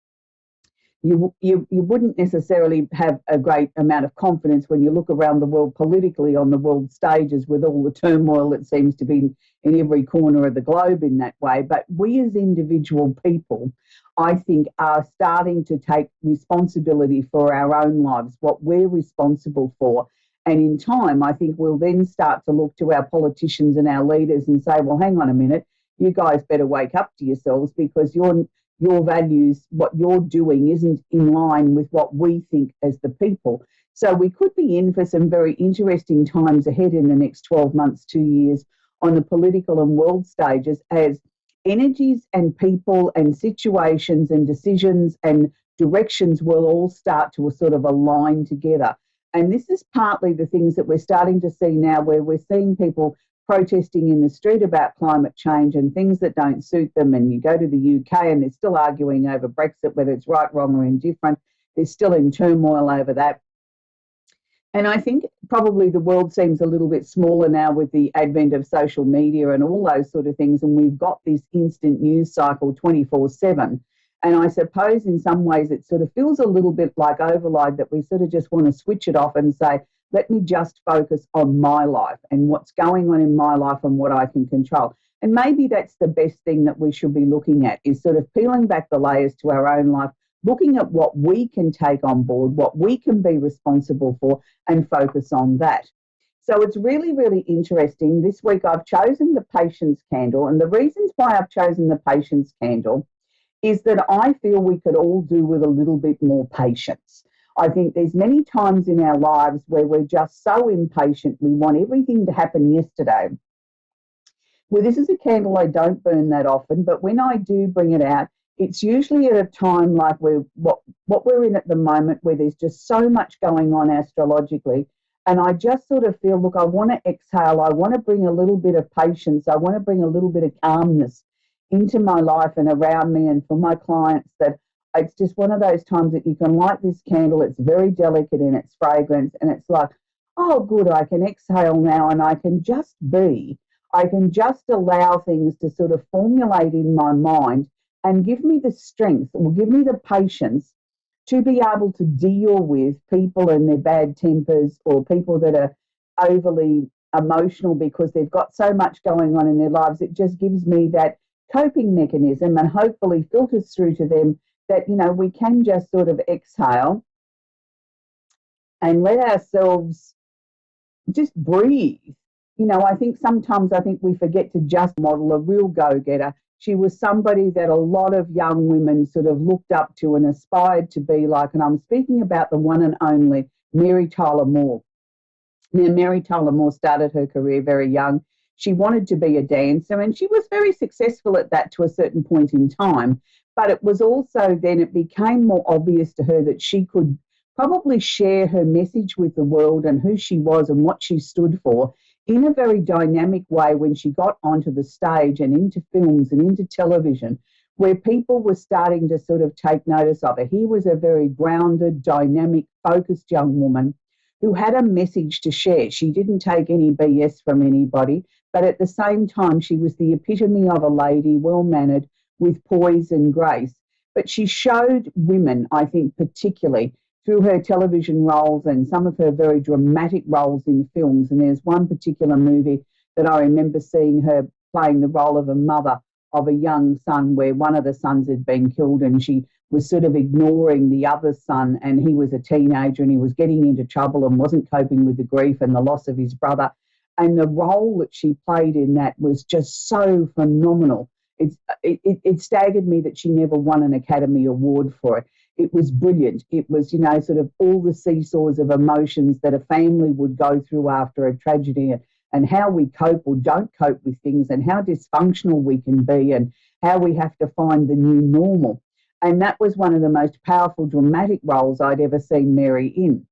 you wouldn't necessarily have a great amount of confidence when you look around the world politically on the world stages with all the turmoil that seems to be in every corner of the globe in that way. But we as individual people, I think, are starting to take responsibility for our own lives, what we're responsible for. And in time, I think we'll then start to look to our politicians and our leaders and say, well, hang on a minute, you guys better wake up to yourselves, because your values, what you're doing isn't in line with what we think as the people. So we could be in for some very interesting times ahead in the next 12 months, 2 years on the political and world stages, as energies and people and situations and decisions and directions will all start to sort of align together. And this is partly the things that we're starting to see now, where we're seeing people protesting in the street about climate change and things that don't suit them. And you go to the UK and they're still arguing over Brexit, whether it's right, wrong or indifferent. They're still in turmoil over that. And I think probably the world seems a little bit smaller now with the advent of social media and all those sort of things. And we've got this instant news cycle 24/7. And I suppose in some ways it sort of feels a little bit like overload, that we sort of just want to switch it off and say, let me just focus on my life and what's going on in my life and what I can control. And maybe that's the best thing that we should be looking at, is sort of peeling back the layers to our own life, looking at what we can take on board, what we can be responsible for, and focus on that. So it's really, really interesting. This week I've chosen the patience candle. And the reasons why I've chosen the patience candle is that I feel we could all do with a little bit more patience. I think there's many times in our lives where we're just so impatient, we want everything to happen yesterday. Well, this is a candle I don't burn that often, but when I do bring it out, it's usually at a time like what we're in at the moment, where there's just so much going on astrologically. And I just sort of feel, look, I want to exhale. I want to bring a little bit of patience. I want to bring a little bit of calmness into my life and around me and for my clients, that it's just one of those times that you can light this candle. It's very delicate in its fragrance, and it's like, oh, good, I can exhale now and I can just be. I can just allow things to sort of formulate in my mind and give me the strength or give me the patience to be able to deal with people and their bad tempers, or people that are overly emotional because they've got so much going on in their lives. It just gives me that coping mechanism and hopefully filters through to them that, you know, we can just sort of exhale and let ourselves just breathe. You know, I think sometimes we forget to just model a real go-getter. She was somebody that a lot of young women sort of looked up to and aspired to be like, and I'm speaking about the one and only Mary Tyler Moore. Now, Mary Tyler Moore started her career very young. She wanted to be a dancer, and she was very successful at that to a certain point in time. But it was also then it became more obvious to her that she could probably share her message with the world and who she was and what she stood for in a very dynamic way when she got onto the stage and into films and into television, where people were starting to sort of take notice of her. Here was a very grounded, dynamic, focused young woman who had a message to share. She didn't take any BS from anybody, but at the same time, she was the epitome of a lady, well-mannered, with poise and grace. But she showed women, I think particularly, through her television roles and some of her very dramatic roles in films. And there's one particular movie that I remember seeing her playing the role of a mother of a young son, where one of the sons had been killed, and she was sort of ignoring the other son, and he was a teenager and he was getting into trouble and wasn't coping with the grief and the loss of his brother. And the role that she played in that was just so phenomenal. It staggered me that she never won an Academy Award for it. It was brilliant. It was, you know, sort of all the seesaws of emotions that a family would go through after a tragedy, and how we cope or don't cope with things, and how dysfunctional we can be, and how we have to find the new normal. And that was one of the most powerful dramatic roles I'd ever seen Mary in.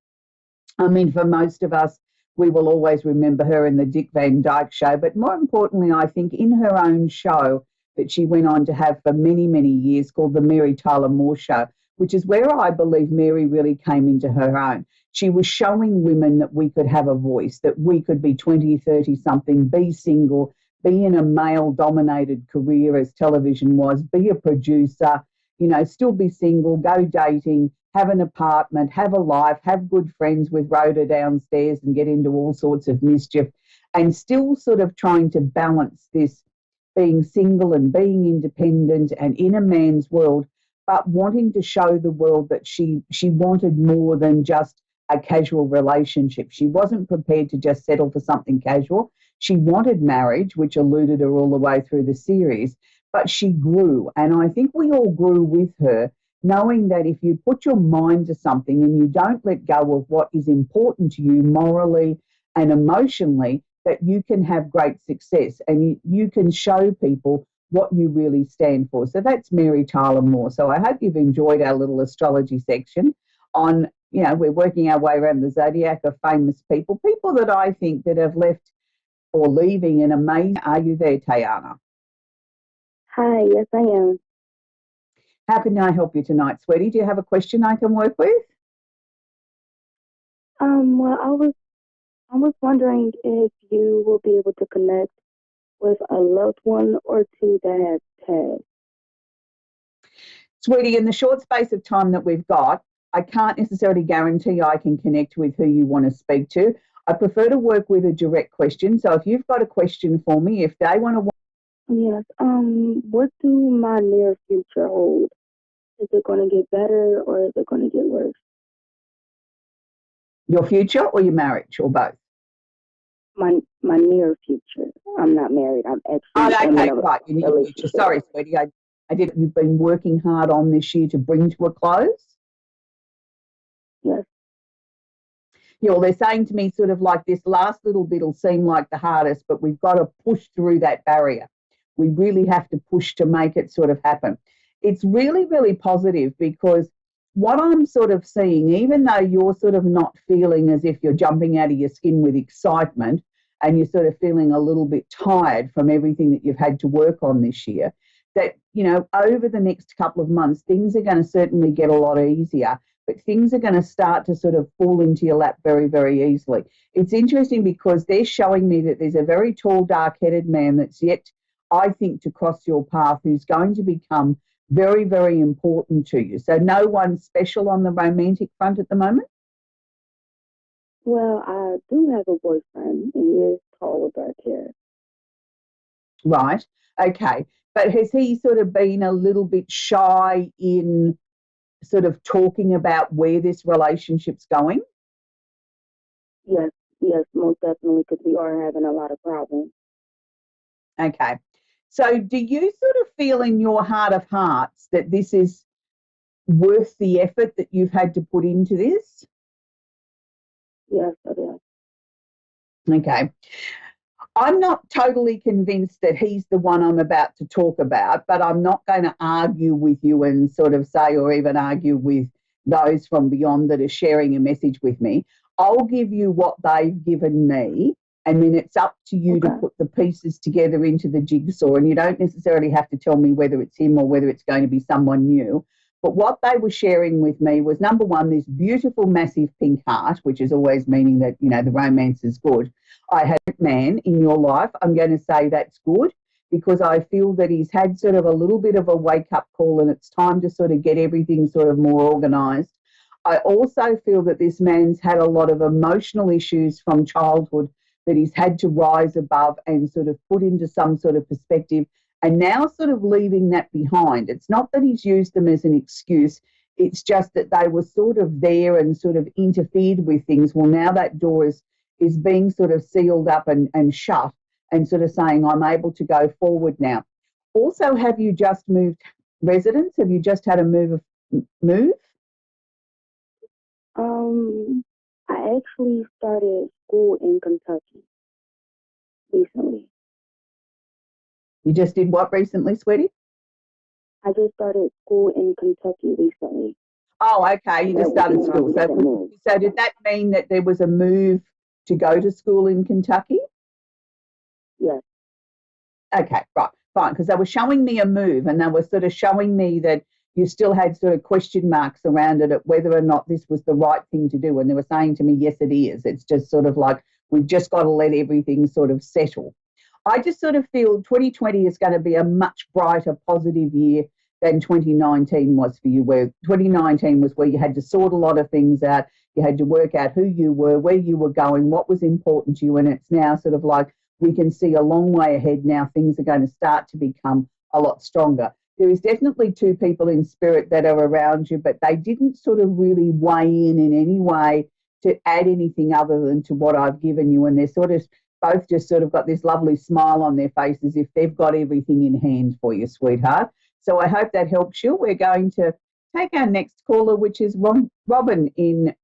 I mean, for most of us, we will always remember her in the Dick Van Dyke Show, but more importantly, I think in her own show that she went on to have for many, many years, called the Mary Tyler Moore Show, which is where I believe Mary really came into her own. She was showing women that we could have a voice, that we could be 20, 30 something, be single, be in a male-dominated career as television was, be a producer, you know, still be single, go dating, have an apartment, have a life, have good friends with Rhoda downstairs and get into all sorts of mischief, and still sort of trying to balance this being single and being independent and in a man's world, but wanting to show the world that she wanted more than just a casual relationship. She wasn't prepared to just settle for something casual. She wanted marriage, which eluded her all the way through the series, but she grew. And I think we all grew with her, knowing that if you put your mind to something and you don't let go of what is important to you morally and emotionally, that you can have great success and you can show people what you really stand for. So that's Mary Tyler Moore. So I hope you've enjoyed our little astrology section on, you know, we're working our way around the zodiac of famous people that I think that have left or leaving an amazing. Are you there, Tayana? Hi, yes, I am. How can I help you tonight, sweetie? Do you have a question I can work with? Well, I was wondering if you will be able to connect with a loved one or two that has passed. Sweetie, in the short space of time that we've got, I can't necessarily guarantee I can connect with who you want to speak to. I prefer to work with a direct question. So if you've got a question for me, if they want to... Yes. What do my near future hold? Is it going to get better or is it going to get worse? Your future or your marriage or both? My near future. I'm not married. I'm actually okay, right. Your near future. Sorry, sweetie. I did. You've been working hard on this year to bring to a close? Yes. you know, they're saying to me sort of like this last little bit will seem like the hardest, but we've got to push through that barrier. We really have to push to make it sort of happen. It's really, really positive because what I'm sort of seeing, even though you're sort of not feeling as if you're jumping out of your skin with excitement and you're sort of feeling a little bit tired from everything that you've had to work on this year, that, you know, over the next couple of months, things are going to certainly get a lot easier, but things are going to start to sort of fall into your lap very, very easily. It's interesting because they're showing me that there's a very tall, dark-headed man that's yet, I think, to cross your path, who's going to become very, very important to you. So no one special on the romantic front at the moment? Well, I do have a boyfriend. He is tall with dark hair. Right. Okay. But has he sort of been a little bit shy in sort of talking about where this relationship's going? Yes, most definitely, because we are having a lot of problems. Okay. So do you sort of feel in your heart of hearts that this is worth the effort that you've had to put into this? Yes, it is. Okay. I'm not totally convinced that he's the one I'm about to talk about, but I'm not going to argue with you and sort of say, or even argue with those from beyond that are sharing a message with me. I'll give you what they've given me, and then it's up to you to put the pieces together into the jigsaw. And you don't necessarily have to tell me whether it's him or whether it's going to be someone new. But what they were sharing with me was, number one, this beautiful, massive pink heart, which is always meaning that, you know, the romance is good. I had a man in your life. I'm going to say that's good because I feel that he's had sort of a little bit of a wake-up call and it's time to sort of get everything sort of more organised. I also feel that this man's had a lot of emotional issues from childhood that he's had to rise above and sort of put into some sort of perspective, and now sort of leaving that behind. It's not that he's used them as an excuse. It's just that they were sort of there and sort of interfered with things. Well, now that door is being sort of sealed up and shut and sort of saying, I'm able to go forward now. Also, have you just moved residence? Have you just had a move? I actually started school in Kentucky recently. You just did what recently, sweetie? I just started school in Kentucky recently. Oh, okay. You just started school. So did that mean that there was a move to go to school in Kentucky? Yes. Okay, right, fine. Because they were showing me a move and they were sort of showing me that you still had sort of question marks around it at whether or not this was the right thing to do. And they were saying to me, yes, it is. It's just sort of like we've just got to let everything sort of settle. I just sort of feel 2020 is going to be a much brighter, positive year than 2019 was for you, where 2019 was where you had to sort a lot of things out. You had to work out who you were, where you were going, what was important to you. And it's now sort of like we can see a long way ahead now. Things are going to start to become a lot stronger. There is definitely two people in spirit that are around you, but they didn't sort of really weigh in any way to add anything other than to what I've given you. And they're sort of both just sort of got this lovely smile on their faces if they've got everything in hand for you, sweetheart. So I hope that helps you. We're going to take our next caller, which is Robin in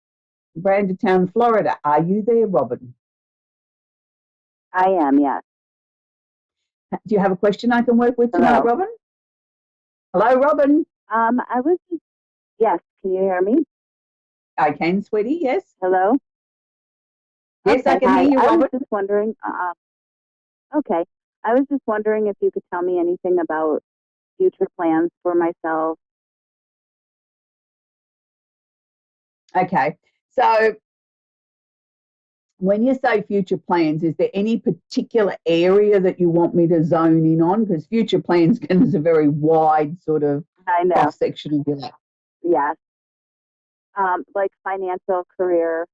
Brandertown, Florida. Are you there, Robin? I am, yes. Do you have a question I can work with tonight, Robin? Hello, Robin. I was just, yes, can you hear me? I can, sweetie, yes. Hello? Yes, okay, I can hear you, Robin. I was just wondering, okay, I was just wondering if you could tell me anything about future plans for myself. Okay, so when you say future plans, is there any particular area that you want me to zone in on? Because future plans is a very wide sort of cross-section of your life. Yes. Like financial, career.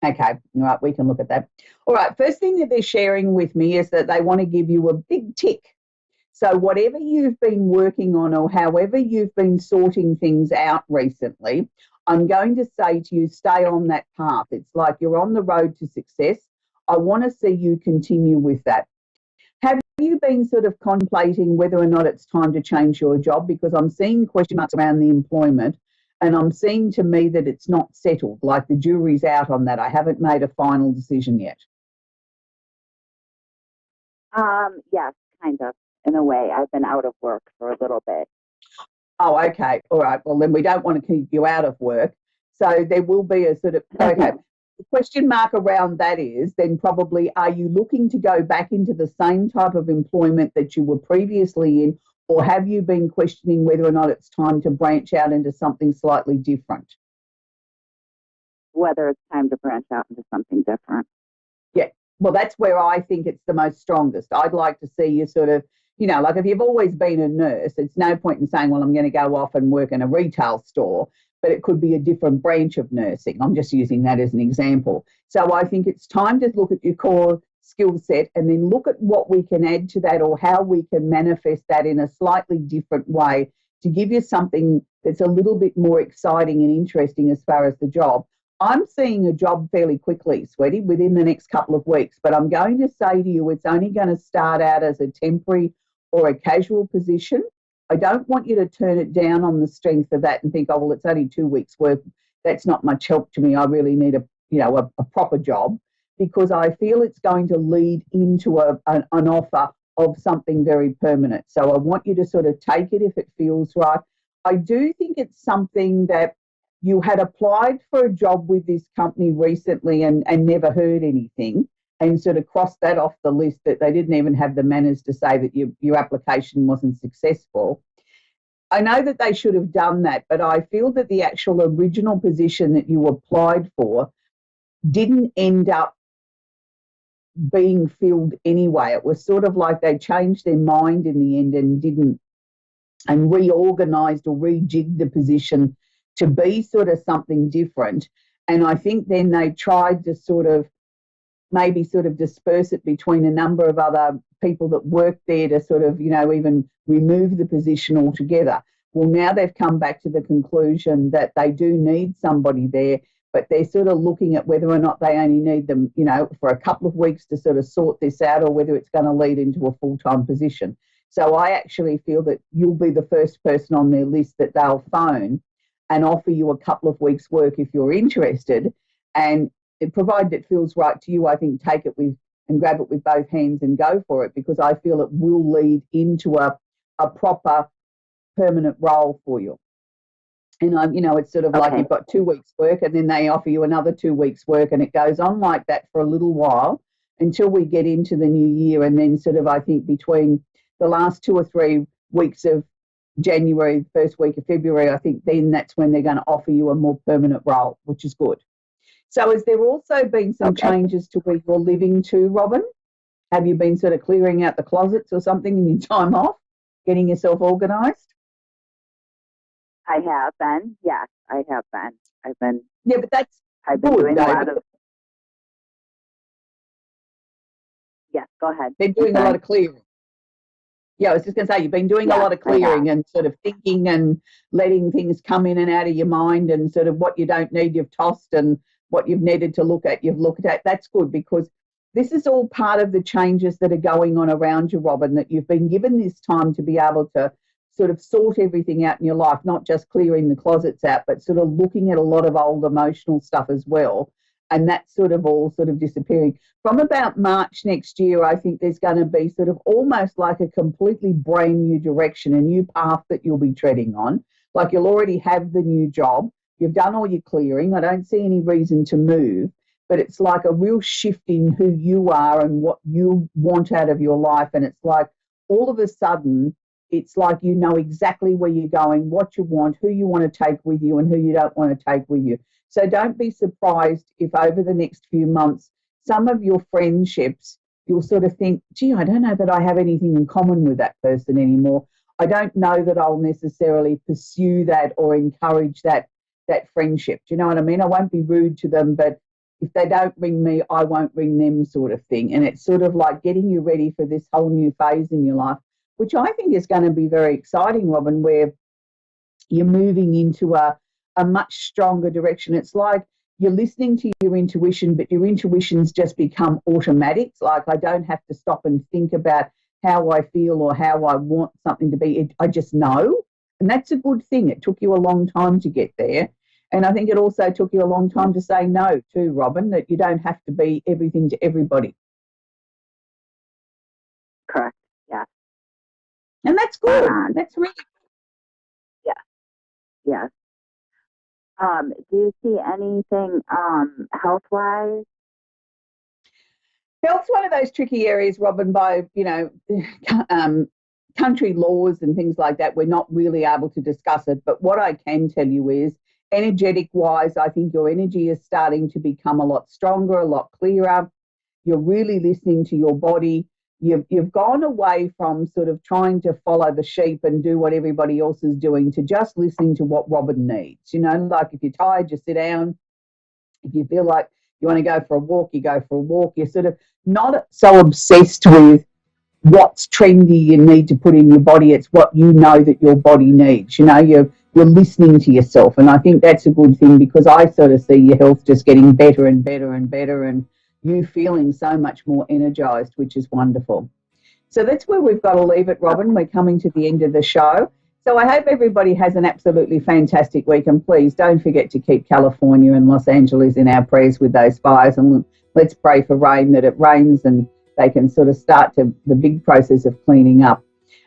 Okay, all right, we can look at that. All right, first thing that they're sharing with me is that they want to give you a big tick. So whatever you've been working on or however you've been sorting things out recently, I'm going to say to you, stay on that path. It's like you're on the road to success. I want to see you continue with that. Have you been sort of contemplating whether or not it's time to change your job? Because I'm seeing question marks around the employment And I'm seeing to me that it's not settled, like the jury's out on that. I haven't made a final decision yet. Yes, kind of, in a way. I've been out of work for a little bit. Oh, okay. All right. Well, then we don't want to keep you out of work. So there will be a sort of, okay. The question mark around that is then probably, are you looking to go back into the same type of employment that you were previously in, or have you been questioning whether or not it's time to branch out into something slightly different? Whether it's time to branch out into something different. Yeah. Well, that's where I think it's the most strongest. I'd like to see you sort of, you know, like if you've always been a nurse, it's no point in saying, well, I'm going to go off and work in a retail store, but it could be a different branch of nursing. I'm just using that as an example. So I think it's time to look at your core skill set and then look at what we can add to that or how we can manifest that in a slightly different way to give you something that's a little bit more exciting and interesting as far as the job. I'm seeing a job fairly quickly, sweetie, within the next couple of weeks, but I'm going to say to you, it's only going to start out as a temporary or a casual position. I don't want you to turn it down on the strength of that and think, oh, well, it's only 2 weeks work. That's not much help to me. I really need a proper job, because I feel it's going to lead into an offer of something very permanent. So I want you to sort of take it if it feels right. I do think it's something that you had applied for a job with this company recently and never heard anything, and sort of crossed that off the list, that they didn't even have the manners to say that your application wasn't successful. I know that they should have done that, but I feel that the actual original position that you applied for didn't end up being filled anyway. It was sort of like they changed their mind in the end and reorganised or rejigged the position to be sort of something different. And I think then they tried to sort of maybe sort of disperse it between a number of other people that worked there to sort of, you know, even remove the position altogether. Well, now they've come back to the conclusion that they do need somebody there, but they're sort of looking at whether or not they only need them, you know, for a couple of weeks to sort of sort this out, or whether it's going to lead into a full-time position. So I actually feel that you'll be the first person on their list that they'll phone and offer you a couple of weeks' work if you're interested. And provided it feels right to you, I think take it with and grab it with both hands and go for it, because I feel it will lead into a proper permanent role for you. And it's sort of like you've got 2 weeks' work, and then they offer you another 2 weeks' work, and it goes on like that for a little while until we get into the new year. And then sort of, I think between the last 2 or 3 weeks of January, first week of February, I think then that's when they're going to offer you a more permanent role, which is good. So has there also been some changes to where you're living too, Robin? Have you been sort of clearing out the closets or something in your time off, getting yourself organised? I have been. Yes, I have been. Yeah, but that's I've been good, doing a lot of. Yes, go ahead. Been doing a lot of clearing. Yeah, I was just going to say, you've been doing a lot of clearing and sort of thinking and letting things come in and out of your mind, and sort of what you don't need you've tossed, and what you've needed to look at, you've looked at. That's good, because this is all part of the changes that are going on around you, Robin, that you've been given this time to be able to sort of sort everything out in your life, not just clearing the closets out, but sort of looking at a lot of old emotional stuff as well. And that's sort of all sort of disappearing. From about March next year, I think there's going to be sort of almost like a completely brand new direction, a new path that you'll be treading on. Like you'll already have the new job. You've done all your clearing. I don't see any reason to move, but it's like a real shift in who you are and what you want out of your life. And it's like all of a sudden, it's like you know exactly where you're going, what you want, who you want to take with you, and who you don't want to take with you. So don't be surprised if over the next few months, some of your friendships, you'll sort of think, gee, I don't know that I have anything in common with that person anymore. I don't know that I'll necessarily pursue that or encourage that friendship. Do you know what I mean? I won't be rude to them, but if they don't ring me, I won't ring them, sort of thing. And it's sort of like getting you ready for this whole new phase in your life, which I think is going to be very exciting, Robin, where you're moving into a much stronger direction. It's like you're listening to your intuition, but your intuition's just become automatic. It's like I don't have to stop and think about how I feel or how I want something to be. I just know. And that's a good thing. It took you a long time to get there. And I think it also took you a long time to say no too, Robin, that you don't have to be everything to everybody. Correct. Yeah. And that's good. That's really good. Yeah. Do you see anything health-wise? Health's one of those tricky areas, Robin, by, country laws and things like that. We're not really able to discuss it. But what I can tell you is, energetic-wise, I think your energy is starting to become a lot stronger, a lot clearer. You're really listening to your body. You've gone away from sort of trying to follow the sheep and do what everybody else is doing to just listening to what Robin needs. Like if you're tired, you sit down. If you feel like you want to go for a walk, you go for a walk. You're sort of not so obsessed with what's trendy you need to put in your body. It's what you know that your body needs. You're listening to yourself. And I think that's a good thing, because I sort of see your health just getting better and better and better, and you feeling so much more energized, which is wonderful. So that's where we've got to leave it, Robin. We're coming to the end of the show. So I hope everybody has an absolutely fantastic week, and please don't forget to keep California and Los Angeles in our prayers with those fires, and let's pray for rain, that it rains and they can sort of start to the big process of cleaning up.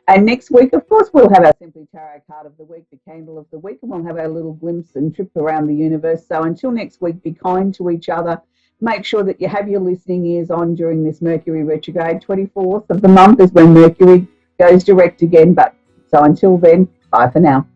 And next week, of course, we'll have our Simply Tarot card of the week, the candle of the week, and we'll have our little glimpse and trip around the universe. So until next week, be kind to each other. Make sure that you have your listening ears on during this Mercury retrograde. 24th of the month is when Mercury goes direct again. But so until then, bye for now.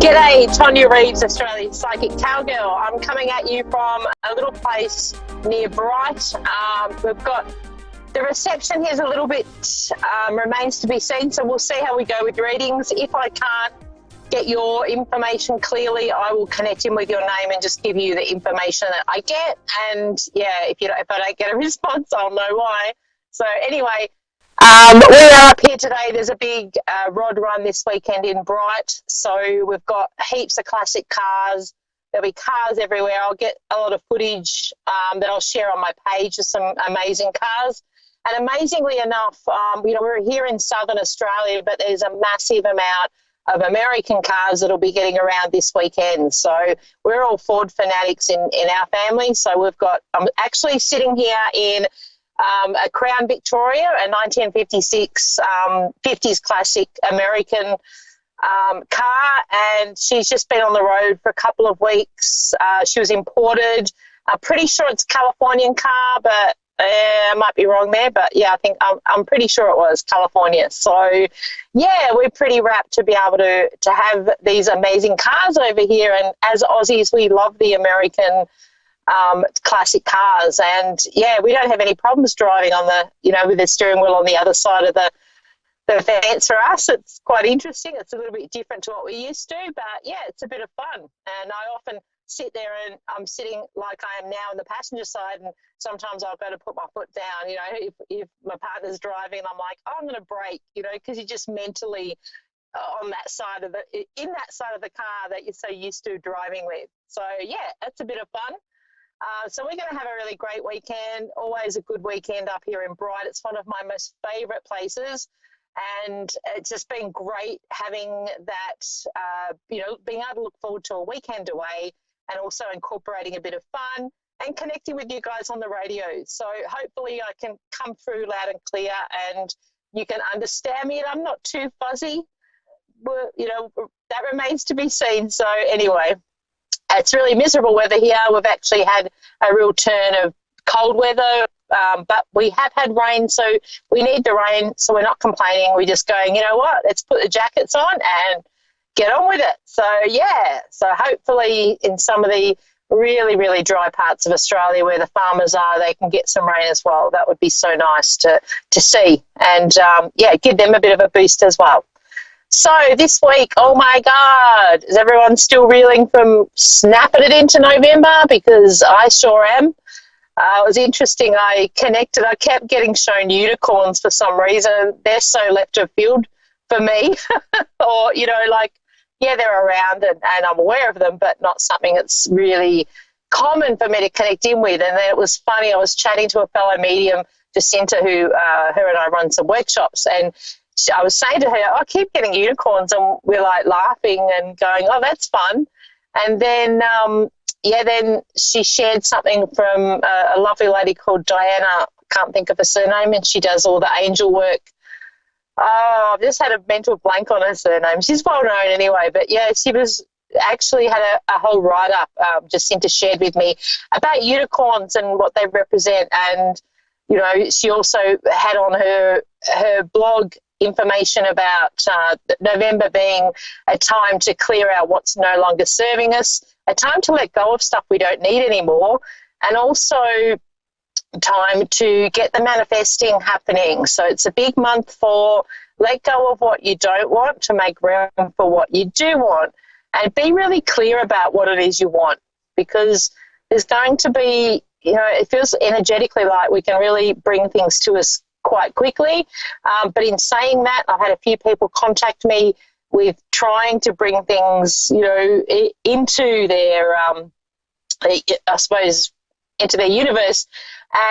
G'day, Tonya Reeves, Australian Psychic Cowgirl. I'm coming at you from a little place near Bright. We've got the reception here's a little bit remains to be seen, so we'll see how we go with readings. If I can't get your information clearly, I will connect in with your name and just give you the information that I get. And yeah, if I don't get a response, I'll know why. So anyway. We are up here today. There's a big rod run this weekend in Bright. So we've got heaps of classic cars. There'll be cars everywhere. I'll get a lot of footage that I'll share on my page of some amazing cars. And amazingly enough, we're here in Southern Australia, but there's a massive amount of American cars that'll be getting around this weekend. So we're all Ford fanatics in our family. So I'm actually sitting here in a Crown Victoria, a 1956 50s classic American car, and she's just been on the road for a couple of weeks. She was imported. I'm pretty sure it's a Californian car, but I might be wrong there. But yeah, I think I'm pretty sure it was California. So yeah, we're pretty rapt to be able to have these amazing cars over here. And as Aussies, we love the American classic cars, and yeah, we don't have any problems driving on with the steering wheel on the other side of the fence. For us, it's quite interesting. It's a little bit different to what we used to, but yeah, it's a bit of fun. And I often sit there and I'm sitting like I am now on the passenger side, and sometimes I'll go to put my foot down, if my partner's driving, and I'm like, oh, I'm going to brake, because you're just mentally in that side of the car that you're so used to driving with. So yeah, that's a bit of fun. So we're going to have a really great weekend, always a good weekend up here in Bright. It's one of my most favourite places, and it's just been great having that, being able to look forward to a weekend away and also incorporating a bit of fun and connecting with you guys on the radio. So hopefully I can come through loud and clear and you can understand me and I'm not too fuzzy. That remains to be seen. So anyway. It's really miserable weather here. We've actually had a real turn of cold weather, but we have had rain, so we need the rain, so we're not complaining. We're just going, you know what, let's put the jackets on and get on with it. So, so hopefully in some of the really, really dry parts of Australia where the farmers are, they can get some rain as well. That would be so nice to see. And, give them a bit of a boost as well. So this week, oh my God, is everyone still reeling from snapping it into November? Because I sure am. It was interesting. I kept getting shown unicorns for some reason. They're so left of field for me. Or, they're around and I'm aware of them, but not something that's really common for me to connect in with. And then it was funny. I was chatting to a fellow medium, Jacinta, who her and I run some workshops, and I was saying to her, I keep getting unicorns, and we're like laughing and going, oh, that's fun. And then, then she shared something from a lovely lady called Diana, I can't think of her surname, and she does all the angel work. Oh, I've just had a mental blank on her surname. She's well known anyway, but she was actually had a whole write-up Jacinta shared with me about unicorns and what they represent. And, she also had on her blog information about November being a time to clear out what's no longer serving us, a time to let go of stuff we don't need anymore, and also time to get the manifesting happening. So it's a big month for let go of what you don't want to make room for what you do want, and be really clear about what it is you want, because there's going to be, it feels energetically like we can really bring things to us quite quickly. But in saying that, I've had a few people contact me with trying to bring things, into their, I suppose, into their universe,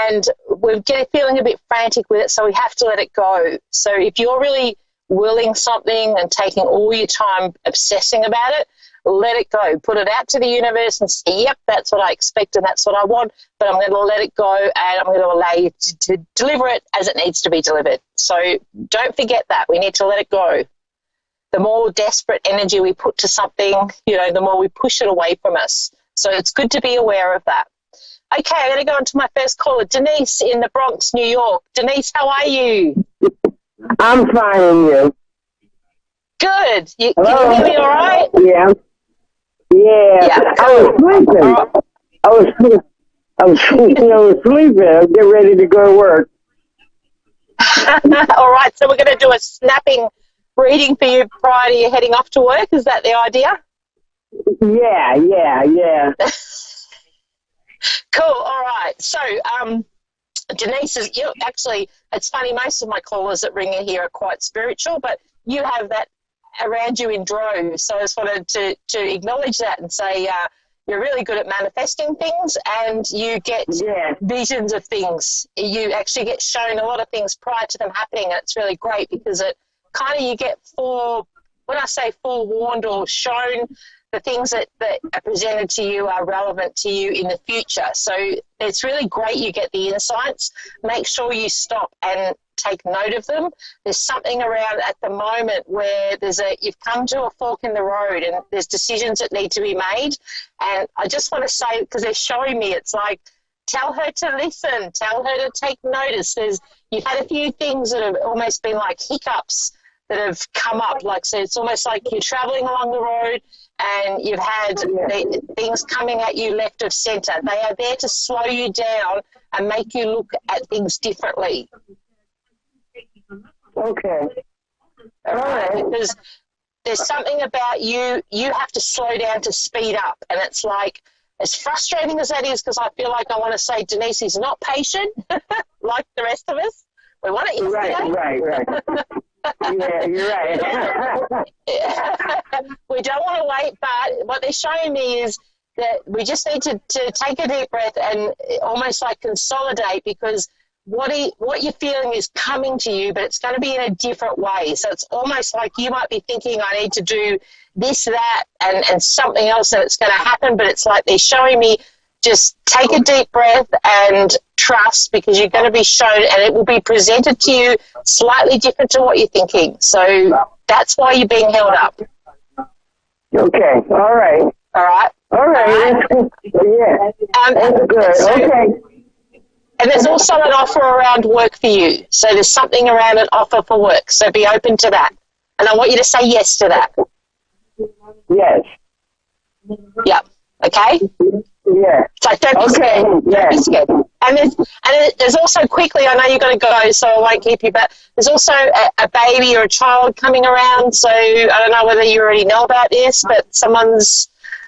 and we're feeling a bit frantic with it, so we have to let it go. So if you're really willing something and taking all your time obsessing about it, let it go. Put it out to the universe and say, yep, that's what I expect and that's what I want, but I'm going to let it go and I'm going to allow you to deliver it as it needs to be delivered. So don't forget that. We need to let it go. The more desperate energy we put to something, the more we push it away from us. So it's good to be aware of that. Okay, I'm going to go on to my first caller, Denise in the Bronx, New York. Denise, how are you? I'm fine, and you? Good. Can you hear me all right? Yeah. Yeah, I was sleeping. I was sleeping. I was getting ready to go to work. All right, so we're going to do a snapping reading for you prior to you heading off to work. Is that the idea? Yeah. Cool. All right. So, Denise, actually, it's funny, most of my callers that ring in here are quite spiritual, but you have that around you in droves. So I just wanted to acknowledge that and say you're really good at manifesting things, and you get visions of things. You actually get shown a lot of things prior to them happening, and it's really great because it kind of, you get when I say forewarned or shown, the things that are presented to you are relevant to you in the future. So it's really great you get the insights. Make sure you stop and take note of them. There's something around at the moment where you've come to a fork in the road and there's decisions that need to be made. And I just want to say, because they're showing me, it's like, tell her to listen, tell her to take notice. You've had a few things that have almost been like hiccups that have come up. So it's almost like you're traveling along the road and you've had things coming at you left of centre. They are there to slow you down and make you look at things differently. Okay. All right. Because there's something about you have to slow down to speed up. And it's like, as frustrating as that is, because I feel like I want to say Denise is not patient like the rest of us. We want it yesterday. Right. Yeah, you're right. We don't want to wait, but what they're showing me is that we just need to take a deep breath and almost like consolidate, because what you're feeling is coming to you, but it's going to be in a different way. So it's almost like you might be thinking, I need to do this, that, and something else, and it's going to happen, but it's like they're showing me just take a deep breath and trust, because you're going to be shown and it will be presented to you slightly different to what you're thinking. So that's why you're being held up. Okay. All right. Yeah. That's good. Okay. And there's also an offer around work for you. So there's something around an offer for work. So be open to that. And I want you to say yes to that. Yes. Yep. Okay. Yeah. So don't be scared. Don't be scared. And there's also quickly, I know you've got to go, so I won't keep you, but there's also a baby or a child coming around. So I don't know whether you already know about this, but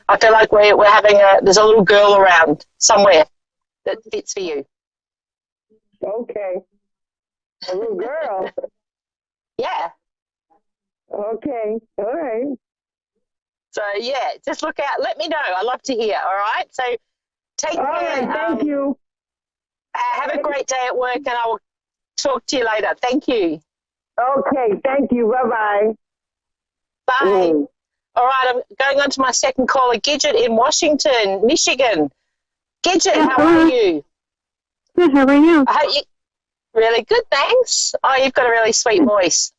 I feel like we're having there's a little girl around somewhere that fits for you. Okay. A little girl. Yeah. Okay. All right. So, yeah, just look out. Let me know. I love to hear, all right? So take care. All right, thank you. Have a great day at work, and I will talk to you later. Thank you. Okay, thank you. Bye-bye. Bye. All right, I'm going on to my second caller, Gidget in Washington, Michigan. Gidget, how are you? Good, how are you? Really good, thanks. Oh, you've got a really sweet voice.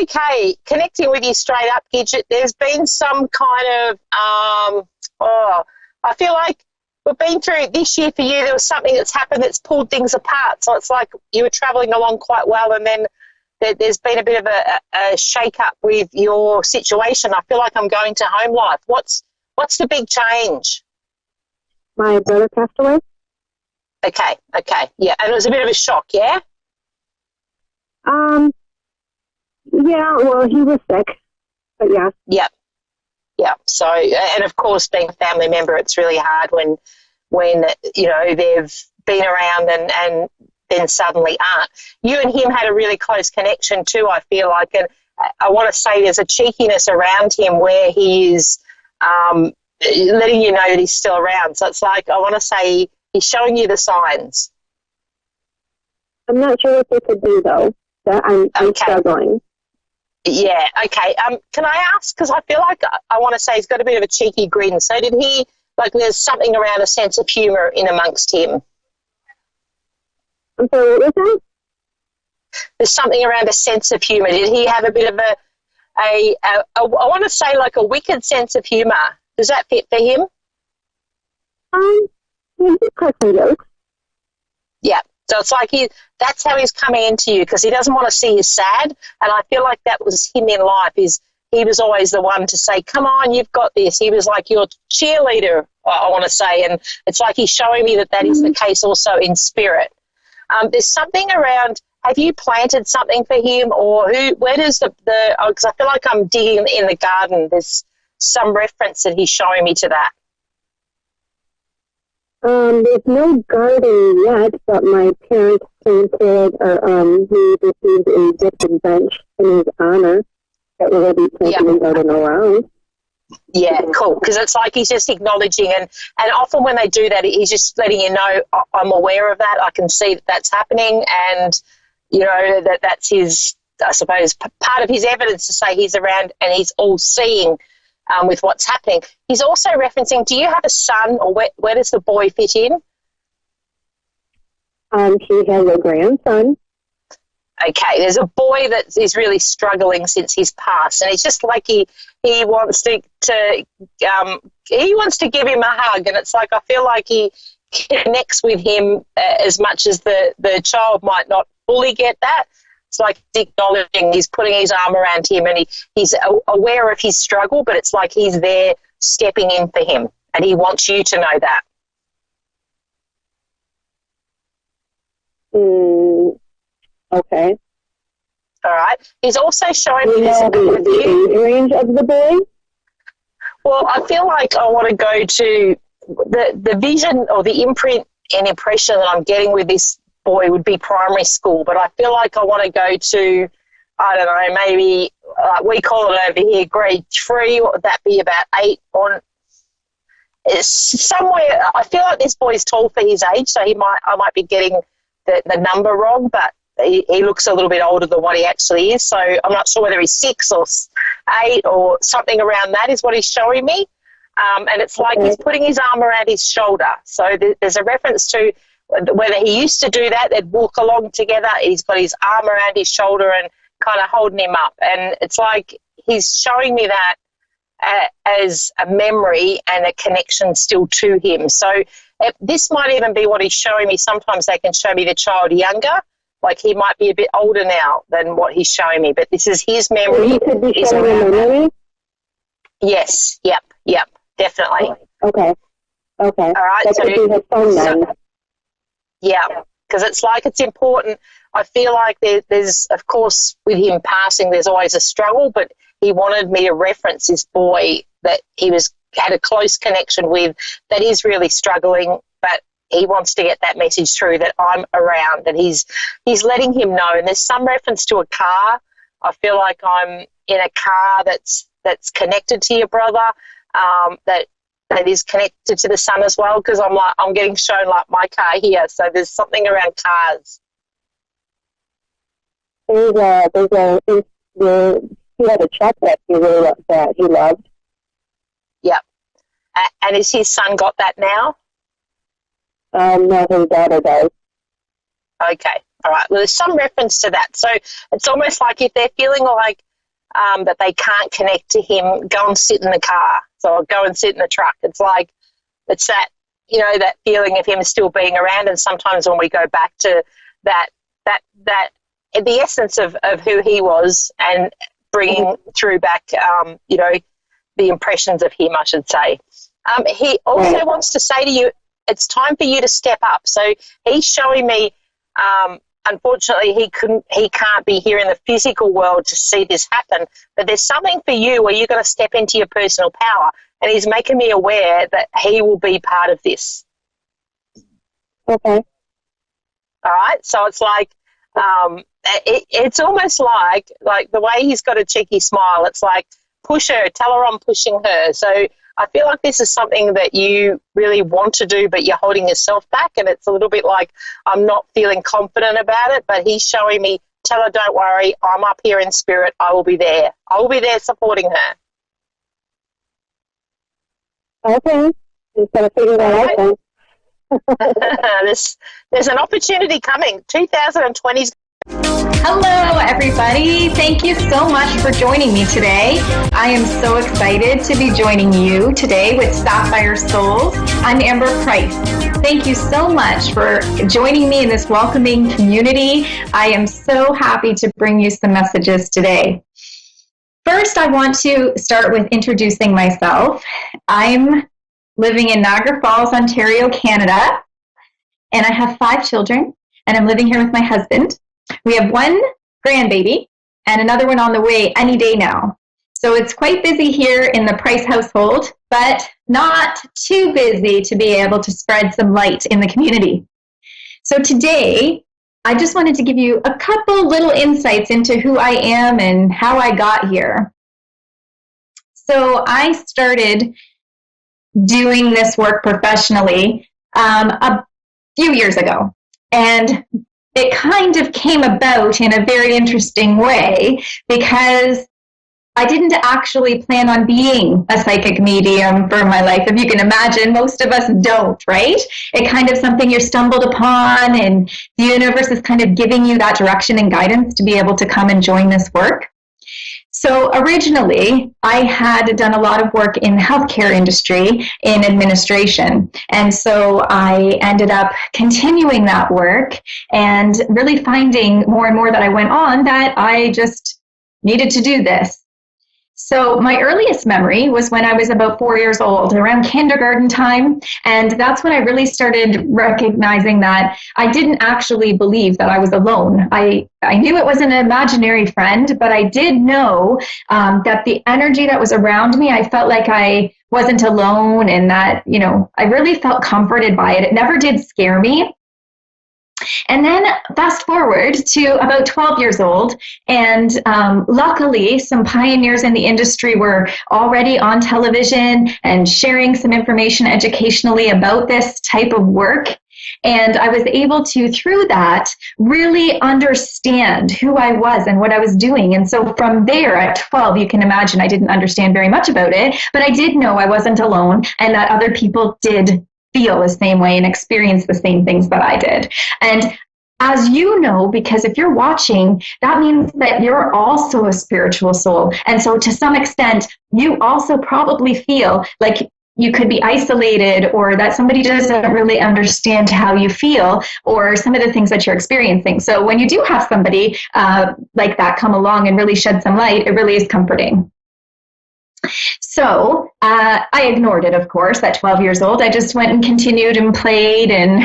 Okay, connecting with you straight up, Gidget, there's been some kind of, I feel like we've been through this year for you, there was something that's happened that's pulled things apart. So it's like you were travelling along quite well, and then there's been a bit of a shake-up with your situation. I feel like I'm going to home life. What's the big change? My brother passed away. Okay, yeah, and it was a bit of a shock, yeah? Yeah, well, he was sick, but yeah. Yep. So, and of course, being a family member, it's really hard when you know, they've been around and then suddenly aren't. You and him had a really close connection too, I feel like, and I want to say there's a cheekiness around him where he is letting you know that he's still around. So it's like, I want to say he's showing you the signs. I'm not sure what they could do, though. I'm struggling. Yeah, okay. Can I ask, because I feel like I want to say he's got a bit of a cheeky grin. So did he, like there's something around a sense of humour in amongst him? I'm sorry, what was that? There's something around a sense of humour. Did he have a bit of I want to say like a wicked sense of humour? Does that fit for him? He cracked some jokes. Yeah. So it's like that's how he's coming into you, because he doesn't want to see you sad. And I feel like that was him in life, is he was always the one to say, come on, you've got this. He was like your cheerleader, I want to say. And it's like he's showing me that is the case also in spirit. There's something around, have you planted something for him, or where does because I feel like I'm digging in the garden. There's some reference that he's showing me to that. There's no garden yet, but my parents planted, he received a gifted bench in his honor that we'll be planting a garden around. Yeah, cool. Because it's like he's just acknowledging, and often when they do that, he's just letting you know, I'm aware of that. I can see that that's happening, and you know that's his, I suppose, part of his evidence to say he's around and he's all seeing. With what's happening. He's also referencing, do you have a son, or where does the boy fit in? He has a grandson. Okay, there's a boy that is really struggling since his past, and it's just like he wants to he wants to give him a hug, and it's like I feel like he connects with him as much as the child might not fully get that. It's like acknowledging, he's putting his arm around him, and he's aware of his struggle, but it's like he's there stepping in for him, and he wants you to know that. Okay. All right. He's also showing me this the age range of the boy? Well, I feel like I want to go to the vision or the imprint and impression that I'm getting with this boy would be primary school, but I feel like I want to go to, I don't know, maybe we call it over here grade 3. What would that be, about 8 or it's somewhere? I feel like this boy's tall for his age, so I might be getting the number wrong, but he looks a little bit older than what he actually is, so I'm not sure whether he's 6 or 8 or something around that is what he's showing me. And it's like he's putting his arm around his shoulder, so there's a reference to whether he used to do that, they'd walk along together, he's got his arm around his shoulder and kind of holding him up. And it's like he's showing me that as a memory and a connection still to him. So this might even be what he's showing me. Sometimes they can show me the child younger, like he might be a bit older now than what he's showing me, but this is his memory. He could be showing a memory? Yes. Yep. Definitely. Okay. All right. That could be her phone then. Yeah, because it's important. I feel like there's, of course, with him passing, there's always a struggle, but he wanted me to reference this boy that he had a close connection with that is really struggling, but he wants to get that message through that I'm around, that he's letting him know. And there's some reference to a car. I feel like I'm in a car that's connected to your brother, that is connected to the sun as well, because I'm getting shown like my car here. So there's something around cars. He had a truck that he loved. Yep. And has his son got that now? No, his daughter does. Okay. All right. Well, there's some reference to that. So it's almost like if they're feeling like that they can't connect to him, go and sit in the car. So go and sit in the truck. It's like, it's that, that feeling of him still being around. And sometimes when we go back to that the essence of who he was and bringing through back, the impressions of him, I should say. He also wants to say to you, it's time for you to step up. So he's showing me, unfortunately, he can't be here in the physical world to see this happen, but there's something for you where you're going to step into your personal power, and he's making me aware that he will be part of this. Okay. All right. So it's like, it's almost like the way he's got a cheeky smile. It's like, push her, tell her I'm pushing her. So I feel like this is something that you really want to do, but you're holding yourself back, and it's a little bit like I'm not feeling confident about it, but he's showing me, tell her, don't worry, I'm up here in spirit, I will be there. I will be there supporting her. Okay. Just got to figure that out then. There's an opportunity coming. 2020's. Hello, everybody. Thank you so much for joining me today. I am so excited to be joining you today with Sapphire Souls. I'm Amber Price. Thank you so much for joining me in this welcoming community. I am so happy to bring you some messages today. First, I want to start with introducing myself. I'm living in Niagara Falls, Ontario, Canada, and I have 5 children, and I'm living here with my husband. We have 1 grandbaby and another one on the way any day now. So it's quite busy here in the Price household, but not too busy to be able to spread some light in the community. So today, I just wanted to give you a couple little insights into who I am and how I got here. So I started doing this work professionally a few years ago, and it kind of came about in a very interesting way because I didn't actually plan on being a psychic medium for my life. If you can imagine, most of us don't, right? It kind of something you're stumbled upon, and the universe is kind of giving you that direction and guidance to be able to come and join this work. So originally, I had done a lot of work in the healthcare industry in administration. And so I ended up continuing that work and really finding more and more that I went on that I just needed to do this. So my earliest memory was when I was about 4 years old, around kindergarten time. And that's when I really started recognizing that I didn't actually believe that I was alone. I knew it was an imaginary friend, but I did know that the energy that was around me, I felt like I wasn't alone, and that, I really felt comforted by it. It never did scare me. And then fast forward to about 12 years old, and luckily some pioneers in the industry were already on television and sharing some information educationally about this type of work. And I was able to, through that, really understand who I was and what I was doing. And so from there, at 12, you can imagine I didn't understand very much about it, but I did know I wasn't alone and that other people did feel the same way and experience the same things that I did. And as you know, because if you're watching, that means that you're also a spiritual soul. And so to some extent, you also probably feel like you could be isolated, or that somebody doesn't really understand how you feel, or some of the things that you're experiencing. So when you do have somebody like that come along and really shed some light, it really is comforting. So I ignored it, of course, at 12 years old. I just went and continued and played and,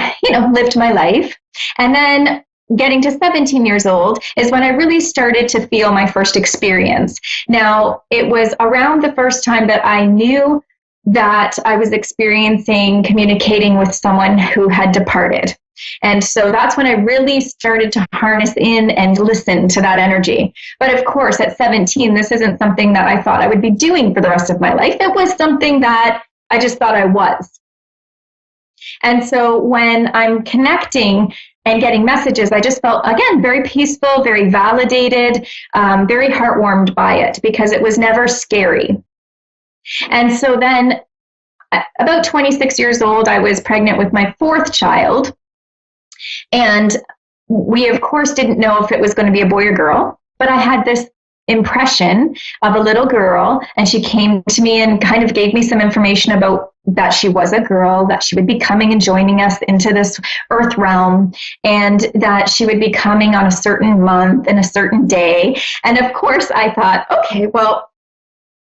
lived my life. And then getting to 17 years old is when I really started to feel my first experience. Now, it was around the first time that I knew that I was experiencing communicating with someone who had departed. And so that's when I really started to harness in and listen to that energy. But of course, at 17, this isn't something that I thought I would be doing for the rest of my life. It was something that I just thought I was. And so when I'm connecting and getting messages, I just felt, again, very peaceful, very validated, very heartwarmed by it because it was never scary. And so then about 26 years old, I was pregnant with my fourth child. And we, of course, didn't know if it was going to be a boy or girl, but I had this impression of a little girl, and she came to me and kind of gave me some information about that she was a girl, that she would be coming and joining us into this earth realm, and that she would be coming on a certain month and a certain day. And of course, I thought, okay, well,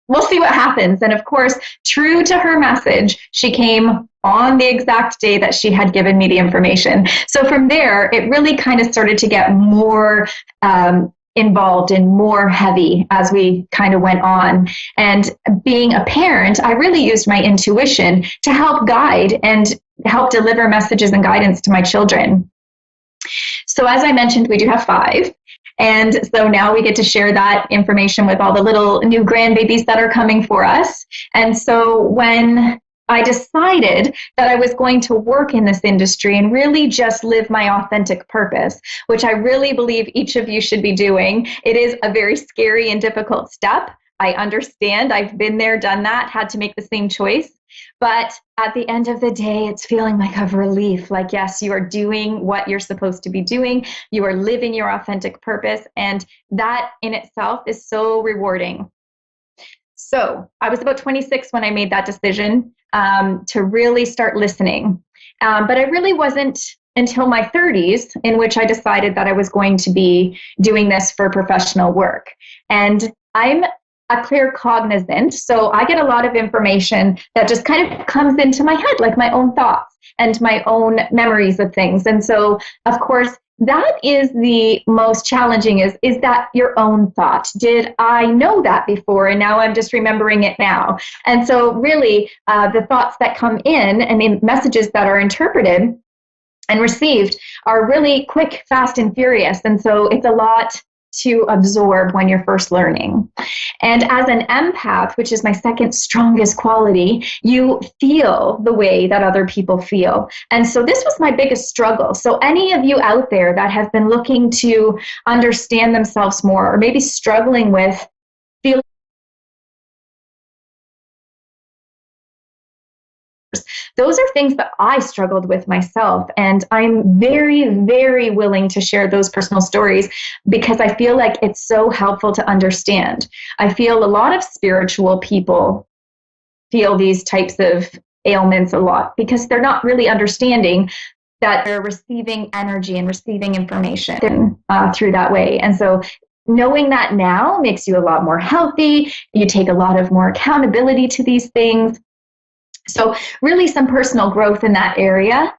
we'll see what happens. And of course, true to her message, she came on the exact day that she had given me the information. So from there, it really kind of started to get more involved and more heavy as we kind of went on. And being a parent, I really used my intuition to help guide and help deliver messages and guidance to my children. So as I mentioned, we do have 5. And so now we get to share that information with all the little new grandbabies that are coming for us. And so when I decided that I was going to work in this industry and really just live my authentic purpose, which I really believe each of you should be doing, it is a very scary and difficult step. I understand. I've been there, done that, had to make the same choice. But at the end of the day, it's feeling like a relief. Like, yes, you are doing what you're supposed to be doing. You are living your authentic purpose. And that in itself is so rewarding. So I was about 26 when I made that decision to really start listening. But I really wasn't until my 30s in which I decided that I was going to be doing this for professional work. And I'm a clear cognizant, so I get a lot of information that just kind of comes into my head, like my own thoughts and my own memories of things. And so, of course, that is the most challenging is that your own thought? Did I know that before and now I'm just remembering it now? And so really the thoughts that come in and the messages that are interpreted and received are really quick, fast, and furious. And so it's a lot to absorb when you're first learning. And as an empath, which is my second strongest quality, you feel the way that other people feel. And so this was my biggest struggle. So any of you out there that have been looking to understand themselves more, or maybe struggling with feeling, those are things that I struggled with myself. And I'm very, very willing to share those personal stories because I feel like it's so helpful to understand. I feel a lot of spiritual people feel these types of ailments a lot because they're not really understanding that they're receiving energy and receiving information through that way. And so knowing that now makes you a lot more healthy. You take a lot of more accountability to these things. So really some personal growth in that area.